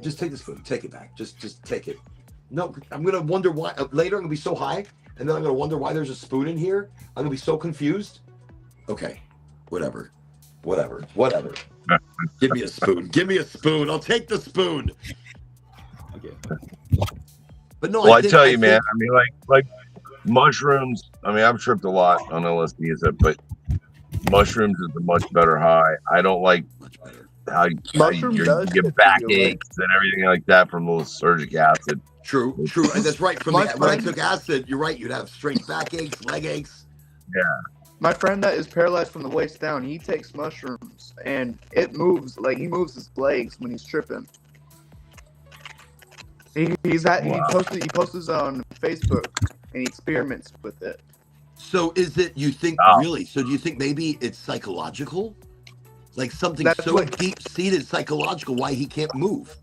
Just take the spoon. Take it back. Just take it. No, I'm going to wonder why. Later, I'm going to be so high, and then I'm going to wonder why there's a spoon in here. I'm going to be so confused. Okay. Whatever. Give me a spoon. Give me a spoon. I'll take the spoon. Okay. But no, well, I tell you, man, I mean, like mushrooms, I mean, I've tripped a lot on LSD, but mushrooms is a much better high. I don't like how you get backaches and everything like that from the lysergic acid. True. And that's right. When I took acid, you're right. You'd have straight backaches, leg aches. Yeah. My friend that is paralyzed from the waist down, he takes mushrooms and it moves, like he moves his legs when he's tripping. He posts on Facebook and he experiments with it. So is it, you think, really? So do you think maybe it's psychological? Like something deep-seated psychological, why he can't move?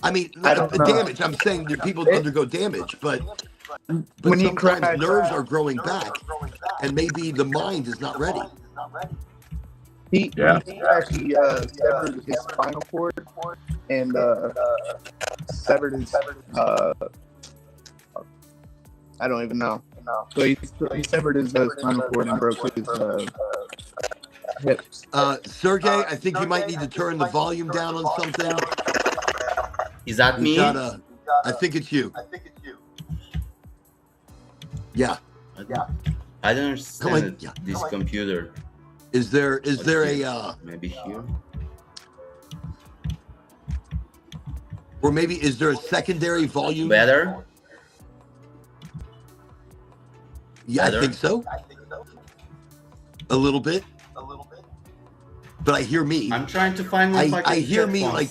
I mean, damage. I'm saying that people undergo damage, but when sometimes nerves are growing back, and maybe the mind is not ready. He actually severed his spinal cord and severed his I don't even know. So he severed his spinal cord and broke his hips. Sergey, I think you might need to turn the volume down on something. Is that me? I think it's you. Yeah. I don't understand this computer. Is there a maybe here? Or maybe is there a secondary volume? Better? Yeah, better? I think so. A little bit. But I hear me. I'm trying to find one. I hear me like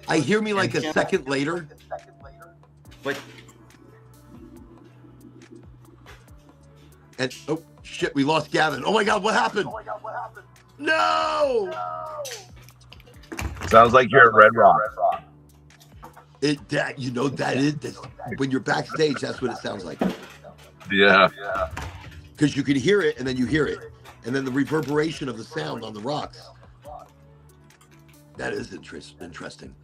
I hear me like a second later. But and oh shit, we lost Gavin. Oh my god, what happened? No! Sounds like you're at Red Rock. That is when you're backstage, that's what it sounds like. Yeah. Because you can hear it and then you hear it. And then the reverberation of the sound on the rocks. That is interesting.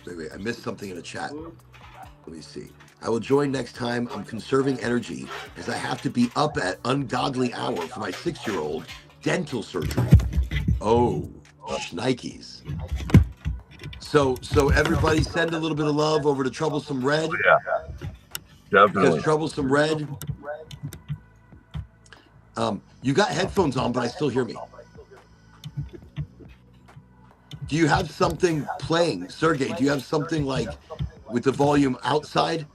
Wait, I missed something in the chat. Let me see. I will join next time. I'm conserving energy as I have to be up at ungodly hour for my 6-year-old dental surgery. Oh, shnikes. So everybody send a little bit of love over to Troublesome Red. Yeah, definitely. Because Troublesome Red. You got headphones on, but I still hear me. Do you have something playing, Sergey? Do you have something like with the volume outside,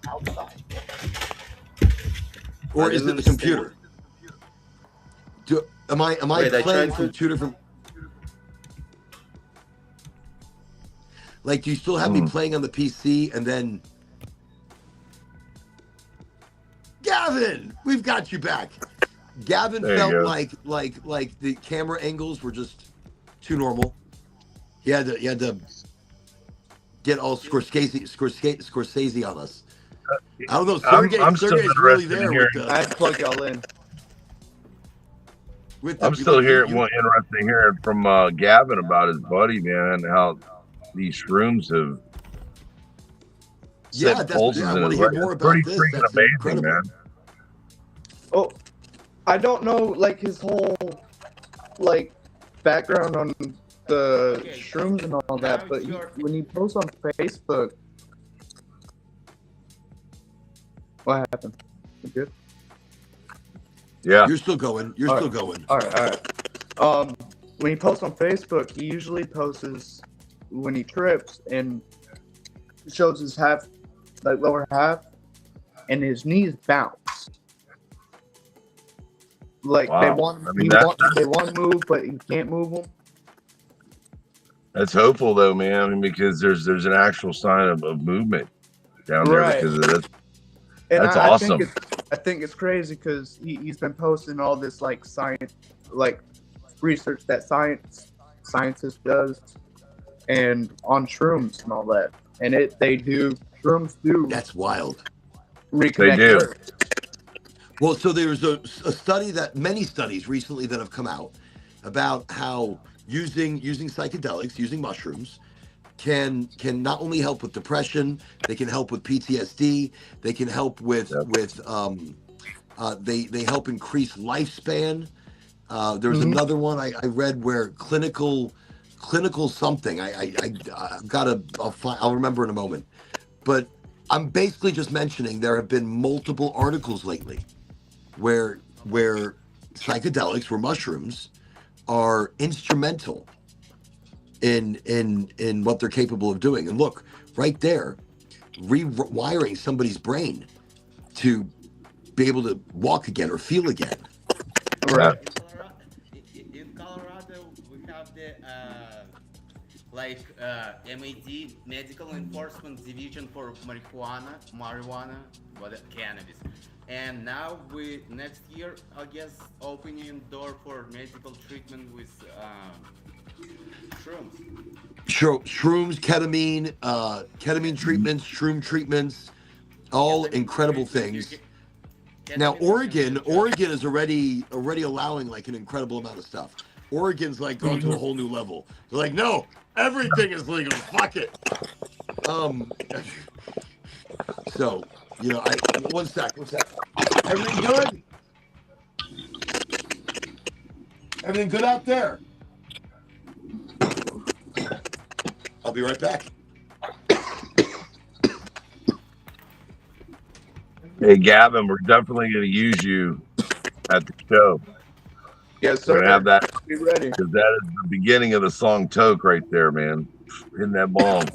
or is it the computer? Am I playing from 2 different? Like, do you still have me playing on the PC and then? Gavin, we've got you back. Gavin felt like the camera angles were just too normal. He had to get all Scorsese on us. I don't know. Sergey's really there with the. I had to plug y'all in. I'm still interested in hearing from Gavin about his buddy, man, how these shrooms have set pulses in his life. It's pretty freaking amazing, man. Oh, I don't know, like, his whole, like, background on the shrooms and all that, but when he posts on Facebook, what happened? You good? Yeah, you're still going. You're still going. All right. When he posts on Facebook, he usually posts when he trips and shows his lower half, and his knees bounce. Like, they want to move, but he can't move them. That's hopeful though, man. I mean, because there's an actual sign of movement down there because of that. That's awesome. I think it's crazy because he's been posting all this like science, like research that scientists does, and on shrooms and all that, and shrooms do. That's wild. Reconnect. They do. Well, so there's a study many studies recently that have come out about how using psychedelics, using mushrooms, can not only help with depression, they can help with PTSD, they can help with they help increase lifespan. There's another one I read where clinical something. I'll remember in a moment. But I'm basically just mentioning there have been multiple articles lately where psychedelics, where mushrooms are instrumental in what they're capable of doing. And look, right there, rewiring somebody's brain to be able to walk again or feel again. Right. In Colorado, we have the MAD, Medical Enforcement Division for marijuana, cannabis. And now next year, I guess, opening door for medical treatment with shrooms. Shrooms, ketamine treatments, shroom treatments, all incredible things. Now, Oregon is already allowing like an incredible amount of stuff. Oregon's like gone to a whole new level. They're like, no, everything is legal. Fuck it. So, one sec. Everything good? Everything good out there? I'll be right back. Hey, Gavin, we're definitely going to use you at the show. Yes, sir. We're going to have that. Be ready. Because that is the beginning of the song Toke right there, man. Hitting that bong.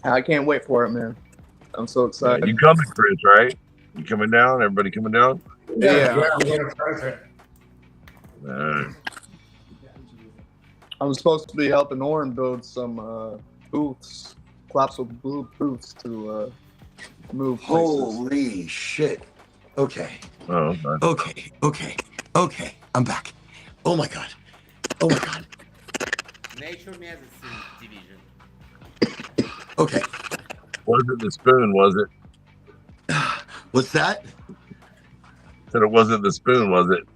I can't wait for it, man. I'm so excited. You coming, Chris, right? You coming down? Everybody coming down? Yeah. I'm supposed to be helping Oren build some booths, collapsible booths to move places. Holy shit. Okay. Oh, okay. I'm back. Oh my god. Nature Medicine Division. Okay. Was it the spoon, was it? What's that? So it wasn't the spoon, was it?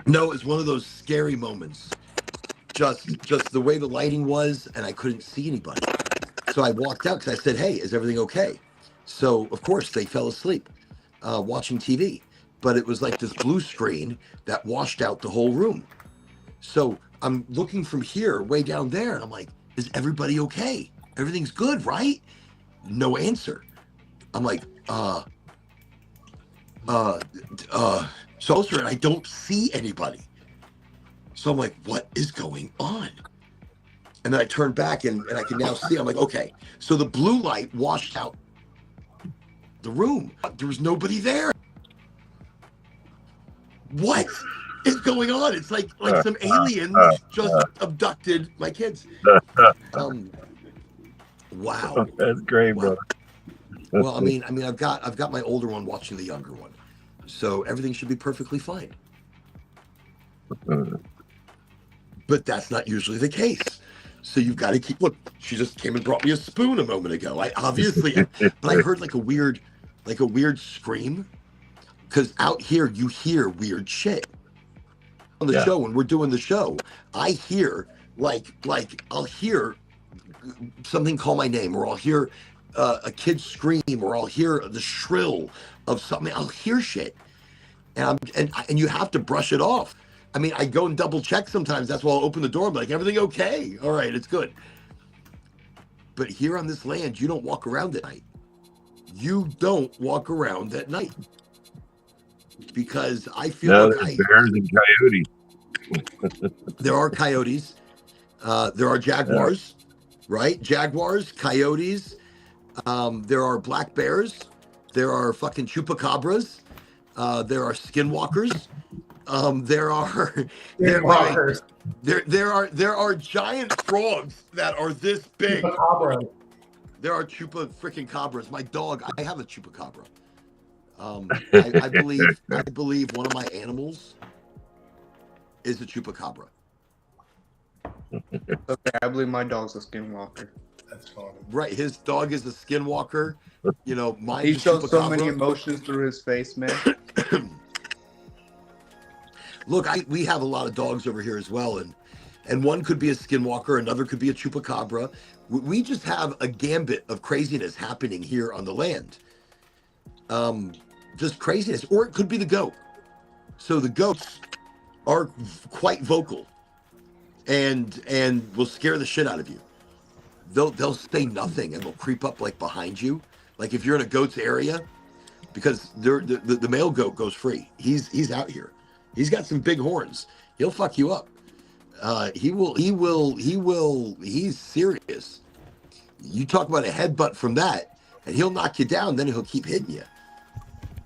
No, it's one of those scary moments. Just the way the lighting was, and I couldn't see anybody. So I walked out because I said, "Hey, is everything okay?" So of course they fell asleep watching TV, but it was like this blue screen that washed out the whole room. So I'm looking from here way down there, and I'm like, "Is everybody okay? Everything's good, right?" No answer. I'm like, Saucer, and I don't see anybody. So I'm like, what is going on? And then I turned back and I can now see. I'm like, okay. So the blue light washed out the room. There was nobody there. What is going on? It's like some aliens just abducted my kids. Wow. That's great, Wow. bro. Well, I mean, I've got my older one watching the younger one, so everything should be perfectly fine. But that's not usually the case. So you've got to keep. Look, she just came and brought me a spoon a moment ago. I obviously, but I heard like a weird scream, because out here you hear weird shit. On the show, when we're doing the show, I hear like I'll hear something call my name, or I'll hear a kid scream, or I'll hear the shrill of something. I'll hear shit, and you have to brush it off. I mean, I go and double check sometimes. That's why I'll open the door. I'm like, everything okay? All right, it's good. But here on this land, you don't walk around at night. You don't walk around at night. Because I feel like bears and coyotes. There are coyotes. There are jaguars, right? Jaguars, coyotes. There are black bears. There are fucking chupacabras. There are skinwalkers. There are giant frogs that are this big. There are chupa freaking cabras. My dog, I have a chupacabra. I believe one of my animals is a chupacabra. Okay, I believe my dog's a skinwalker. That's funny. Right, his dog is a skinwalker. You know, mine. He shows so many emotions through his face, man. Look, we have a lot of dogs over here as well, and one could be a skinwalker, another could be a chupacabra. We just have a gambit of craziness happening here on the land. Just craziness, or it could be the goat. So the goats are quite vocal, and will scare the shit out of you. They'll say nothing and they'll creep up like behind you, like if you're in a goat's area, because the male goat goes free. He's out here. He's got some big horns. He'll fuck you up. He's serious. You talk about a headbutt from that, and he'll knock you down, then he'll keep hitting you.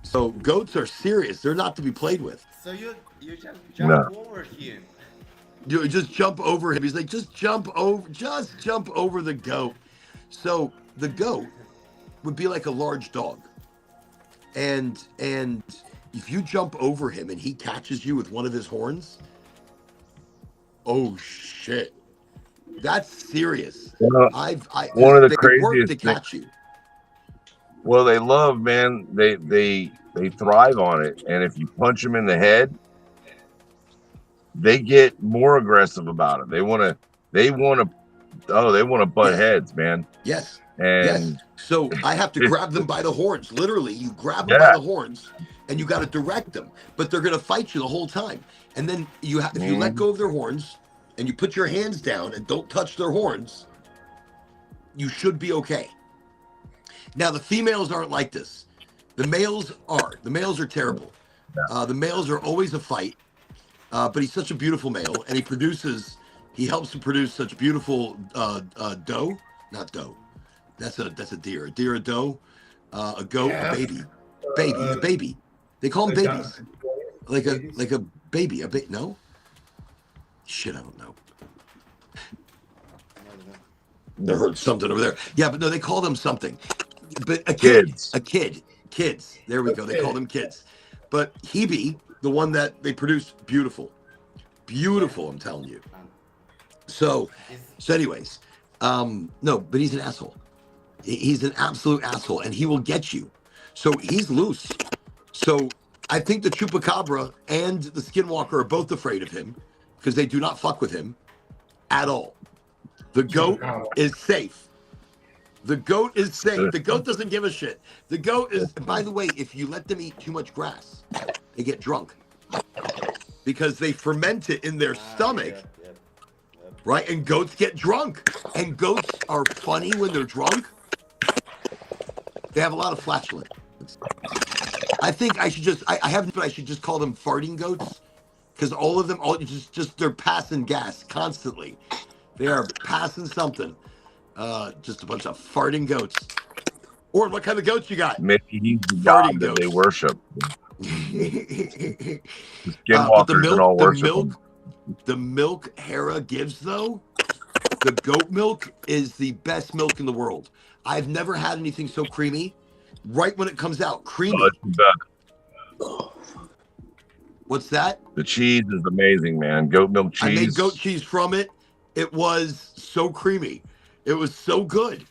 So goats are serious. They're not to be played with. So you just jump over him. You just jump over him. He's like, just jump over the goat. So the goat would be like a large dog. And if you jump over him and he catches you with one of his horns, oh shit, that's serious. Well, one of the craziest to catch you. Well, they love, man. They thrive on it, and if you punch them in the head, they get more aggressive about it. They want to butt heads, man. Yes. And yes. So I have to grab them by the horns. Literally, you grab them by the horns, and you got to direct them. But they're going to fight you the whole time. And then if you let go of their horns and you put your hands down and don't touch their horns, you should be okay. Now the females aren't like this. The males are. The males are terrible. The males are always a fight. But he's such a beautiful male, and he helps to produce such beautiful doe, not doe. That's a deer. A deer, a doe, a goat, a baby. A baby. They call them babies. Like a baby. No? Shit, I don't know. I heard something over there. Yeah, but no, they call them something. But kids. There we go. They call them kids. But Hebe, the one that they produced, beautiful, I'm telling you. So anyways, no, but he's an asshole. He's an absolute asshole, and he will get you. So he's loose. So I think the chupacabra and the skinwalker are both afraid of him because they do not fuck with him at all. The goat is safe. The goat is safe. The goat doesn't give a shit. The goat is, by the way, if you let them eat too much grass, they get drunk because they ferment it in their stomach, right? And goats get drunk. And goats are funny when they're drunk. They have a lot of flatulence. I think I should just, I haven't, but I should just call them farting goats because all of them, they're passing gas constantly. They are passing something. Just a bunch of farting goats. Or what kind of goats you got? Maybe he's the god that they worship. The skinwalkers and all worship. The milk Hera gives, though, the goat milk is the best milk in the world. I've never had anything so creamy. Right when it comes out, creamy. What's that? The cheese is amazing, man. Goat milk cheese. I made goat cheese from it. It was so creamy. It was so good.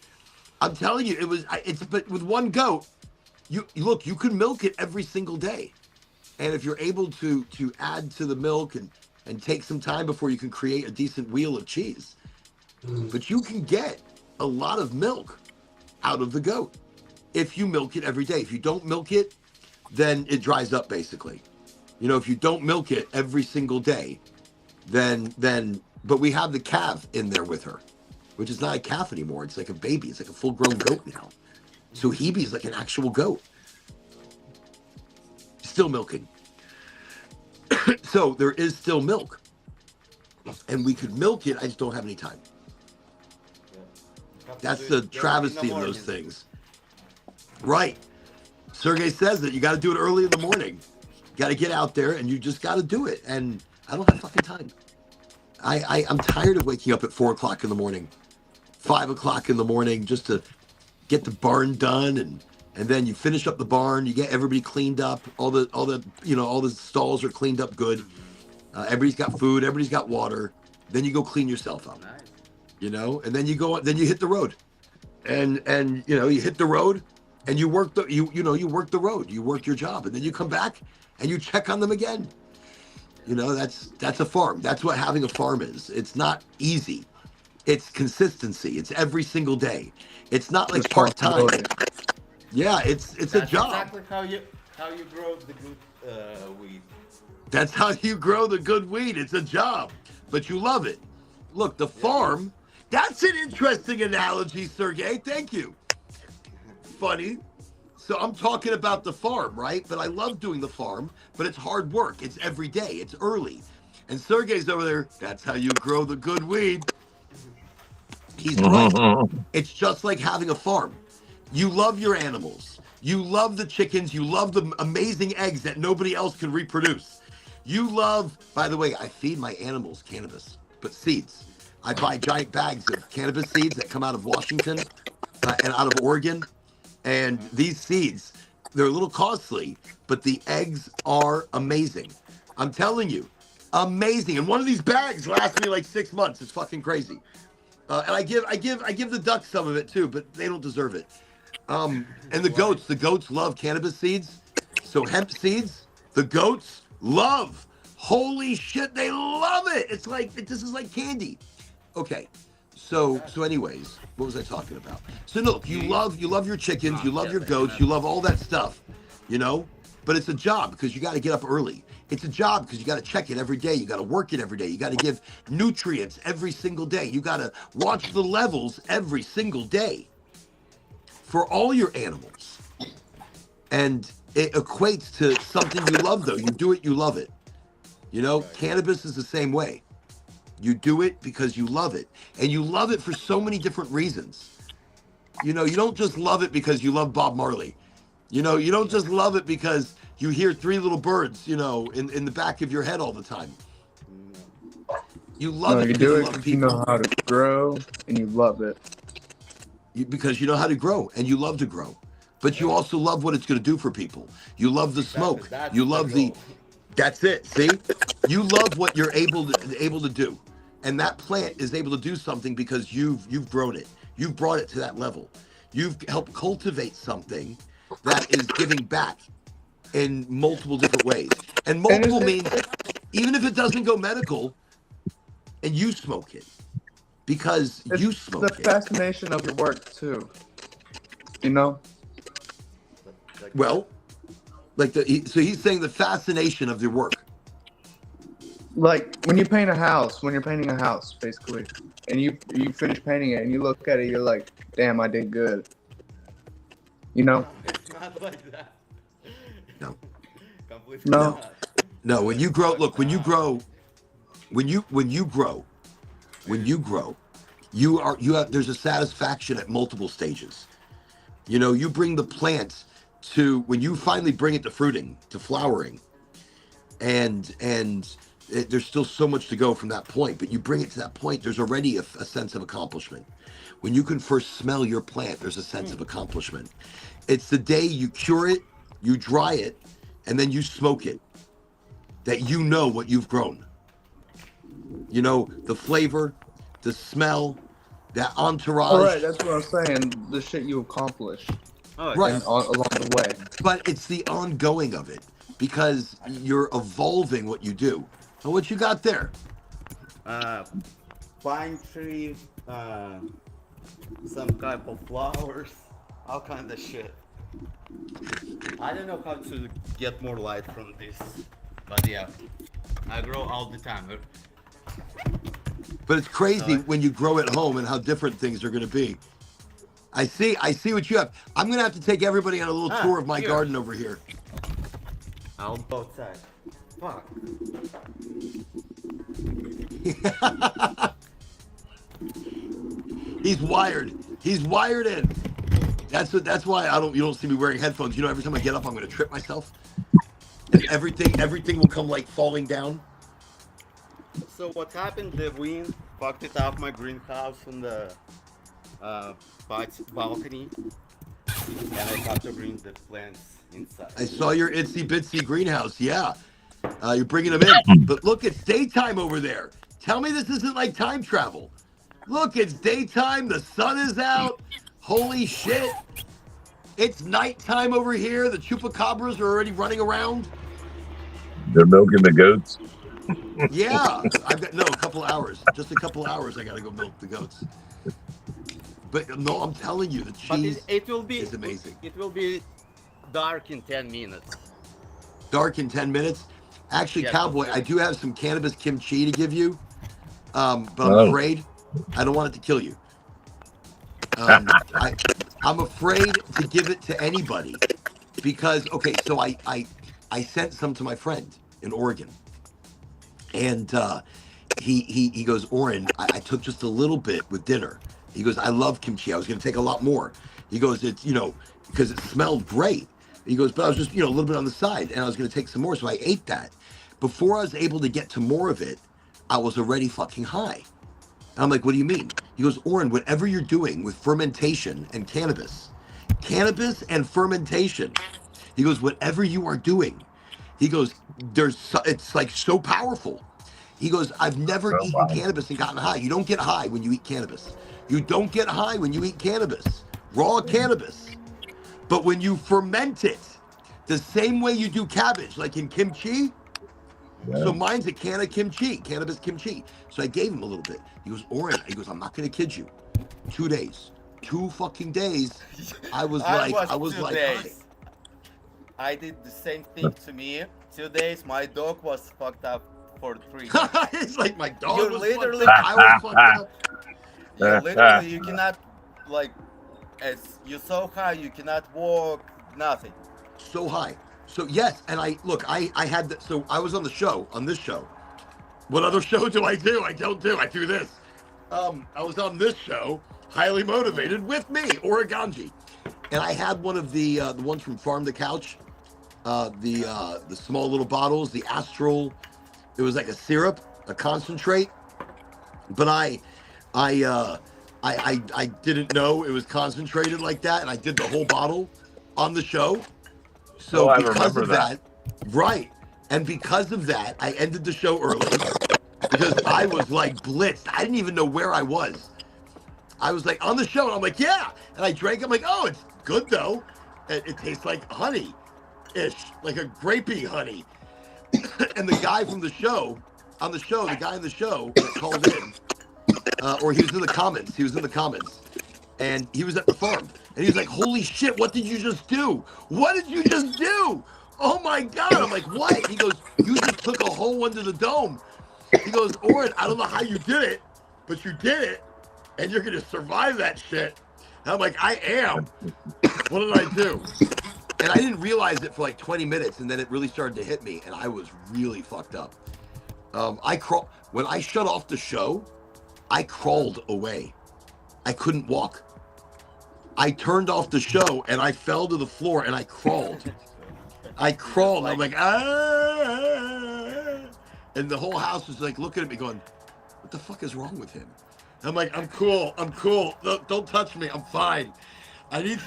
I'm telling you, but with one goat, you can milk it every single day. And if you're able to add to the milk and take some time before you can create a decent wheel of cheese. But you can get a lot of milk out of the goat if you milk it every day. If you don't milk it, then it dries up basically. You know, if you don't milk it every single day, then but we have the calf in there with her, which is not a calf anymore. It's like a baby. It's like a full-grown goat now. So Hebe's like an actual goat. Still milking. So there is still milk. And we could milk it, I just don't have any time. That's the travesty of those things. Right. Sergey says that you got to do it early in the morning. You got to get out there and you just got to do it. And I don't have fucking time. I'm tired of waking up at 4 o'clock in the morning, 5 o'clock in the morning, just to get the barn done. And then you finish up the barn, you get everybody cleaned up. All the stalls are cleaned up good. Everybody's got food, everybody's got water. Then you go clean yourself up, you know, and then you hit the road and you hit the road and you work you work the road, you work your job, and then you come back and you check on them again. You know, that's a farm. That's what having a farm is. It's not easy. It's consistency. It's every single day. It's not like part-time. Yeah, it's a job. Exactly how you grow the good weed. That's how you grow the good weed. It's a job, but you love it. Look, the farm, that's an interesting analogy, Sergey. Thank you. Funny. So I'm talking about the farm, right? But I love doing the farm, but it's hard work. It's every day. It's early. And Sergey's over there. That's how you grow the good weed. He's right. It's just like having a farm. You love your animals. You love the chickens. You love the amazing eggs that nobody else can reproduce. You love, by the way, I feed my animals cannabis, but seeds. I buy giant bags of cannabis seeds that come out of Washington and out of Oregon. And these seeds, they're a little costly, but the eggs are amazing. I'm telling you, amazing. And one of these bags lasts me like 6 months. It's fucking crazy. And I give the ducks some of it too, but they don't deserve it. And the goats love cannabis seeds. So hemp seeds, the goats love. Holy shit, they love it. It's like, this is like candy. Okay. So anyways, what was I talking about? So look, you love your chickens, you love your goats, you love all that stuff, you know, but it's a job because you got to get up early. It's a job because you got to check it every day. You got to work it every day. You got to give nutrients every single day. You got to watch the levels every single day for all your animals. And it equates to something you love, though. You do it, you love it. You know, cannabis is the same way. You do it because you love it. And you love it for so many different reasons. You know, you don't just love it because you love Bob Marley. You know, you don't just love it because you hear 3 little birds, you know, in the back of your head all the time. You love it because you love people. You know how to grow and you love it. Because you know how to grow and you love to grow. But you also love what it's going to do for people. You love the smoke. You love the... That's it. See, you love what you're able to do, and that plant is able to do something because you've grown it. You've brought it to that level. You've helped cultivate something that is giving back in multiple different ways. And multiple means even if it doesn't go medical and you smoke it because you smoke it. The fascination of your work too. You know? Well, like so he's saying the fascination of your work. Like when you paint a house, when you're painting a house, basically, and you finish painting it and you look at it, you're like, damn, I did good. You know? It's not like that. No. Completely No. not. No, when you grow, look, when you grow, there's a satisfaction at multiple stages. You know, you bring the plants to when you finally bring it to fruiting, to flowering, and there's still so much to go from that point, but you bring it to that point, there's already a sense of accomplishment. When you can first smell your plant, there's a sense of accomplishment. It's the day you cure it, you dry it, and then you smoke it, that you know what you've grown. You know, the flavor, the smell, that entourage. All right, that's what I'm saying. The shit you accomplish. Right. Along the way. But it's the ongoing of it, because you're evolving what you do. So what you got there? Pine tree, some type of flowers, all kind of shit. I don't know how to get more light from this, but yeah, I grow all the time. But it's crazy when you grow at home and how different things are going to be. I see what you have. I'm going to have to take everybody on a little tour of my garden over here. I'll go outside. Fuck. He's wired in. That's why you don't see me wearing headphones. You know, every time I get up, I'm going to trip myself. And everything will come like falling down. So what happened? The wind fucked it up my greenhouse on the balcony, and I have to bring the plants inside. I saw your itsy bitsy greenhouse. Yeah, you're bringing them in. But look, it's daytime over there. Tell me this isn't like time travel. Look, it's daytime. The sun is out. Holy shit! It's nighttime over here. The chupacabras are already running around. They're milking the goats. Yeah, I've got a couple hours. Just a couple hours. I gotta go milk the goats. But no, I'm telling you, the cheese is amazing. It will be dark in 10 minutes. Dark in 10 minutes. Actually, Yeah, Cowboy, I do have some cannabis kimchi to give you, but I'm afraid I don't want it to kill you. I'm afraid to give it to anybody because so I sent some to my friend in Oregon. And he goes, Oren, I took just a little bit with dinner. He goes, I love kimchi. I was going to take a lot more. He goes, it's, because it smelled great. He goes, but I was just, a little bit on the side and I was going to take some more. So I ate that. Before I was able to get to more of it, I was already fucking high. And I'm like, what do you mean? He goes, Oren, whatever you're doing with fermentation and cannabis and fermentation, he goes, whatever you are doing, he goes, it's like so powerful. He goes, I've never eaten cannabis and gotten high. You don't get high when you eat cannabis. You don't get high when you eat cannabis, raw cannabis. But when you ferment it, the same way you do cabbage, like in kimchi. Yeah. So mine's a can of kimchi, cannabis kimchi. So I gave him a little bit. He goes, Oren, I'm not going to kid you. 2 days, 2 fucking days. I was like, I did the same thing to me. 2 days, my dog was fucked up for 3 days. It's like my dog You're was literally, fucked up. I was fucked up. Yeah, literally, you cannot, as you're so high, you cannot walk, nothing. So high. So yes, and I had that. So I was on this show. What other show do? I don't do. I do this. I was on this show, Highly Motivated, with me, Oraganji, and I had one of the ones from Farm to Couch, the small little bottles, the Astral. It was like a syrup, a concentrate, but I didn't know it was concentrated like that, and I did the whole bottle on the show. So because of that, right, and because of that, I ended the show early because I was like blitzed. I didn't even know where I was. I was like on the show, and I'm like, yeah, and I drank. I'm like, oh, it's good though. It tastes like honey. honey-ish, like a grapey honey. And the guy from the show, the guy in the show that called in, or he was in the comments. And he was at the farm. And he was like, holy shit, what did you just do? What did you just do? Oh my God. I'm like, what? He goes, you just took a hole under the dome. He goes, Oren, I don't know how you did it, but you did it. And you're going to survive that shit. And I'm like, I am. What did I do? And I didn't realize it for like 20 minutes. And then it really started to hit me. And I was really fucked up. When I shut off the show, I crawled away. I couldn't walk. I turned off the show and I fell to the floor and I crawled. I'm like, ah. And the whole house was like looking at me going, what the fuck is wrong with him? I'm like, I'm cool. Don't touch me. I'm fine. I need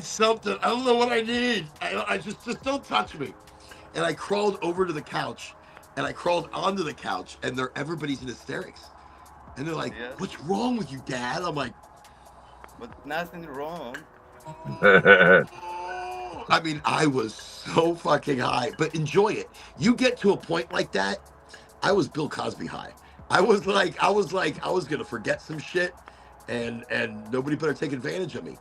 something. I don't know what I need. I just don't touch me. And I crawled over to the couch and I crawled onto the couch and everybody's in hysterics. And they're like, what's wrong with you, Dad? I'm like, but nothing wrong. I mean, I was so fucking high, but enjoy it. You get to a point like that. I was Bill Cosby high. I was going to forget some shit and nobody better take advantage of me.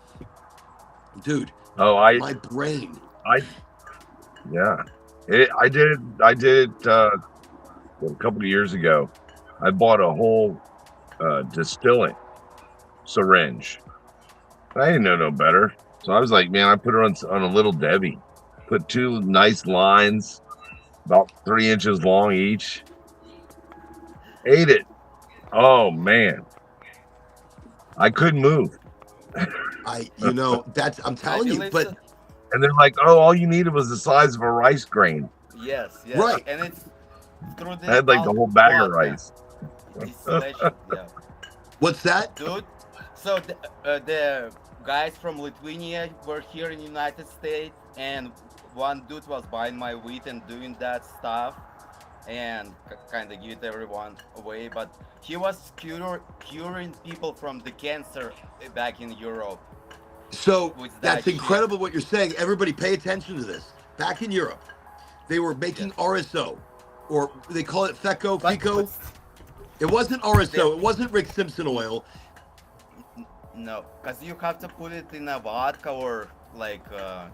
Dude. My brain. I did it a couple of years ago. I bought a whole distillant syringe. I didn't know no better. So I was like, man, I put it on a little Debbie. Put 2 nice lines, about 3 inches long each. Ate it. Oh man. I couldn't move. I'm telling you, but and they're like, oh, all you needed was the size of a rice grain. Yes. Right. And it's through the I had like the whole bag of rice. Distillation, yeah. What's that? Dude, so the guys from Lithuania were here in the United States, and one dude was buying my weed and doing that stuff and kind of give it everyone away, but he was curing people from the cancer back in Europe. So that's incredible what you're saying. Everybody pay attention to this. Back in Europe, they were making RSO, or they call it FECO. It wasn't RSO. It wasn't Rick Simpson oil. No, because you have to put it in a vodka or like, how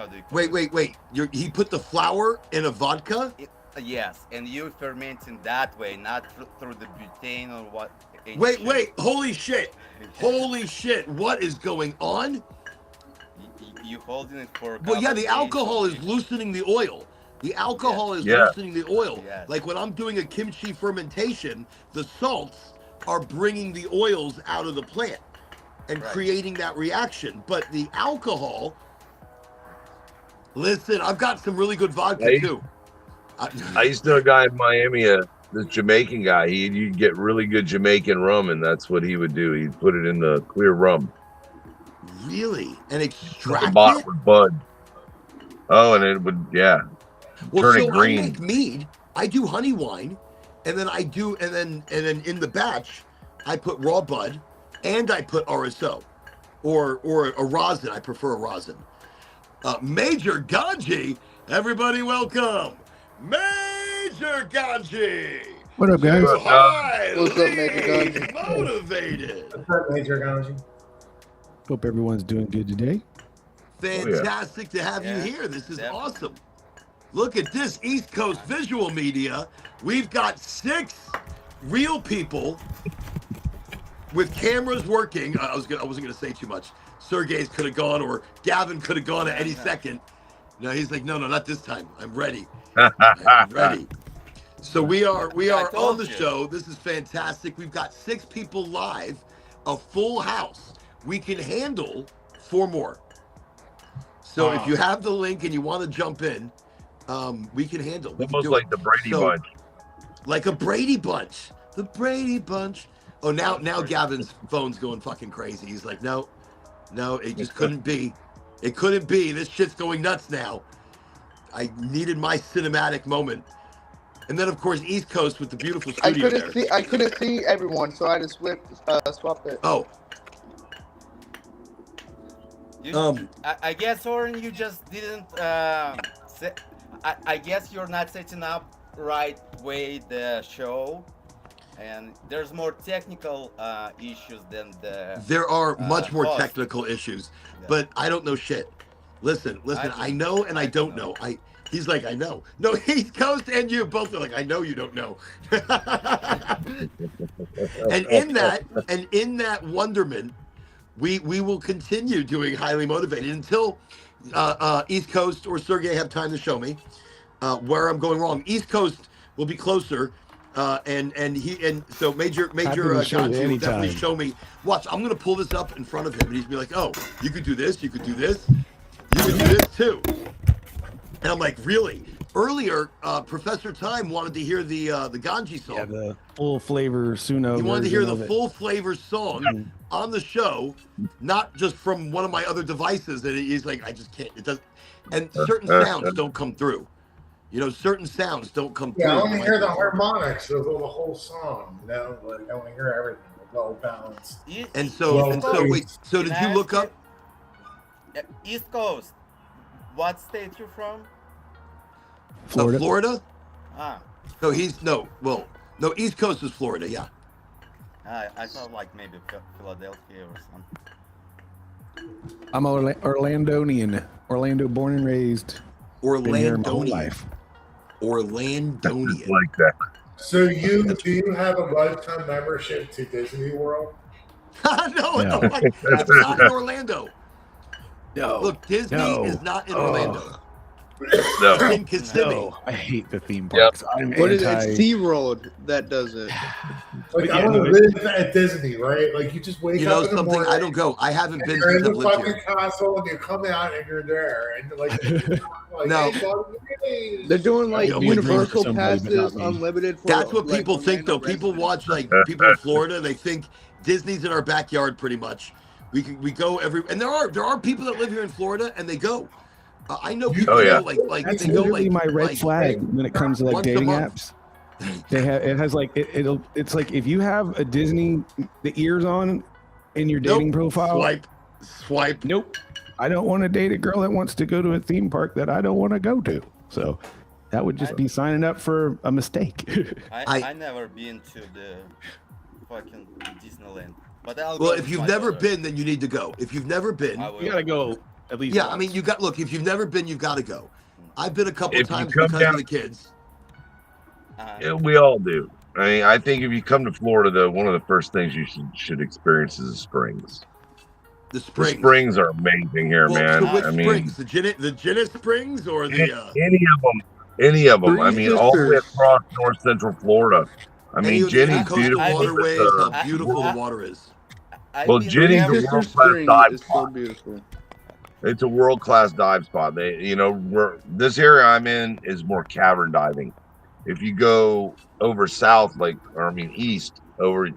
do you call it? Wait. He put the flour in a vodka? Yes, and you ferment in that way, not through the butane or what. Wait. Holy shit. What is going on? You holding it for. Well, yeah, the alcohol is loosening the oil. Loosening the oil. Yes. Like when I'm doing a kimchi fermentation, the salts are bringing the oils out of the plant and creating that reaction. But the alcohol, listen, I've got some really good vodka too. I used to know a guy in Miami, this Jamaican guy. You'd get really good Jamaican rum, and that's what he would do. He'd put it in the clear rum. Really? And extract it? With bud. Oh, and it would, turn it green. I make mead. I do honey wine, and then in the batch, I put raw bud, and I put RSO, or a rosin. I prefer a rosin. Major Ganji, everybody, welcome, Major Ganji. What up, guys? What's up, Major Ganji? Motivated. What's up, Major Ganji? Hope everyone's doing good today. Fantastic to have you here. This is awesome. Look at this East Coast visual media. We've got 6 real people with cameras working. I wasn't going to say too much. Sergey's could have gone, or Gavin could have gone at any second. No, he's like, no, not this time. I'm ready. I'm ready. So we are on the show. This is fantastic. We've got 6 people live, a full house. We can handle 4 more. So if you have the link and you want to jump in, we can handle. Almost like the Brady Bunch. Like a Brady Bunch. The Brady Bunch. Oh, now Gavin's phone's going fucking crazy. He's like, no, it just couldn't be. It couldn't be. This shit's going nuts now. I needed my cinematic moment. And then, of course, East Coast with the beautiful studio I couldn't see everyone, so I just swapped it. Oh. I guess, Oren, you just didn't. I guess you're not setting up right way the show, and there's more technical issues than the. There are much more host. technical issues, Yeah. but I don't know shit. Listen. I know and I don't know. He's like, I know. No, East Coast and you both are like, I know you don't know. and in that wonderment, we will continue doing Highly Motivated until East Coast or Sergey have time to show me where I'm going wrong. East Coast will be closer. And so Major Ganji will definitely show me. Watch, I'm gonna pull this up in front of him, and he's be like, "Oh, you could do this, you could do this, you could do this too." And I'm like, "Really?" Earlier, Professor Time wanted to hear the Ganji song. Yeah, the full flavor Suno. He wanted to hear the full flavor song on the show, not just from one of my other devices. And he's like, "I just can't." It does, and certain sounds don't come through. You know, certain sounds don't come through. Yeah, I want to hear the harmonics of the whole song. You know, like I want to hear everything well balanced. And so wait. So did you look up East Coast? What state you from? Florida. Florida? Ah, No, East Coast is Florida. Yeah. I thought like maybe Philadelphia or something. I'm Orlandonian. Orlando, born and raised. Been here my whole Orlandonian. life. Orlandonian. Like that. So do you have a lifetime membership to Disney World? No, it's not in Orlando. No. Look, Disney is not in Orlando. No. It's in Kissimmee. No, I hate the theme parks. I'm What is it? anti. SeaWorld that does it. Like I want to live at Disney, right? Like you just wake You know up in the something? morning, I don't go. I haven't been you're in since I've the lived fucking here. castle, and you come out and you're there, and like No. hey, buddy, hey. They're doing like Yeah, universal somebody, but not passes me. unlimited for That's what like, people think, though. Orlando People residents. watch like people in Florida. They think Disney's in our backyard, pretty much. We go and there are people that live here in Florida, and they go. I know people go like That's they go literally like my red like, flag when it comes to like once a dating month. apps. It has like it's like if you have a Disney the ears on in your dating profile. Swipe. Nope. I don't want to date a girl that wants to go to a theme park that I don't want to go to. So that would just be signing up for a mistake. I never been to the fucking Disneyland, but I'll Well, go if with you've my never daughter. been, then you need to go. If you've never been, I will. You gotta go at least. yeah, once. I mean, look. If you've never been, you've got to go. I've been a couple If you times come because down- of the kids. Yeah, we all do. I mean, I think if you come to Florida, though, one of the first things you should experience is the springs. The The springs. springs are amazing here, man. So which I mean, springs? The Ginnis Springs or the? any of them. I Three mean, all the way Sisters. across North Central Florida. I any mean, of the Jenny's coastal beautiful. waterways. It's, How beautiful the water is. Well, been Jenny's there. a Sister world-class Spring dive is so spot. beautiful. It's a world-class dive spot. This area I'm in is more cavern diving. If you go over south, east, over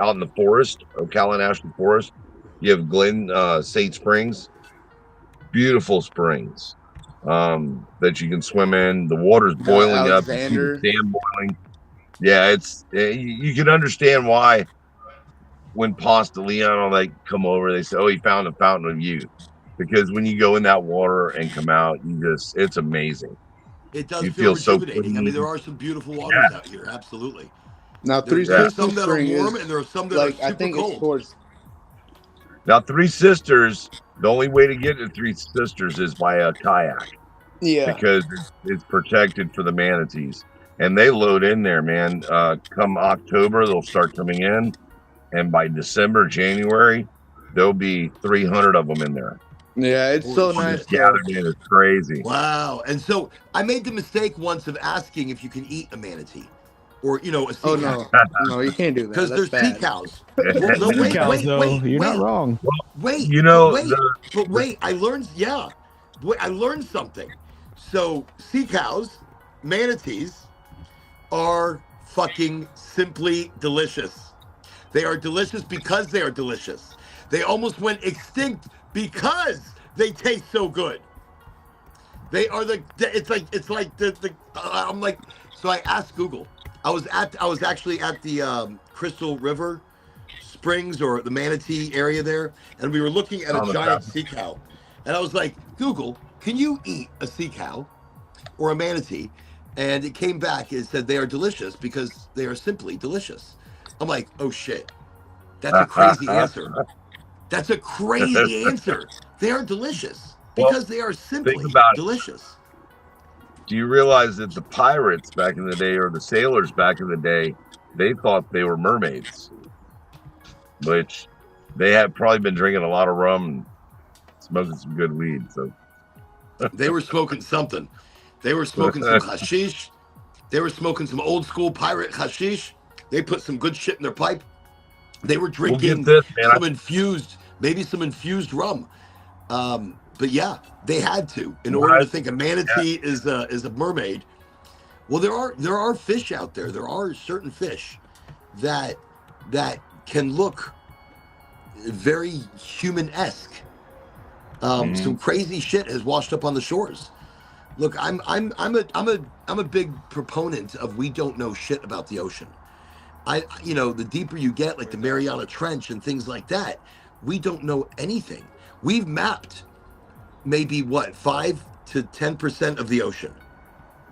out in the forest, Ocala National Forest, you have Glen State Springs, beautiful springs that you can swim in. The water's boiling up. You see the sand boiling. Yeah, you can understand why when Ponce de Leon come over, they say, "Oh, he found the fountain of youth," because when you go in that water and come out, it's amazing. It does You feel feel so rejuvenating. I mean, clean. there are some beautiful waters out here. Absolutely. Now, Three There are Sisters some that are Spring warm is and there are some that like are I super think cold. it's towards. Now, Three Sisters, the only way to get to Three Sisters is by a kayak. Yeah. Because it's protected for the manatees. And they load in there, man. Come October, they'll start coming in. And by December, January, there'll be 300 of them in there. Yeah, it's so Holy nice. shit. Gathered in. It's crazy. Wow. And so I made the mistake once of asking if you can eat a manatee or, a sea Oh cow. no, you can't do that. Because That's there's sea bad. cows. Well, no, Sea cows, though, you're not wrong. Wait, You wait, I learned, I learned something. So sea cows, manatees are fucking simply delicious. They are delicious because they are delicious. They almost went extinct because they taste so good. They are I'm like, so I asked Google. I was actually at the Crystal River Springs or the Manatee area there, and we were looking at a giant sea cow. And I was like, Google, can you eat a sea cow or a manatee? And it came back and said they are delicious because they are simply delicious. I'm like, oh shit, that's a crazy answer. That's a crazy answer. They are delicious because they are simply delicious. Do you realize that the pirates back in the day, or the sailors back in the day, they thought they were mermaids, which they had probably been drinking a lot of rum and smoking some good weed. So they were smoking something. They were smoking some hashish. They were smoking some old school pirate hashish. They put some good shit in their pipe. They were drinking some infused rum. But yeah, they had to in order to think a manatee is a mermaid. Well, there are fish out there. There are certain fish that can look very human-esque. Some crazy shit has washed up on the shores. Look, I'm a big proponent of we don't know shit about the ocean. The deeper you get, like the Mariana Trench and things like that, we don't know anything. We've mapped maybe 5 to 10% of the ocean.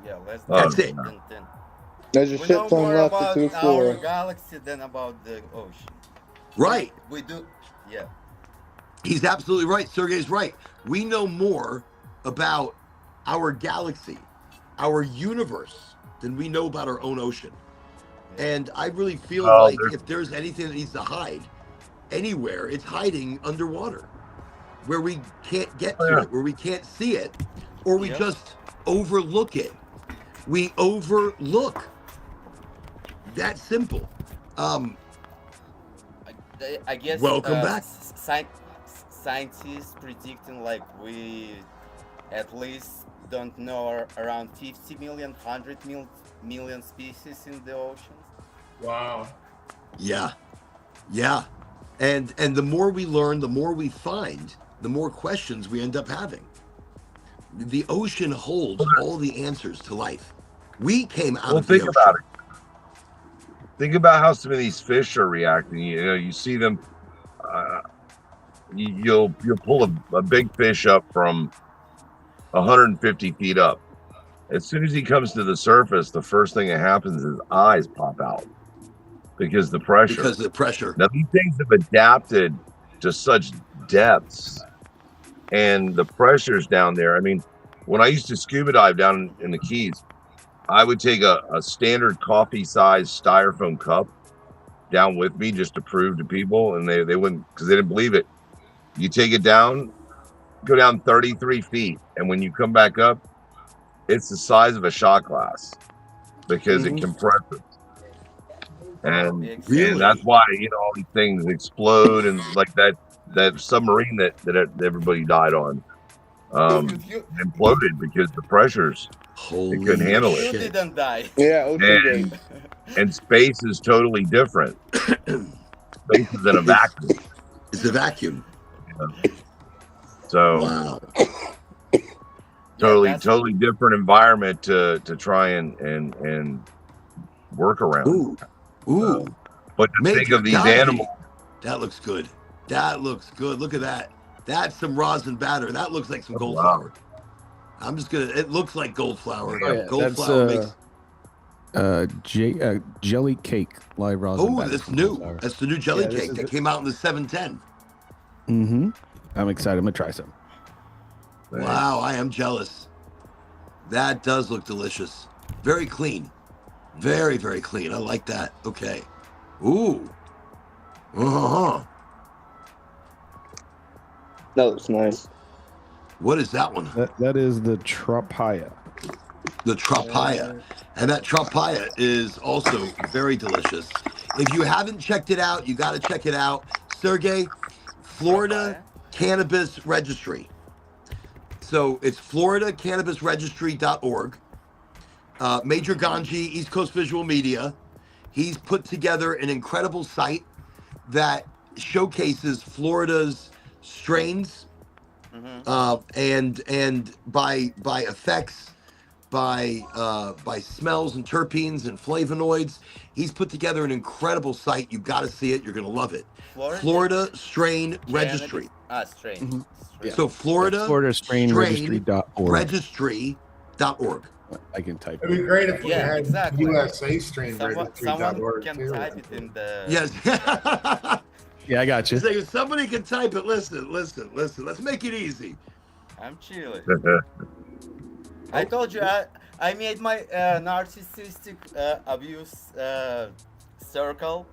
Yeah, that's it. There's a shit ton left to explore. Our galaxy than about the ocean. Right. We do. Yeah. He's absolutely right. Sergey's right. We know more about our galaxy, our universe, than we know about our own ocean. And I really feel like if there's anything that needs to hide anywhere, it's hiding underwater, where we can't get to it, where we can't see it, or we just overlook it. We overlook. That simple. I guess. Welcome back. Scientists predicting like we at least don't know around 50 million, 100 million species in the oceans. Wow. Yeah. And the more we learn, the more we find, the more questions we end up having. The ocean holds all the answers to life. We came out of the ocean. About it. Think about how some of these fish are reacting. You see them. You'll pull a big fish up from 150 feet up. As soon as he comes to the surface, the first thing that happens is eyes pop out because of the pressure. Because of the pressure. Now these things have adapted to such depths, and the pressures down there. I mean, when I used to scuba dive down in the Keys, I would take a standard coffee-sized styrofoam cup down with me just to prove to people, and they wouldn't, because they didn't believe it. You take it down, go down 33 feet, and when you come back up, it's the size of a shot glass because it compresses. And that's why, all these things explode, and like that submarine that everybody died on imploded because the pressures, they couldn't handle it. You didn't die. Yeah, and space is totally different. Space is in a vacuum. It's a vacuum. So wow. Totally different environment to try and work around. Ooh. But to think of these animals. That looks good. Look at that. That's some rosin batter. That looks like some gold flour. I'm just gonna. It looks like gold flour. Gold flour makes jelly cake live rosin. Oh, that's new. That's the new jelly cake that came out in the 710. I'm excited. I'm gonna try some. Wow, I am jealous. That does look delicious. Very clean. Very, very clean. I like that. Okay. Ooh. That looks nice. What is that one? That is the tropaya. The tropaya. And that tropaya is also very delicious. If you haven't checked it out, you got to check it out. Sergey, Florida Cannabis Registry. So it's floridacannabisregistry.org. Major Ganji, East Coast Visual Media. He's put together an incredible site that showcases Florida's strains and by effects, by smells and terpenes and flavonoids. He's put together an incredible site. You've got to see it. You're going to love it. Florida Strain Registry. Strain. Mhm. Strain. So Florida Strain Registry.org. Registry.org. I can type It'd be it. great if we had exactly. USA strain Someone can too. type it in the. Yes. Yeah, I got you. So if somebody can type it, listen. Let's make it easy. I'm chilling. I told you I made my narcissistic abuse circle.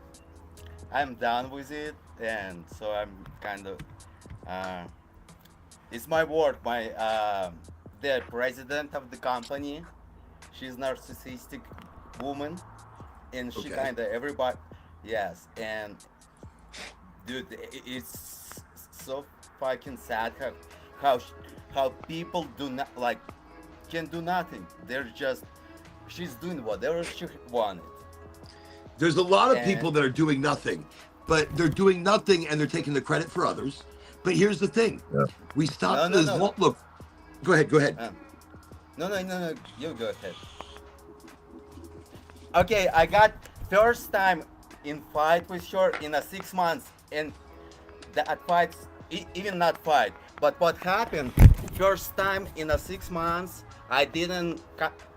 I'm done with it, and so I'm kind of. It's my work. The president of the company, she's narcissistic woman, and she kind of everybody. Yes, and dude, it's so fucking sad how people do not can do nothing. They're just she's doing whatever she wanted. There's a lot of people that are doing nothing, but they're doing nothing and they're taking the credit for others. But here's the thing: we stop this. No. Look, go ahead. No, you go ahead. Okay, I got first time in fight with her in a 6 months, and that fight, even not fight, but what happened? First time in a 6 months, I didn't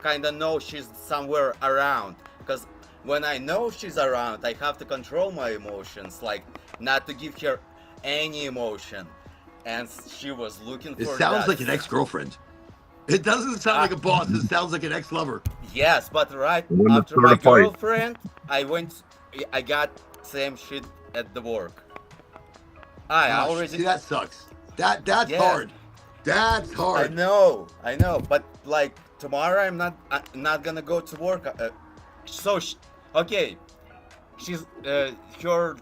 kind of know she's somewhere around, because when I know she's around, I have to control my emotions, like not to give her any emotion, and she was looking for. It sounds like an ex-girlfriend. It doesn't sound like a boss. It sounds like an ex-lover. Yes, but right after my girlfriend, I got same shit at the work. I already see that sucks. That's hard. That's hard. I know, but like tomorrow I'm not gonna go to work. Okay, she's her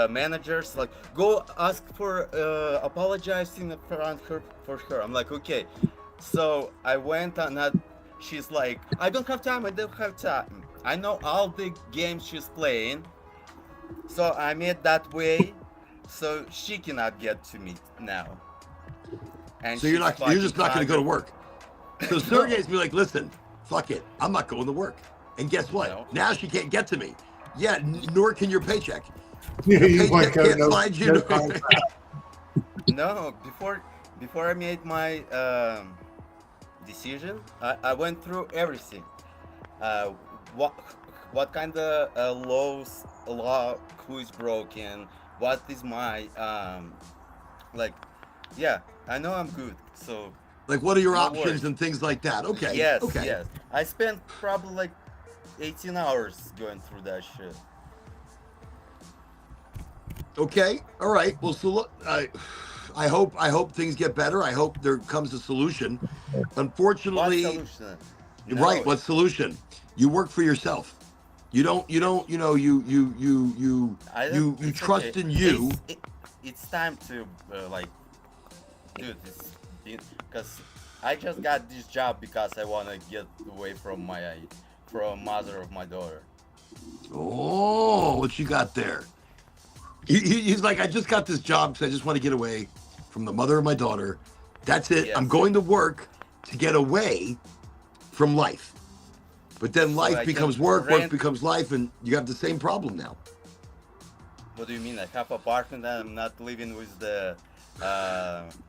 managers like go ask for apologizing for her. I'm like okay, so I went and she's like I don't have time. I know all the games she's playing, so I made that way, so she cannot get to me now. And so you're just not going to go to work. So Sergey's be like, listen, fuck it, I'm not going to work. And guess what? No. Now she can't get to me. Yeah, nor can your paycheck. Your paycheck can't slide you. No, before I made my decision, I went through everything. What kind of law, who is broken, what is my yeah, I know I'm good. So like, what are your options and things like that? Okay. Yes, okay. Yes. I spent probably like 18 hours going through that shit. Okay. All right. Well, so look, I hope things get better. I hope there comes a solution. Unfortunately, what solution? Right. What solution? You work for yourself. You trust in you. It's time to do this because I just got this job because I want to get away from mother of my daughter. Oh, what you got there? He's like, I just got this job because I just want to get away from the mother of my daughter. That's it. Yes. I'm going to work to get away from life. But then life becomes work becomes life, and you have the same problem now. What do you mean? I have an apartment and I'm not living with the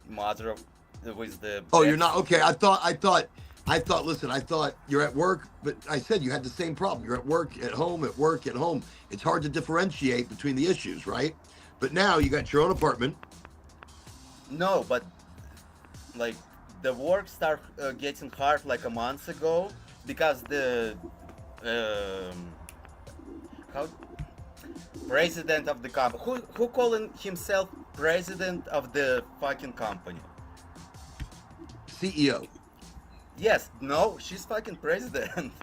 mother of the. Oh, you're not okay. I thought. Listen, I thought you're at work, but I said you had the same problem. You're at work, at home, at work, at home. It's hard to differentiate between the issues, right? But now you got your own apartment. No, but like the work started getting hard like a month ago because the president of the company who calling himself president of the fucking company. CEO. Yes, no, she's fucking president.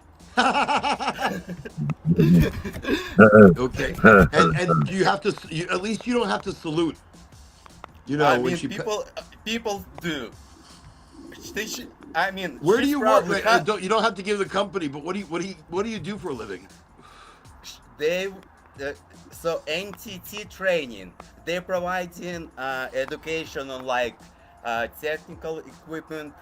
Okay, and you have to. At least you don't have to salute. You know, I mean, people do. I mean, where do you work? You don't have to give the company, but what do you do for a living? So NTT training. They're providing education on like technical equipment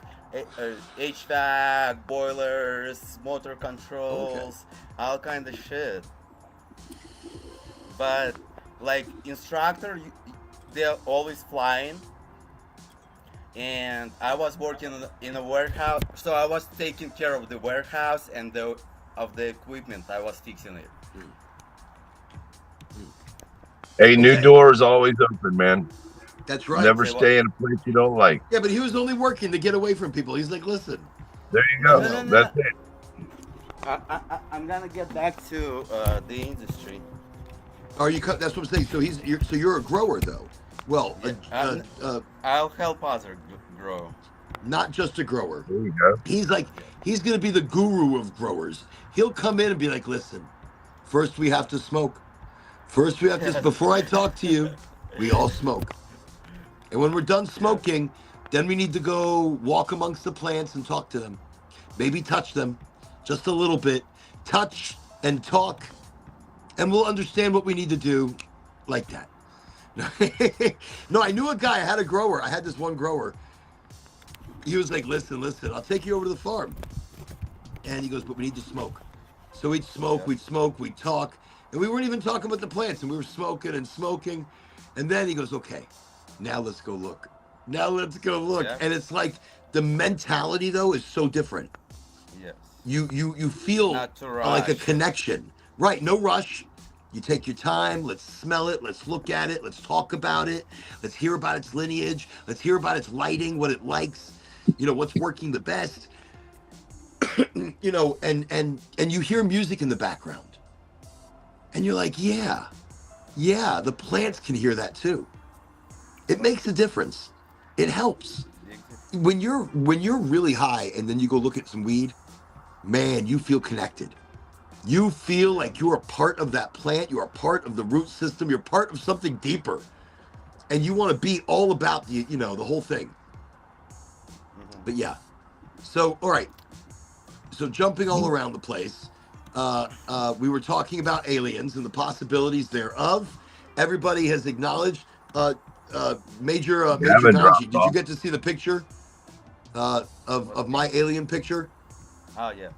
HVAC, boilers, motor controls, all kind of shit. But like instructor, they're always flying, and I was working in a warehouse, so I was taking care of the warehouse and of the equipment. I was fixing it. Hey, new doors always open, man. That's right. Never stay in a place you don't like. Yeah, but he was only working to get away from people. He's like, listen. There you go. That's it. I'm gonna get back to the industry. Are you? That's what I'm saying. So you're a grower, though. Well, I'll help others grow. Not just a grower. There you go. He's going to be the guru of growers. He'll come in and be like, listen, first we have to smoke. First we have to, before I talk to you, we all smoke. And when we're done smoking, then we need to go walk amongst the plants and talk to them. Maybe touch them just a little bit. Touch and talk. And we'll understand what we need to do like that. No, I knew a guy. I had a grower. I had this one grower. He was like, listen, I'll take you over to the farm. And he goes, but we need to smoke. So we'd smoke, we'd talk. And we weren't even talking about the plants. And we were smoking. And then he goes, okay, now let's go look. Yeah. And it's like the mentality, though, is so different. Yes. You feel like a connection. Right, no rush. You take your time. Let's smell it. Let's look at it. Let's talk about it. Let's hear about its lineage. Let's hear about its lighting, what it likes. What's working the best. And you hear music in the background. And you're like, yeah, the plants can hear that too. It makes a difference. It helps. When you're really high and then you go look at some weed, man, you feel connected. You feel like you're a part of that plant. You're a part of the root system. You're part of something deeper. And you want to be all about the whole thing. But yeah. So, all right. So jumping all around the place, we were talking about aliens and the possibilities thereof. Everybody has acknowledged Major Ganji. Did you get to see the picture of my alien picture? Oh, yeah.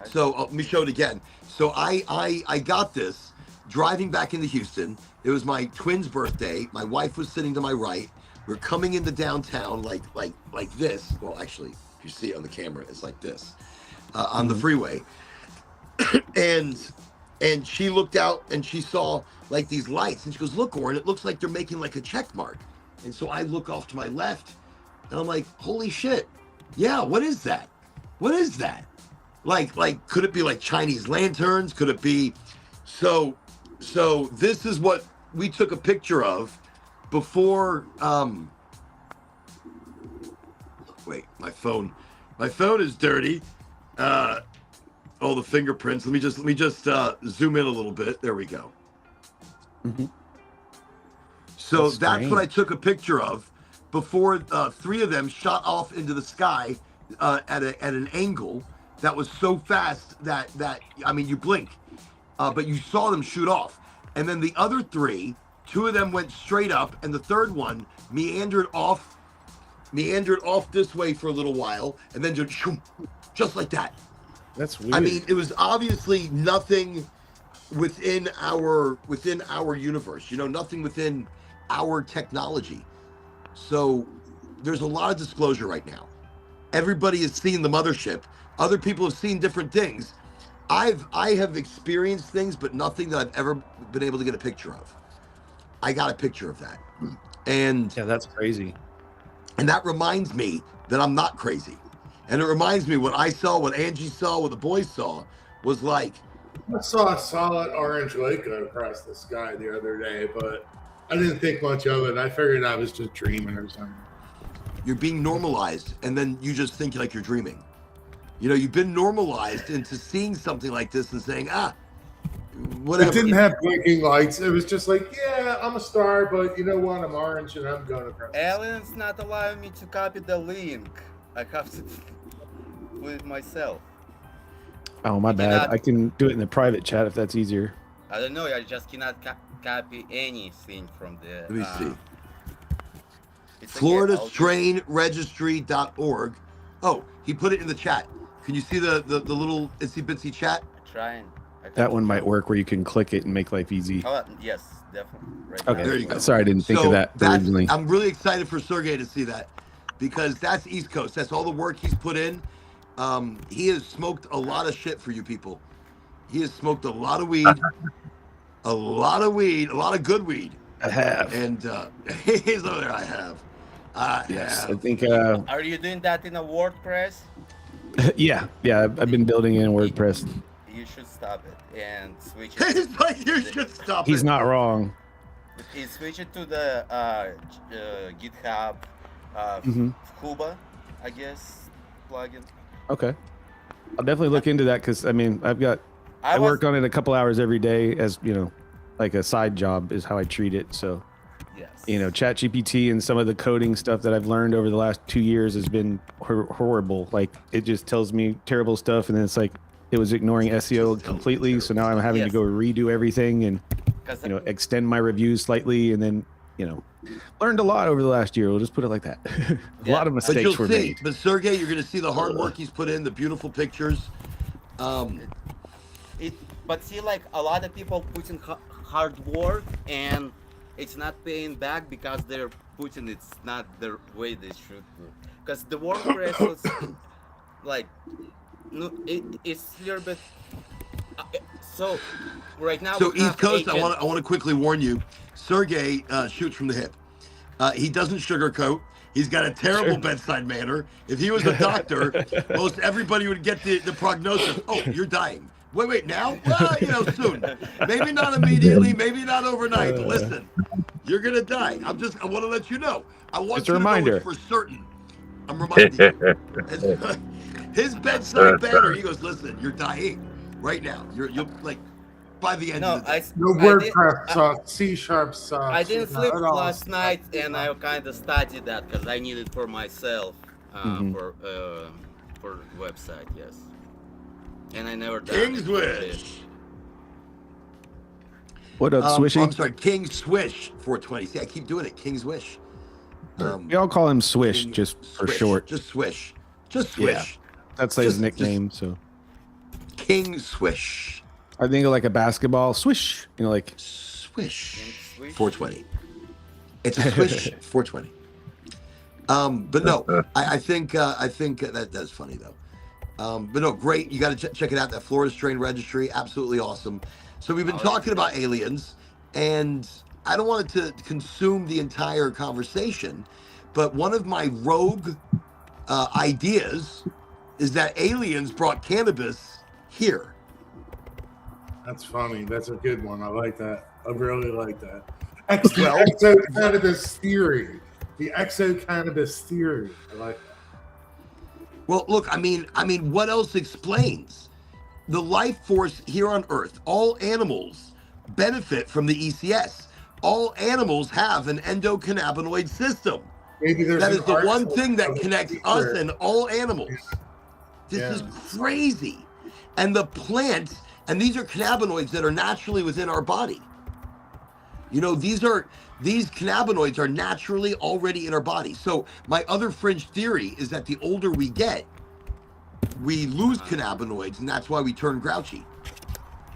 So let me show it again. So I got this driving back into Houston. It was my twin's birthday. My wife was sitting to my right. We're coming into downtown like this. Well, actually, if you see it on the camera, it's like this on the freeway. and she looked out and she saw like these lights and she goes, "Look, Oren, it looks like they're making like a check mark." And so I look off to my left and I'm like, "Holy shit! Yeah, what is that? What is that?" Like, could it be like Chinese lanterns? Could it be? So this is what we took a picture of before. Wait, my phone is dirty. All the fingerprints. Let me just zoom in a little bit. There we go. Mm-hmm. So that's what I took a picture of before three of them shot off into the sky at an angle that was so fast that I mean, you blink, but you saw them shoot off. And then the other three, two of them went straight up, and the third one meandered off this way for a little while, and then just like that. That's weird. I mean, it was obviously nothing within our universe, nothing within our technology. So there's a lot of disclosure right now. Everybody has seen the mothership. Other people have seen different things. I have experienced things, but nothing that I've ever been able to get a picture of. I got a picture of that. And yeah, that's crazy. And that reminds me that I'm not crazy. And it reminds me what I saw, what Angie saw, what the boys saw was like. I saw a solid orange lake across the sky the other day, but I didn't think much of it. I figured I was just dreaming or something. You're being normalized, and then you just think like you're dreaming. You've been normalized into seeing something like this and saying, whatever. It didn't have blinking lights. It was just like, yeah, I'm a star, but you know what? I'm orange and I'm going across. Alien's not allowing me to copy the link. I have to do it myself. Oh, my bad. I can do it in the private chat if that's easier. I don't know. I just cannot copy anything from the. Let me see. FloridaStrainRegistry.org Oh, he put it in the chat. Can you see the little itsy bitsy chat? Trying. That one might work where you can click it and make life easy. Oh, yes, definitely. Right Okay, now. there you go. Sorry, I didn't think of that originally. I'm really excited for Sergey to see that because that's East Coast. That's all the work he's put in. He has smoked a lot of shit for you people. He has smoked a lot of weed, a lot of good weed. I have. And he's over there. I have. Yes, I think. Are you doing that in a WordPress? Yeah. I've been building in WordPress. You should stop it and switch it. He's like, you should stop. He's not wrong. You switch it to the GitHub Cuba, I guess, plugin. Okay, I'll definitely look into that because I mean I work on it a couple hours every day as like a side job is how I treat it. So yes, ChatGPT and some of the coding stuff that I've learned over the last 2 years has been horrible. Like it just tells me terrible stuff, and then it's like it was ignoring SEO completely. So now I'm having to go redo everything and extend my reviews slightly, and then learned a lot over the last year. We'll just put it like that. A lot of mistakes were made. But Sergey, you're going to see the hard work he's put in, the beautiful pictures. But see, like a lot of people put in hard work and it's not paying back because they're putting it's not the way they should do. Because the WordPress was like, no, it's a little bit. So right now. So East Coast, I want to quickly warn you. Sergey shoots from the hip. He doesn't sugarcoat. He's got a terrible bedside manner. If he was a doctor, most everybody would get the prognosis. Oh, you're dying. Wait, now? Well, soon. Maybe not immediately, maybe not overnight. But listen, you're gonna die. I want to let you know. I want you to know it for certain. I'm reminding you. His bedside manner. He goes, listen, you're dying right now. You'll like by the end of the day. No WordPress sucks. C# sucks. I didn't sleep last night, and I kind of studied that because I need it for myself for website. Yes, and I never done King Swish. What up, Swishy? I'm sorry, King Swish 420. See, I keep doing it. King Swish. We all call him Swish just for short. Just Swish. Just Swish. Yeah, that's his nickname. So King Swish. I think of like a basketball swish. Like swish. 420. It's a swish 420. But no, I think that's funny though. But no, great. You got to check it out. That Florida Strain Registry, absolutely awesome. So we've been talking about aliens, and I don't want it to consume the entire conversation, but one of my rogue ideas is that aliens brought cannabis here. That's funny. That's a good one. I like that. I really like that. Exo-cannabis theory. The exo-cannabis theory. I like that. Well, look, I mean, what else explains the life force here on Earth? All animals benefit from the ECS. All animals have an endocannabinoid system. Maybe that is the one thing that connects us and all animals. This is crazy. And the plants, and these are cannabinoids that are naturally within our body. These cannabinoids are naturally already in our body. So my other fringe theory is that the older we get, we lose cannabinoids, and that's why we turn grouchy.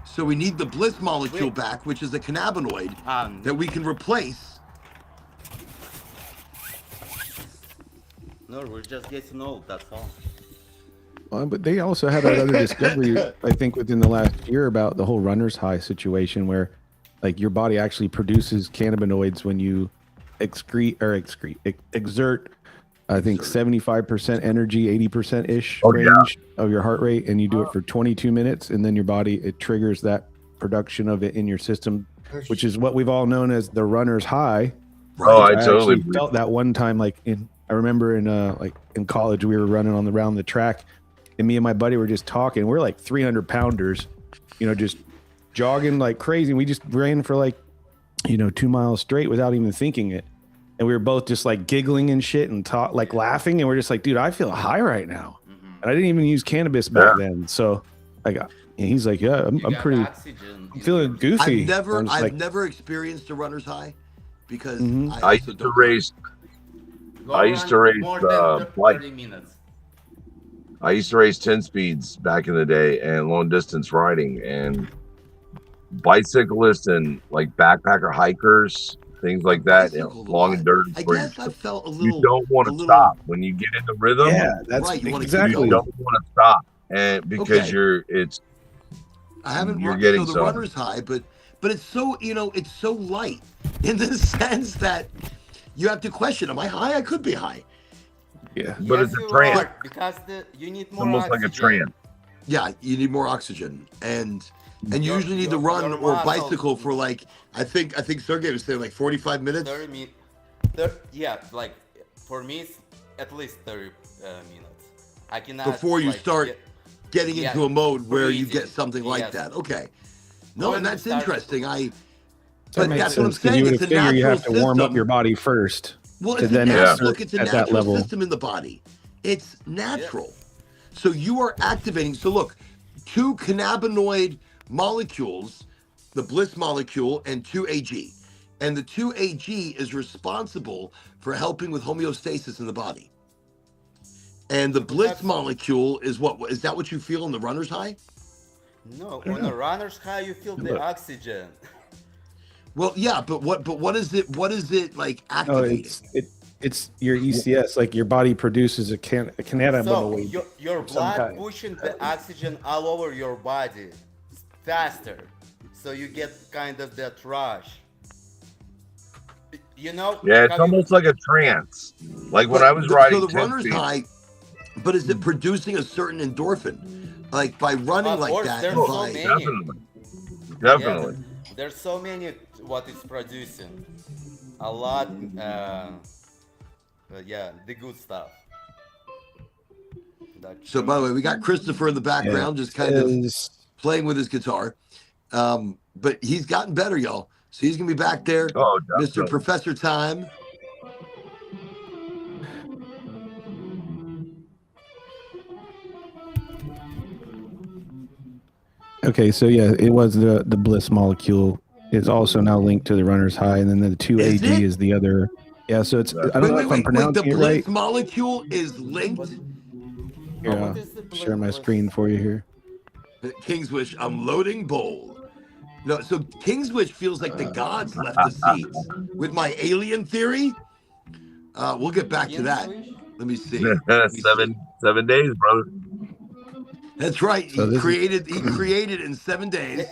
So we need the bliss molecule back, which is a cannabinoid that we can replace. No, we're just getting old, that's all. But they also had another discovery, I think, within the last year about the whole runner's high situation where like your body actually produces cannabinoids when you exert, I think 75% energy, 80% ish range of your heart rate, and you do it for 22 minutes, and then your body, it triggers that production of it in your system, which is what we've all known as the runner's high. Oh, I totally felt that one time, I remember in college, we were running around the track, and me and my buddy were just talking. We're like 300 pounders, just jogging like crazy. And we just ran for 2 miles straight without even thinking it. And we were both just like giggling and shit and laughing. And we're just like, dude, I feel high right now. And I didn't even use cannabis back then. So and he's like, yeah, I'm pretty, I'm feeling goofy. I've never experienced a runner's high because I used to race. I used to race more than 30 minutes. I used to race 10 speeds back in the day and long distance riding, and bicyclists and like backpacker hikers, things like that, long endurance I where guess I felt you don't want to stop when you get into rhythm. Yeah, that's right. You want to exactly. You don't want to stop, and because Okay. I haven't you're run getting the some. runner's high, but it's so it's so light in the sense that you have to question: am I high? I could be high. Yeah, but yes, it's a you trance. are, because you need more Almost oxygen. like a trance. Yeah, you need more oxygen, and you usually need to run your or muscles- bicycle for like I think Sergey was saying like 45 minutes. 30 minutes. Yeah, like for me, it's at least 30 minutes. I cannot Before you like, start getting into a mode where you breathing. get something like Yes. that. Okay. No, When and you that's start- interesting. that But makes that's what I'm sense because saying. you would It's a figure you natural have to warm up system. your body first Well, to it's a then natural, insert look, it's a at that natural level. system in the body. It's natural. So you are activating. So look, 2 cannabinoid molecules, the bliss molecule and 2-AG. And the 2-AG is responsible for helping with homeostasis in the body. And the bliss molecule is what? Is that what you feel in the runner's high? No, on a runner's high, you feel the oxygen. Well, yeah, but what is it? What is it like No, activating? it's your ECS. Like your body produces a cannabinoid. So your blood pushing the oxygen all over your body faster, so you get kind of that rush. You know? Yeah, it's almost like a trance. Like when I was riding. So the runner's high, but is it producing a certain endorphin? Like by running like that? There's And so by, many. Definitely. Yeah, there's so many what it's producing. A lot. Yeah, the good stuff. So by the way, we got Christopher in the background, just kind of playing with his guitar. But he's gotten better, y'all. So he's gonna be back there, Mr. Professor Time. Okay, so yeah, it was the bliss molecule. It's also now linked to the runner's high, and then the 2-AG is the other. Yeah, so it's I don't know if I'm pronouncing the it right. bliss molecule is linked. Here, I'll share my screen for you here. Kingswish, I'm loading bowl. No, so Kingswish feels like the gods left the seats with my alien theory. We'll get back to that. Let me see. 7 days, brother. That's right. So He created in 7 days.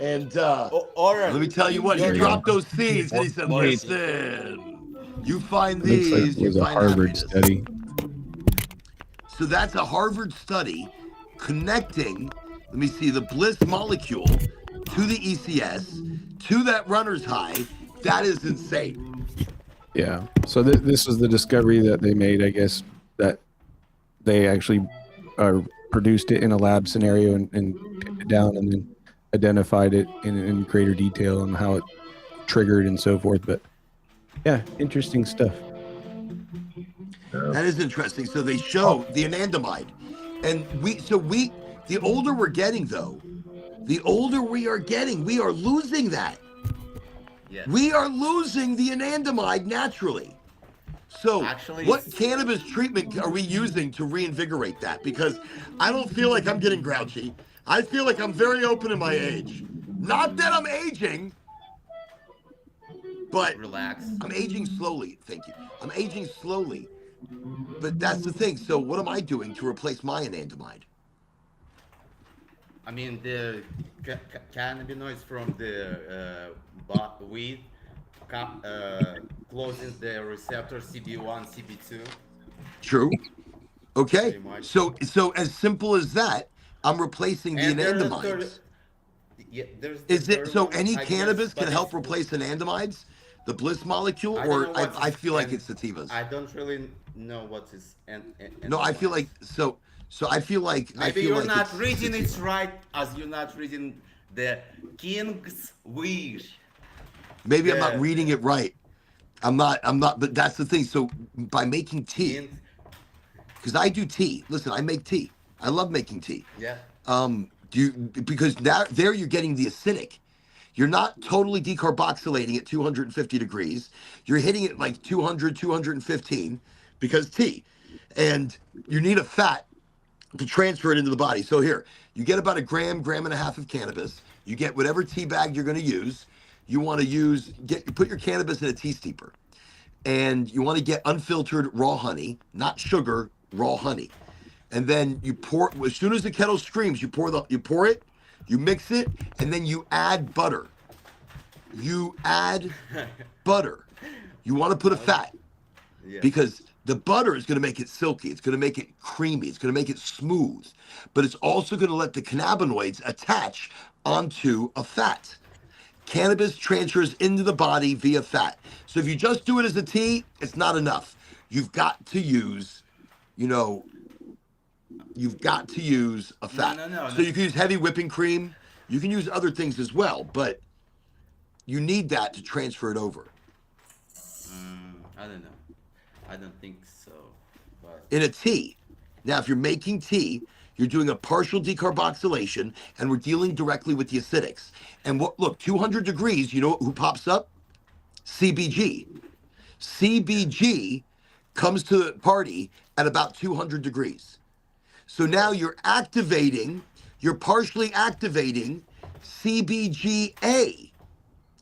And let me tell you what, he dropped those seeds and he said, listen, you find these. Looks like it was a Harvard study. So that's a Harvard study connecting, let me see, the bliss molecule to the ECS, to that runner's high. That is insane. Yeah. So this was the discovery that they made, I guess, that they actually produced it in a lab scenario and pinned it down and then identified it in greater detail and how it triggered and so forth. But yeah, interesting stuff. That is interesting. So they show the anandamide. And the older we're getting though, the older we are getting, we are losing that. Yes. We are losing the anandamide naturally. So actually, what cannabis treatment are we using to reinvigorate that? Because I don't feel like I'm getting grouchy. I feel like I'm very open in my age. Not that I'm aging, but relax. I'm aging slowly. Thank you. I'm aging slowly. But that's the thing. So what am I doing to replace my anandamide? I mean, the cannabinoids from the weed closing the receptor CB1, CB2. True. Okay. So as simple as that, I'm replacing the anandamides. Is it so any cannabis can help replace anandamides? The bliss molecule, or I feel like it's sativas. I don't really know what is. No, I feel like so I feel like maybe you're not reading it right, as you're not reading the King's Wish. Maybe I'm not reading it right. I'm not. But that's the thing. So by making tea, because I do tea. Listen, I make tea. I love making tea. Yeah. Because now there you're getting the acidic. You're not totally decarboxylating at 250 degrees. You're hitting it like 200, 215 because tea. And you need a fat to transfer it into the body. So here, you get about a gram and a half of cannabis. You get whatever tea bag you're going to use. You want to put your cannabis in a tea steeper. And you want to get unfiltered raw honey, not sugar, raw honey. And then you pour, as soon as the kettle screams, you pour it, you mix it, and then you add butter. You add butter. You want to put a fat because the butter is going to make it silky. It's going to make it creamy. It's going to make it smooth. But it's also going to let the cannabinoids attach onto a fat. Cannabis transfers into the body via fat. So if you just do it as a tea, it's not enough. You've got to use, a fat. No. So you can use heavy whipping cream. You can use other things as well, but you need that to transfer it over. I don't know. I don't think so. But... In a tea. Now, if you're making tea, you're doing a partial decarboxylation, and we're dealing directly with the acidics. And look, 200 degrees, you know who pops up? CBG. CBG comes to the party at about 200 degrees. So now you're partially activating CBGA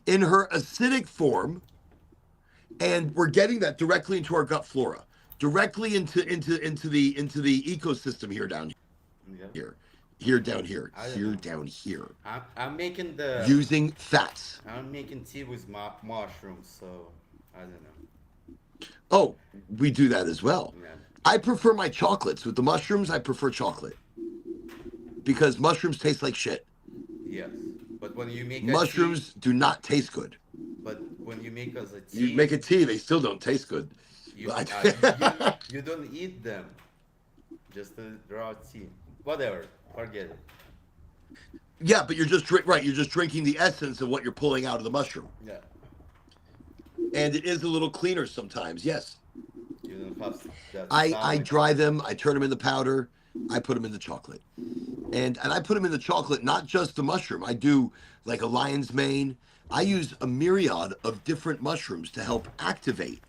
in her acidic form, and we're getting that directly into our gut flora, directly into the ecosystem here down here. Down here. I'm making using fats. I'm making tea with mushrooms, so I don't know. Oh, we do that as well. Yeah. I prefer my chocolates. With the mushrooms, I prefer chocolate. Because mushrooms taste like shit. Yes. But when you make mushrooms do not taste good. But when you make us a tea... You make a tea, they still don't taste good. You don't eat them. Just the raw tea. Whatever. Forget it. Yeah, but you're just drinking the essence of what you're pulling out of the mushroom. Yeah. And it is a little cleaner sometimes, yes. You don't have that I dry them, I turn them into powder, I put them into chocolate. And I put them in the chocolate, not just the mushroom. I do like a lion's mane. I use a myriad of different mushrooms to help activate.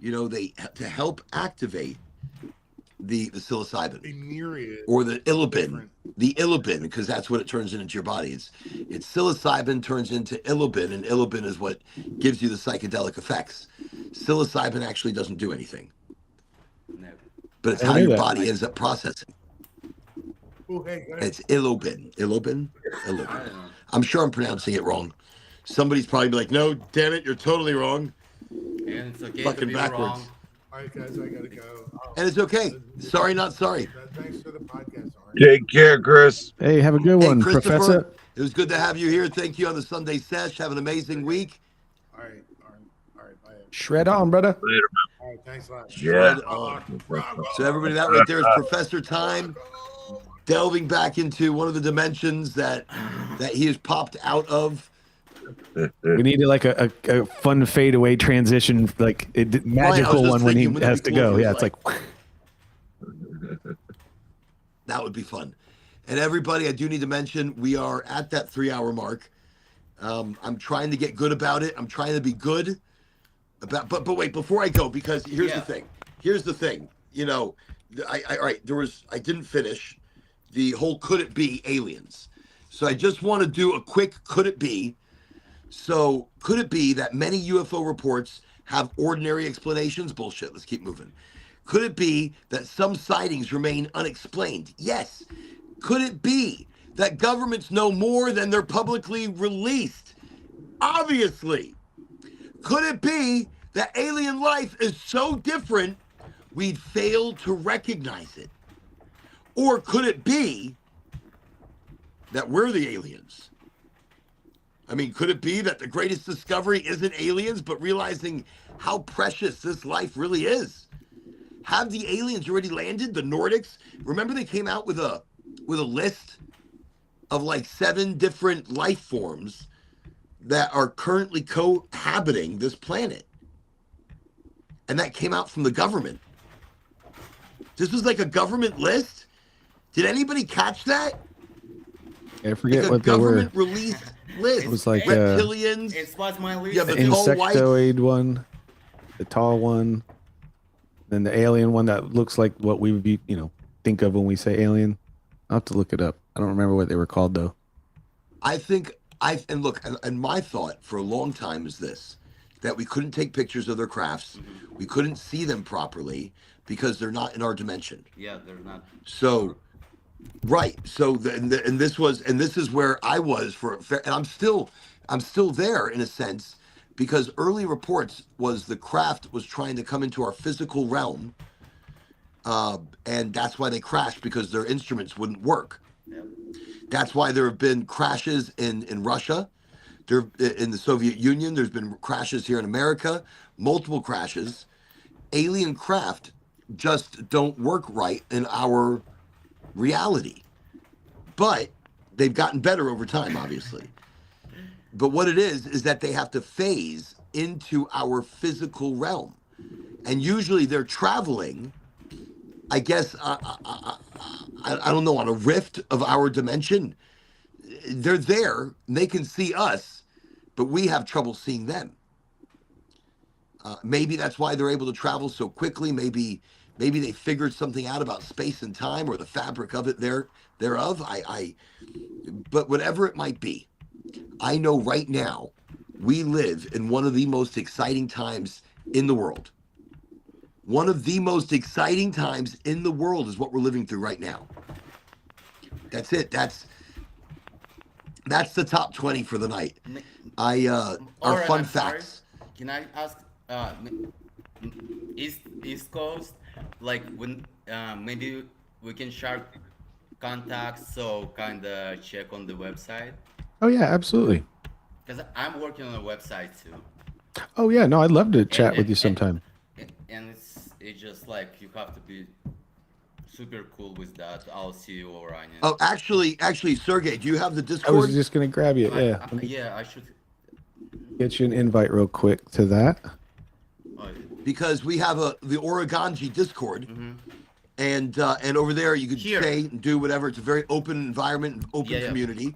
To help activate the psilocybin. A myriad. Or the illobin. The illobin, because that's what it turns into your body. It's psilocybin turns into illobin, and illobin is what gives you the psychedelic effects. Psilocybin actually doesn't do anything. No. But it's how your body ends up processing. Oh, hey, it's illobin. Illobin? I'm sure I'm pronouncing it wrong. Somebody's probably be like, no, damn it, you're totally wrong. And it's okay fucking to be backwards. Wrong. All right, guys, I gotta go. And it's okay. Sorry, not sorry. Thanks for the podcast. Take care, Chris. Hey, have a good one, Professor. It was good to have you here. Thank you on the Sunday sesh. Have an amazing week. All right. Bye. Shred on, brother. Later, all right, thanks a lot. Shred on. So everybody, that right there is Professor Time, delving back into one of the dimensions that he has popped out of. We needed like a fun fadeaway transition, like magical one when he has to go. Yeah, it's like that would be fun. And everybody, I do need to mention we are at that 3-hour mark. I'm trying to get good about it. I'm trying to be good about. But wait, before I go, because here's the thing. Here's the thing. I didn't finish the whole could it be aliens. So I just want to do a quick could it be. So could it be that many UFO reports have ordinary explanations? Bullshit. Let's keep moving. Could it be that some sightings remain unexplained? Yes. Could it be that governments know more than they're publicly released? Obviously. Could it be that alien life is so different we'd fail to recognize it? Or could it be that we're the aliens? I mean, could it be that the greatest discovery isn't aliens, but realizing how precious this life really is? Have the aliens already landed? The Nordics? Remember they came out with a list of like 7 different life forms that are currently cohabiting this planet. And that came out from the government. This was like a government list? Did anybody catch that? I forget like what they were. Government released list. It was like reptilians. It was my list. Yeah, the the tall insectoid whites. one, the tall one, then the alien one that looks like what we would be, think of when we say alien. I'll have to look it up. I don't remember what they were called though. I think and look, and my thought for a long time is this, that we couldn't take pictures of their crafts. We couldn't see them properly because they're not in our dimension. Yeah, they're not. So, right. So, and this is where I was and I'm still there in a sense, because early reports was the craft was trying to come into our physical realm, and that's why they crashed, because their instruments wouldn't work. Yep. That's why there have been crashes in Russia, there in the Soviet Union. There's been crashes here in America, multiple crashes. Alien craft just don't work right in our reality, but they've gotten better over time, obviously. But what it is that they have to phase into our physical realm, and usually they're traveling, I guess, I don't know, on a rift of our dimension. They're there, and they can see us, but we have trouble seeing them. Maybe that's why they're able to travel so quickly. Maybe they figured something out about space and time, or the fabric of it thereof. But whatever it might be, I know right now we live in one of the most exciting times in the world. One of the most exciting times in the world is what we're living through right now. That's it. That's the top 20 for the night. Our fun facts. Can I ask, East Coast, like, when maybe we can share contacts, so kind of check on the website? Oh yeah, absolutely. Because I'm working on a website too. Oh yeah, no, I'd love to chat with you sometime. And it's just like you have to be super cool with that. I'll see you over on it. Oh, actually, Sergey, do you have the I Discord? was just gonna grab you. Yeah. Yeah, I should Get you an invite real quick to that. Because we have the Oraganji Discord, and over there you could say and do whatever. It's a very open environment, open community.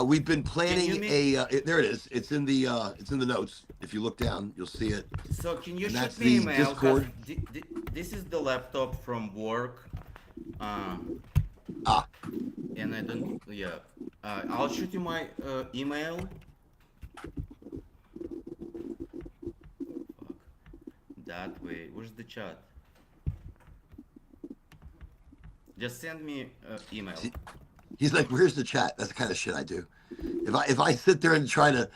We've been planning there it is. It's in the notes. If you look down, you'll see it. So can you and shoot that's me the email? Discord. This is the laptop from work. And I don't. Yeah. I'll shoot you my email. That way. Where's the chat? Just send me email. He's like, "Where's the chat?" That's the kind of shit I do. If I sit there and try to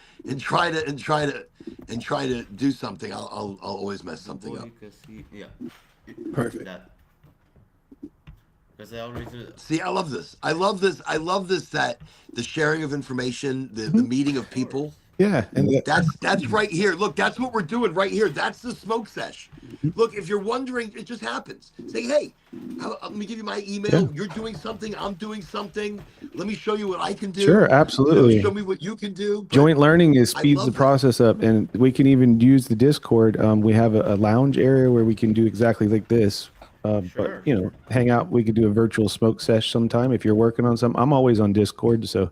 do something, I'll always mess something up. Yeah. Perfect. Because I already see. I love this. That the sharing of information, the meeting of people. Yeah, and that's right here. Look, that's what we're doing right here. That's the smoke sesh. Look, if you're wondering, it just happens. Say, hey, let me give you my email. Yeah. You're doing something. I'm doing something. Let me show you what I can do. Sure, absolutely. Show me what you can do. But joint learning speeds the process up, and we can even use the Discord. We have a lounge area where we can do exactly like this. But hang out. We could do a virtual smoke sesh sometime if you're working on something. I'm always on Discord, so.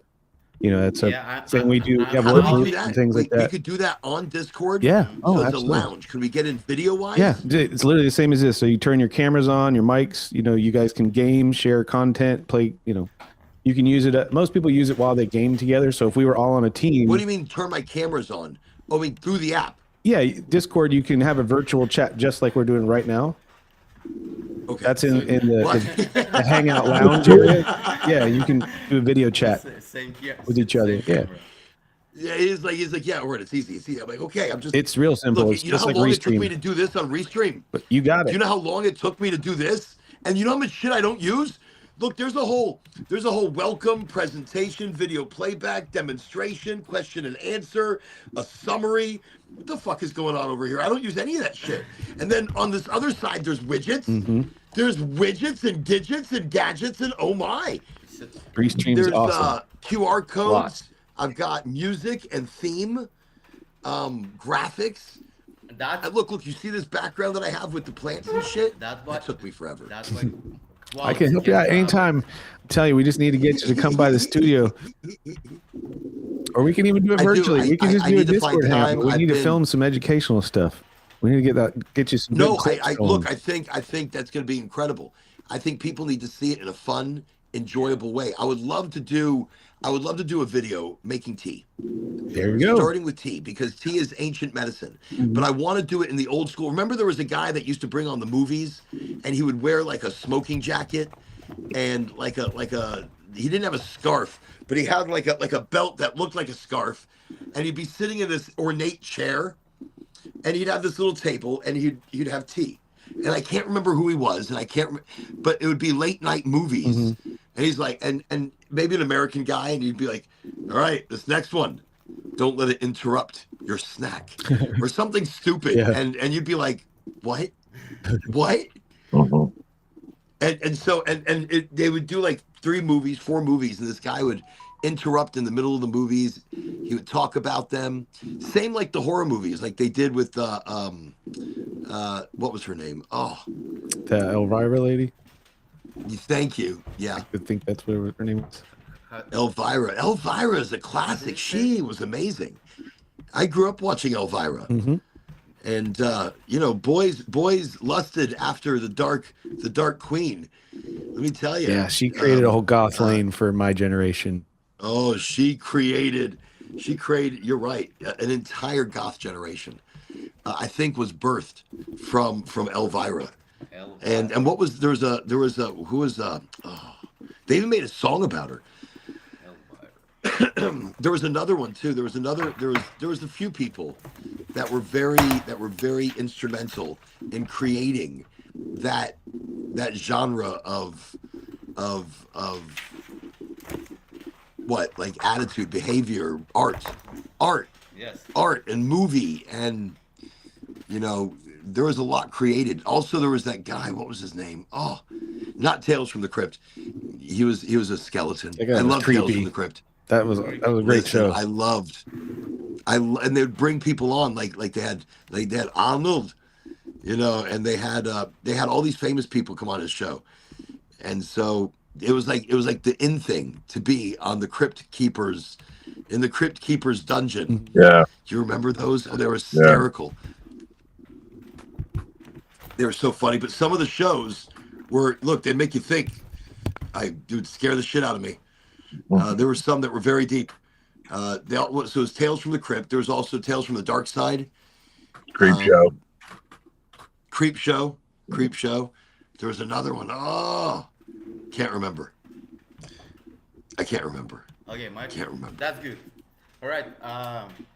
That's a thing we do. We have work groups and things like that. We could do that on Discord. Yeah. Oh, so it's a lounge. Can we get in video wise? Yeah, it's literally the same as this. So you turn your cameras on, your mics. You guys can game, share content, play. You can use it. Most people use it while they game together. So if we were all on a team. What do you mean turn my cameras on? Oh, I mean through the app. Yeah, Discord. You can have a virtual chat just like we're doing right now. Okay. That's in the hangout lounge area. Yeah, you can do a video chat with each other. Yeah. Yeah, he's like, yeah, word. It's easy. See, I'm like, okay, it's real simple. Look, it's you know just how like long Restream. It took me to do this on Restream? But you got it. Do you know how long it took me to do this? And you know how much shit I don't use? Look, there's a whole welcome, presentation, video playback, demonstration, question and answer, a summary. What the fuck is going on over here? I don't use any of that shit. And then on this other side, there's widgets. Mm-hmm. There's widgets and digits and gadgets and oh my. Restream's awesome. QR codes. I've got music and theme, graphics. Look, you see this background that I have with the plants and shit? That took me forever. That's like. I can help you out anytime. I tell you, we just need to get you to come by the studio. Or we can even do it virtually. We can just do a Discord hangout. We need to film some educational stuff. We need to get you some. No, I think that's going to be incredible. I think people need to see it in a fun, enjoyable way. I would love to do a video making tea. There you go. Starting with tea, because tea is ancient medicine. But I want to do it in the old school. Remember, there was a guy that used to bring on the movies, and he would wear like a smoking jacket and he didn't have a scarf, but he had like a belt that looked like a scarf, and he'd be sitting in this ornate chair, and he'd have this little table, and he'd have tea. And I can't remember who he was, and but it would be late night movies. And he's like, and maybe an American guy, and he'd be like, all right, this next one, don't let it interrupt your snack or something stupid. Yeah. And you'd be like, what? And they would do like 4 movies, and this guy would interrupt in the middle of the movies. He would talk about them. Same like the horror movies, like they did with what was her name? Oh, the Elvira lady. Thank you. Yeah, I think that's what her name was. Elvira. Elvira is a classic. She was amazing. I grew up watching Elvira. And boys lusted after the dark queen. Let me tell you. Yeah, she created a whole goth lane for my generation. Oh, she created. You're right. An entire goth generation, I think, was birthed from Elvira. And what was there was they even made a song about her. There was another one too. There was a few people that were very instrumental in creating that genre of what, like attitude, behavior, art, Yes. art and movie, and there was a lot created. Also, there was that guy. What was his name? Oh, not Tales from the Crypt. He was a skeleton. I love Tales from the Crypt. That was a great show. And they'd bring people on like they had Arnold, and they had all these famous people come on his show, and so it was like the in thing to be on the Crypt Keepers, in the Crypt Keepers dungeon. Yeah. Do you remember those? Oh, they were hysterical. Yeah. They were so funny, but some of the shows they'd make you think. Dude, scare the shit out of me. There were some that were very deep. So it was Tales from the Crypt. There was also Tales from the Dark Side. Creep Show. There was another one. Oh, can't remember. I can't remember. Okay, Mike. Can't remember. That's good. All right.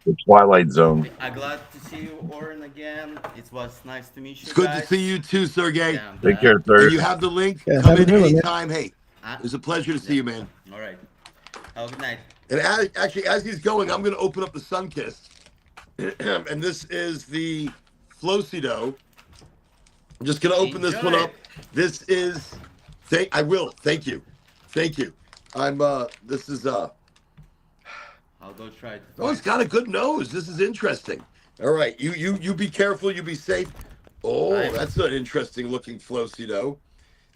The Twilight Zone. I'm glad to see you, Oren, again. It was nice to meet you. It's good to see you too, Sergey. Yeah, take care, sir. You have the link. Yeah, come in anytime. Hey, it was a pleasure to see you, man. All right. Have a good night. And actually, as he's going, I'm going to open up the Sunkist. And this is the Flocido. I'm just going to open this one up. This is... I will. Thank you. This is... I'll go try it. Oh, it's got a good nose. This is interesting. All right. You be careful. You be safe. Oh, that's an interesting looking Flocido.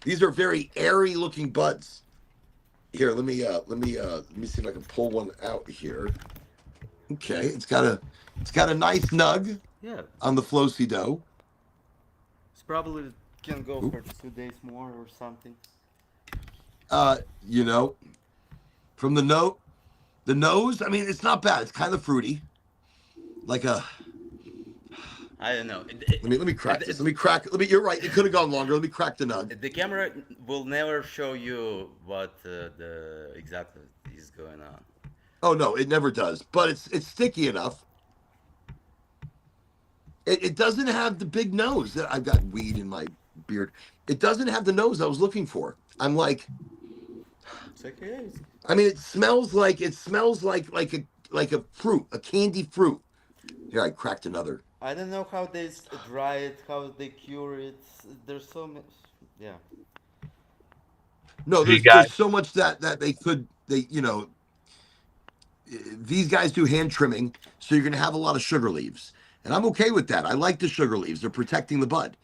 These are very airy looking buds. Here, let me see if I can pull one out here. Okay, it's got a nice nug. Yeah. On the Flocido. It's probably can go for 2 days more or something. From the nose, I mean, it's not bad. It's kind of fruity. I don't know. Let me crack this. You're right. It could have gone longer. Let me crack the nug. The camera will never show you what the exactly is going on. Oh no, it never does. But it's sticky enough. It doesn't have the big nose. I've got weed in my beard. It doesn't have the nose I was looking for. I'm like, it's okay. I mean, it smells like a fruit, a candy fruit. Here, I cracked another. I don't know how they dry it, how they cure it. There's so much. Yeah. No, there's so much that these guys do hand trimming, so you're going to have a lot of sugar leaves. And I'm okay with that. I like the sugar leaves. They're protecting the bud.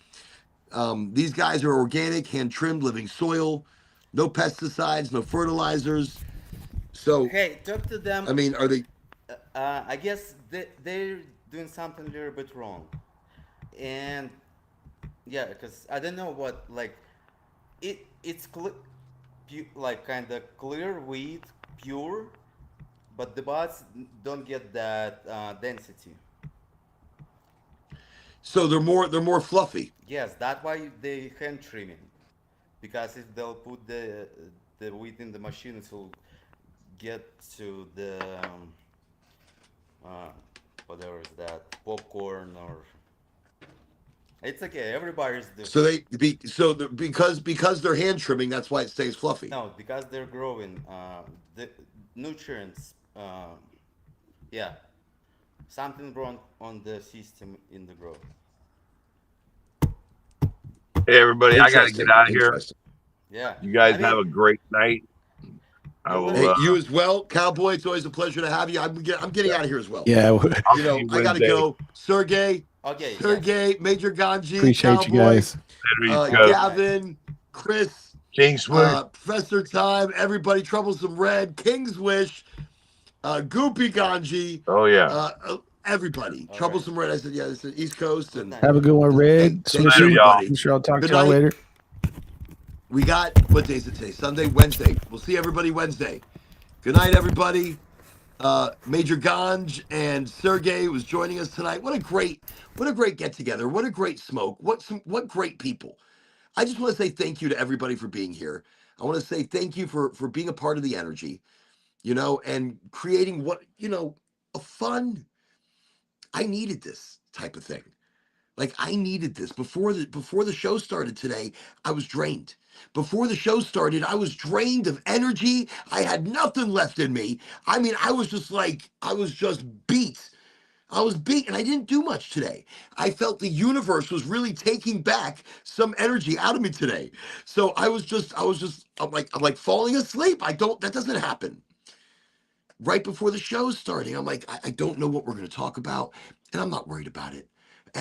These guys are organic, hand trimmed, living soil, no pesticides, no fertilizers. So, hey, talk to them. I mean, are they? I guess they're doing something a little bit wrong. And yeah, because I don't know what, like, it's like kind of clear wheat, pure, but the buds don't get that density. So they're more fluffy. Yes, that's why they hand trimming, because if they'll put the wheat in the machine, it will get to the uh, whatever is that, popcorn, or it's okay. Everybody's So different. because they're hand trimming, that's why it stays fluffy. No, because they're growing. The nutrients. Yeah, something wrong on the system in the growth. Hey, everybody, I got to get out of here. Interesting. Yeah. You guys I mean, have a great night. I will. Hey, you as well, Cowboy. It's always a pleasure to have you. I'm getting out of here as well. Yeah, You know, I got to go. Sergey, okay. Major Ganji, appreciate Cowboy, you guys. Gavin, Chris, King Swish. Professor Time, everybody, Troublesome Red, King's Wish, Goopy Ganji. Oh yeah. Everybody, All Troublesome Red. I said, yeah, it's the East Coast. Good And night. Have a good one, Red. Thank Swishy. you, everybody. I'm sure I'll talk Good to y'all night. later. We got, what day is it today? Sunday, Wednesday. We'll see everybody Wednesday. Good night, everybody. Major Ganj and Sergey was joining us tonight. What a great get together. What a great smoke. What great people. I just want to say thank you to everybody for being here. I want to say thank you for being a part of the energy, and creating a fun. I needed this type of thing. Like, I needed this before the show started today. I was drained. Before the show started, I was drained of energy. I had nothing left in me. I mean, I was just beat. I was beat, and I didn't do much today. I felt the universe was really taking back some energy out of me today. So I'm like falling asleep. That doesn't happen. Right before the show starting, I'm like, I don't know what we're going to talk about, and I'm not worried about it.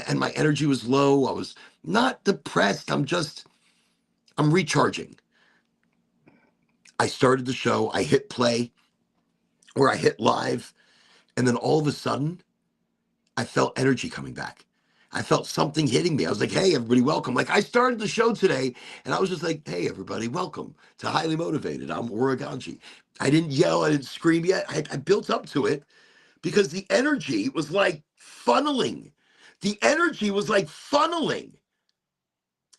And my energy was low. I was not depressed. I'm recharging. I started the show. I hit play, or I hit live, and then all of a sudden, I felt energy coming back. I felt something hitting me. I was like, hey, everybody, welcome. Like, I started the show today, and I was just like, hey, everybody, welcome to Highly Motivated. I'm Oraganji. I didn't yell. I didn't scream yet. I built up to it because the energy was like funneling. The energy was like funneling.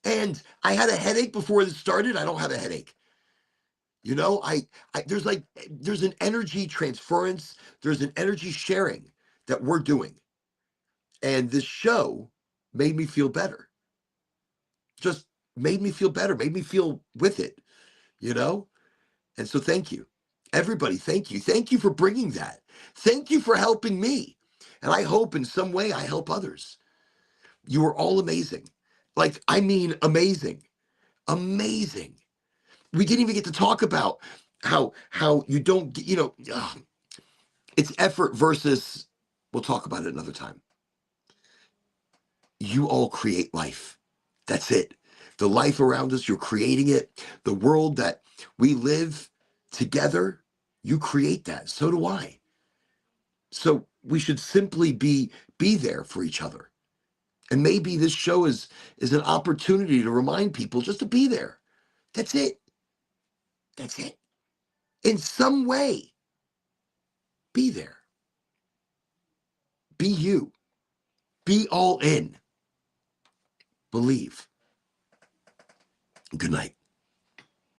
And I had a headache before this started. I don't have a headache. There's an energy transference. There's an energy sharing that we're doing. And this show made me feel better. Just made me feel better, made me feel with it, you know? And so thank you. Everybody, thank you. Thank you for bringing that. Thank you for helping me. And I hope in some way I help others. You are all amazing. Like, I mean, amazing. Amazing. We didn't even get to talk about how you don't, it's effort versus, we'll talk about it another time. You all create life. That's it. The life around us, you're creating it. The world that we live together, you create that. So do I. So we should simply be there for each other. And maybe this show is an opportunity to remind people just to be there. That's it. That's it. In some way, be there. Be you. Be all in. Believe. Good night.